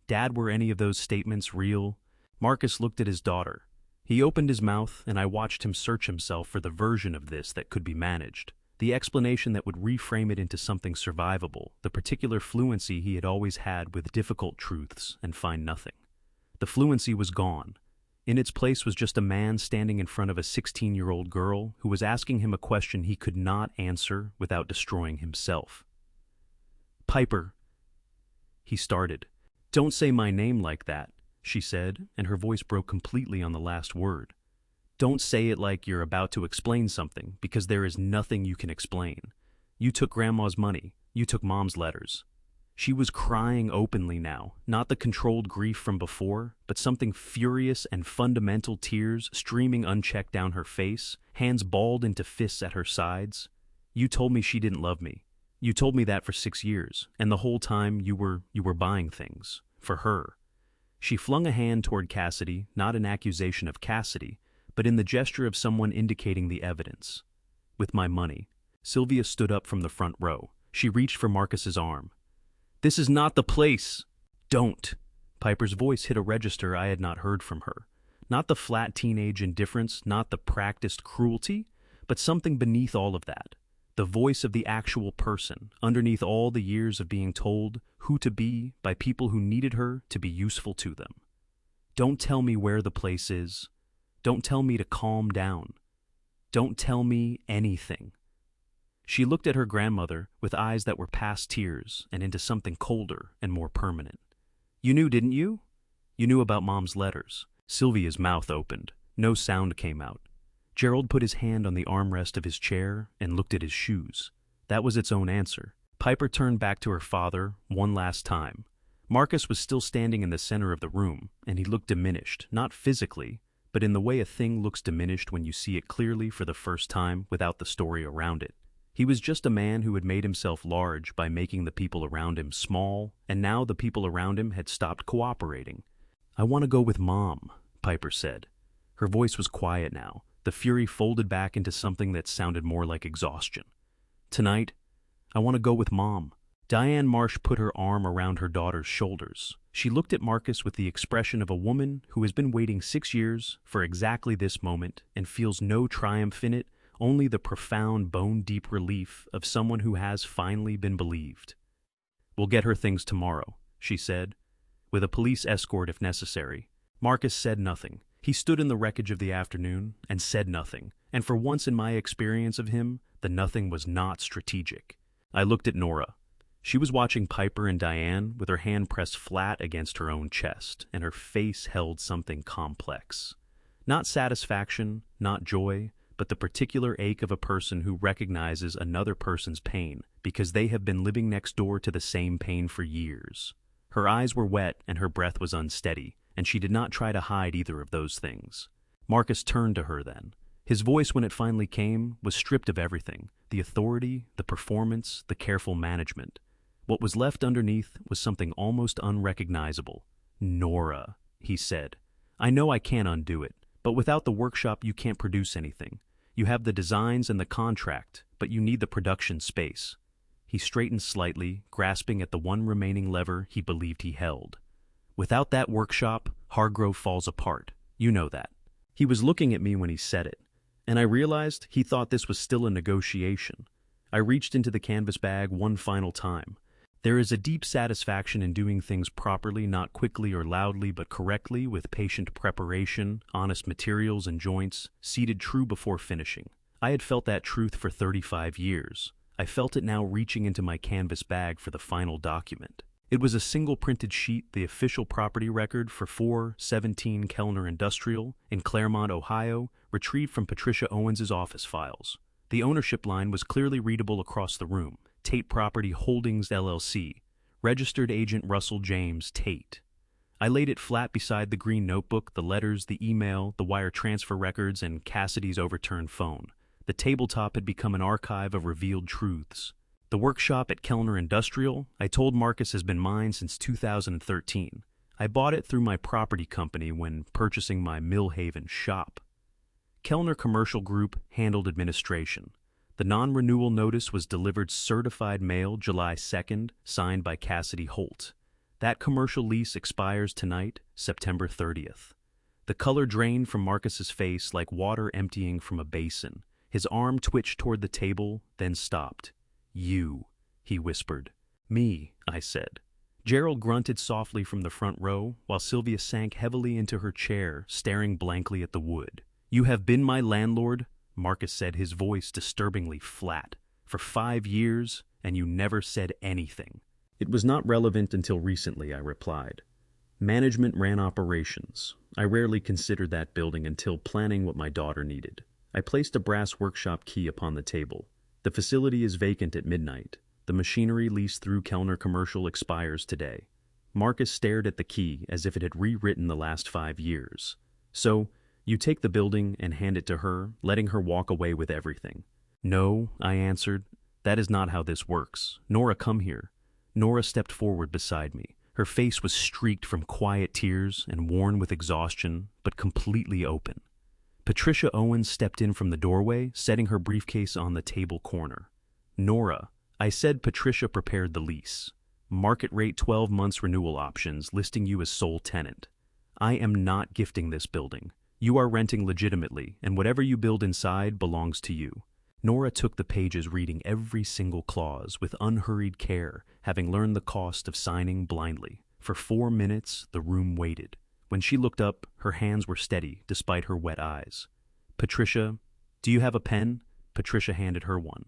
Dad, were any of those statements real?" Marcus looked at his daughter. He opened his mouth, and I watched him search himself for the version of this that could be managed, the explanation that would reframe it into something survivable, the particular fluency he had always had with difficult truths, and find nothing. The fluency was gone. In its place was just a man standing in front of a 16-year-old girl who was asking him a question he could not answer without destroying himself. "Piper," he started. "Don't say my name like that," she said, and her voice broke completely on the last word. "Don't say it like you're about to explain something, because there is nothing you can explain. You took Grandma's money. You took Mom's letters." She was crying openly now, not the controlled grief from before, but something furious and fundamental, tears streaming unchecked down her face, hands balled into fists at her sides. "You told me she didn't love me. You told me that for 6 years, and the whole time you were buying things. For her. She flung a hand toward Cassidy, not in accusation of Cassidy, but in the gesture of someone indicating the evidence. With my money. Sylvia stood up from the front row. She reached for Marcus's arm. This is not the place. Don't. Piper's voice hit a register I had not heard from her. Not the flat teenage indifference, not the practiced cruelty, but something beneath all of that. The voice of the actual person, underneath all the years of being told who to be by people who needed her to be useful to them. Don't tell me where the place is. Don't tell me to calm down. Don't tell me anything. She looked at her grandmother with eyes that were past tears and into something colder and more permanent. You knew, didn't you? You knew about Mom's letters. Sylvia's mouth opened. No sound came out. Gerald put his hand on the armrest of his chair and looked at his shoes. That was its own answer. Piper turned back to her father one last time. Marcus was still standing in the center of the room, and he looked diminished, not physically, but in the way a thing looks diminished when you see it clearly for the first time without the story around it. He was just a man who had made himself large by making the people around him small, and now the people around him had stopped cooperating. I want to go with Mom, Piper said. Her voice was quiet now. The fury folded back into something that sounded more like exhaustion. Tonight, I want to go with Mom. Diane Marsh put her arm around her daughter's shoulders. She looked at Marcus with the expression of a woman who has been waiting 6 years for exactly this moment and feels no triumph in it, only the profound, bone-deep relief of someone who has finally been believed. We'll get her things tomorrow, she said, with a police escort if necessary. Marcus said nothing. He stood in the wreckage of the afternoon and said nothing, and for once in my experience of him, the nothing was not strategic. I looked at Nora. She was watching Piper and Diane with her hand pressed flat against her own chest, and her face held something complex. Not satisfaction, not joy, but the particular ache of a person who recognizes another person's pain because they have been living next door to the same pain for years. Her eyes were wet and her breath was unsteady, and she did not try to hide either of those things. Marcus turned to her then. His voice, when it finally came, was stripped of everything, the authority, the performance, the careful management. What was left underneath was something almost unrecognizable. Nora, he said. I know I can't undo it, but without the workshop you can't produce anything. You have the designs and the contract, but you need the production space. He straightened slightly, grasping at the one remaining lever he believed he held. Without that workshop, Hargrove falls apart. You know that. He was looking at me when he said it, and I realized he thought this was still a negotiation. I reached into the canvas bag one final time. There is a deep satisfaction in doing things properly, not quickly or loudly, but correctly, with patient preparation, honest materials and joints, seated true before finishing. I had felt that truth for 35 years. I felt it now reaching into my canvas bag for the final document. It was a single printed sheet, the official property record for 417 Kellner Industrial in Claremont, Ohio, retrieved from Patricia Owens's office files. The ownership line was clearly readable across the room. Tate Property Holdings, LLC. Registered agent Russell James Tate. I laid it flat beside the green notebook, the letters, the email, the wire transfer records, and Cassidy's overturned phone. The tabletop had become an archive of revealed truths. The workshop at Kellner Industrial, I told Marcus, has been mine since 2013. I bought it through my property company when purchasing my Millhaven shop. Kellner Commercial Group handled administration. The non-renewal notice was delivered certified mail July 2nd, signed by Cassidy Holt. That commercial lease expires tonight, September 30th. The color drained from Marcus's face like water emptying from a basin. His arm twitched toward the table, then stopped. You, he whispered. Me, I said. Gerald grunted softly from the front row, while Sylvia sank heavily into her chair, staring blankly at the wood. You have been my landlord, Marcus said, his voice disturbingly flat, for 5 years, and you never said anything. It was not relevant until recently, I replied. Management ran operations. I rarely considered that building until planning what my daughter needed. I placed a brass workshop key upon the table. The facility is vacant at midnight. The machinery leased through Kellner Commercial expires today. Marcus stared at the key as if it had rewritten the last 5 years. So, you take the building and hand it to her, letting her walk away with everything. No, I answered. That is not how this works. Nora, come here. Nora stepped forward beside me. Her face was streaked from quiet tears and worn with exhaustion, but completely open. Patricia Owens stepped in from the doorway, setting her briefcase on the table corner. Nora, I said. Patricia prepared the lease. Market rate 12 months renewal options, listing you as sole tenant. I am not gifting this building. You are renting legitimately, and whatever you build inside belongs to you. Nora took the pages, reading every single clause with unhurried care, having learned the cost of signing blindly. For 4 minutes, the room waited. When she looked up, her hands were steady despite her wet eyes. Patricia, do you have a pen? Patricia handed her one.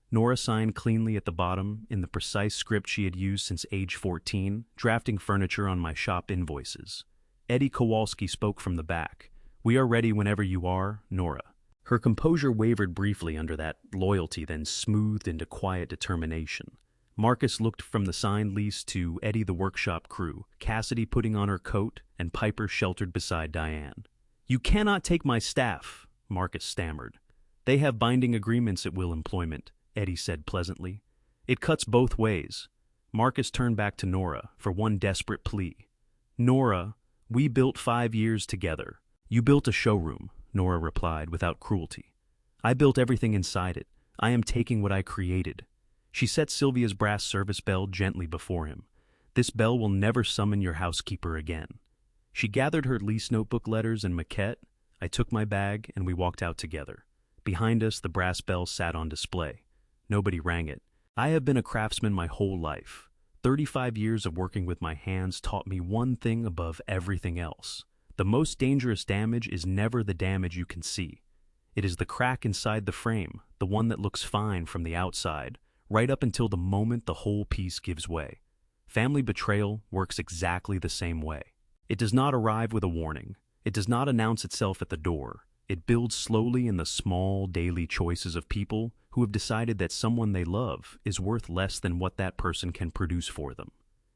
Nora signed cleanly at the bottom in the precise script she had used since age 14, drafting furniture on my shop invoices. Eddie Kowalski spoke from the back. We are ready whenever you are, Nora. Her composure wavered briefly under that loyalty, then smoothed into quiet determination. Marcus looked from the signed lease to Eddie, the workshop crew, Cassidy putting on her coat, and Piper sheltered beside Diane. You cannot take my staff, Marcus stammered. They have binding agreements at will employment, Eddie said pleasantly. It cuts both ways. Marcus turned back to Nora for one desperate plea. Nora, we built 5 years together. You built a showroom, Nora replied without cruelty. I built everything inside it. I am taking what I created. She set Sylvia's brass service bell gently before him. This bell will never summon your housekeeper again. She gathered her lease notebook letters and maquette. I took my bag and we walked out together. Behind us, the brass bell sat on display. Nobody rang it. I have been a craftsman my whole life. 35 years of working with my hands taught me one thing above everything else. The most dangerous damage is never the damage you can see. It is the crack inside the frame, the one that looks fine from the outside, right up until the moment the whole piece gives way. Family betrayal works exactly the same way. It does not arrive with a warning. It does not announce itself at the door. It builds slowly in the small daily choices of people who have decided that someone they love is worth less than what that person can produce for them.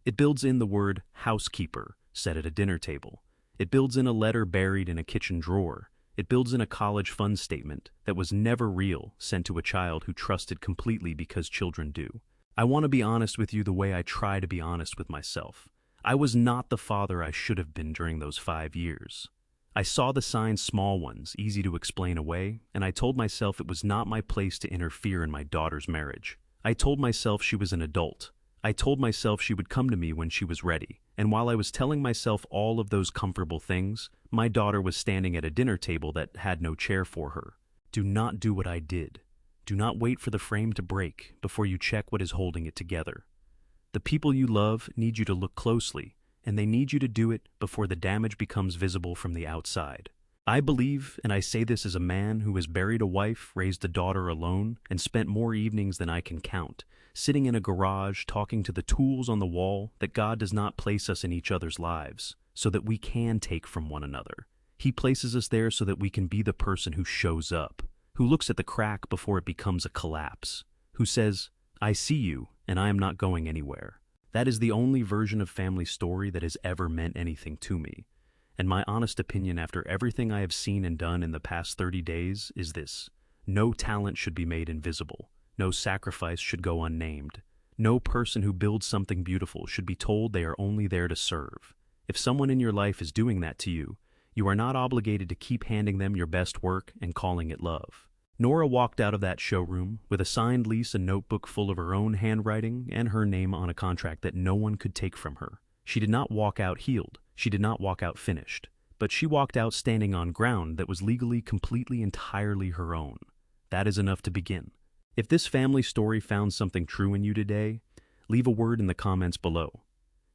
It builds in the word housekeeper said at a dinner table. It builds in a letter buried in a kitchen drawer. It builds in a college fund statement that was never real, sent to a child who trusted completely because children do. I want to be honest with you the way I try to be honest with myself. I was not the father I should have been during those 5 years. I saw the signs, small ones, easy to explain away, and I told myself it was not my place to interfere in my daughter's marriage. I told myself she was an adult. I told myself she would come to me when she was ready, and while I was telling myself all of those comfortable things, my daughter was standing at a dinner table that had no chair for her. Do not do what I did. Do not wait for the frame to break before you check what is holding it together. The people you love need you to look closely, and they need you to do it before the damage becomes visible from the outside. I believe, and I say this as a man who has buried a wife, raised a daughter alone, and spent more evenings than I can count, sitting in a garage talking to the tools on the wall, that God does not place us in each other's lives so that we can take from one another. He places us there so that we can be the person who shows up, who looks at the crack before it becomes a collapse, who says, I see you and I am not going anywhere. That is the only version of family story that has ever meant anything to me. And my honest opinion after everything I have seen and done in the past 30 days is this: no talent should be made invisible. No sacrifice should go unnamed. No person who builds something beautiful should be told they are only there to serve. If someone in your life is doing that to you, you are not obligated to keep handing them your best work and calling it love. Nora walked out of that showroom with a signed lease, a notebook full of her own handwriting, and her name on a contract that no one could take from her. She did not walk out healed. She did not walk out finished. But she walked out standing on ground that was legally, completely, entirely her own. That is enough to begin. If this family story found something true in you today, leave a word in the comments below.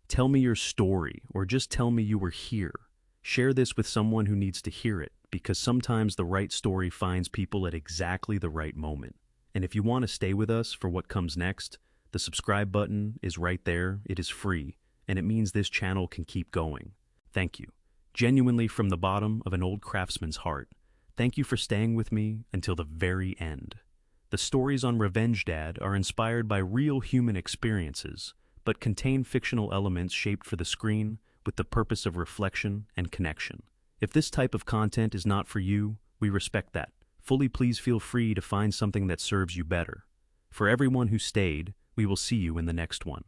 Tell me your story, or just tell me you were here. Share this with someone who needs to hear it, because sometimes the right story finds people at exactly the right moment. And if you want to stay with us for what comes next, the subscribe button is right there. It is free, and it means this channel can keep going. Thank you. Genuinely from the bottom of an old craftsman's heart, thank you for staying with me until the very end. The stories on Revenge Dad are inspired by real human experiences, but contain fictional elements shaped for the screen with the purpose of reflection and connection. If this type of content is not for you, we respect that. Please feel free to find something that serves you better. For everyone who stayed, we will see you in the next one.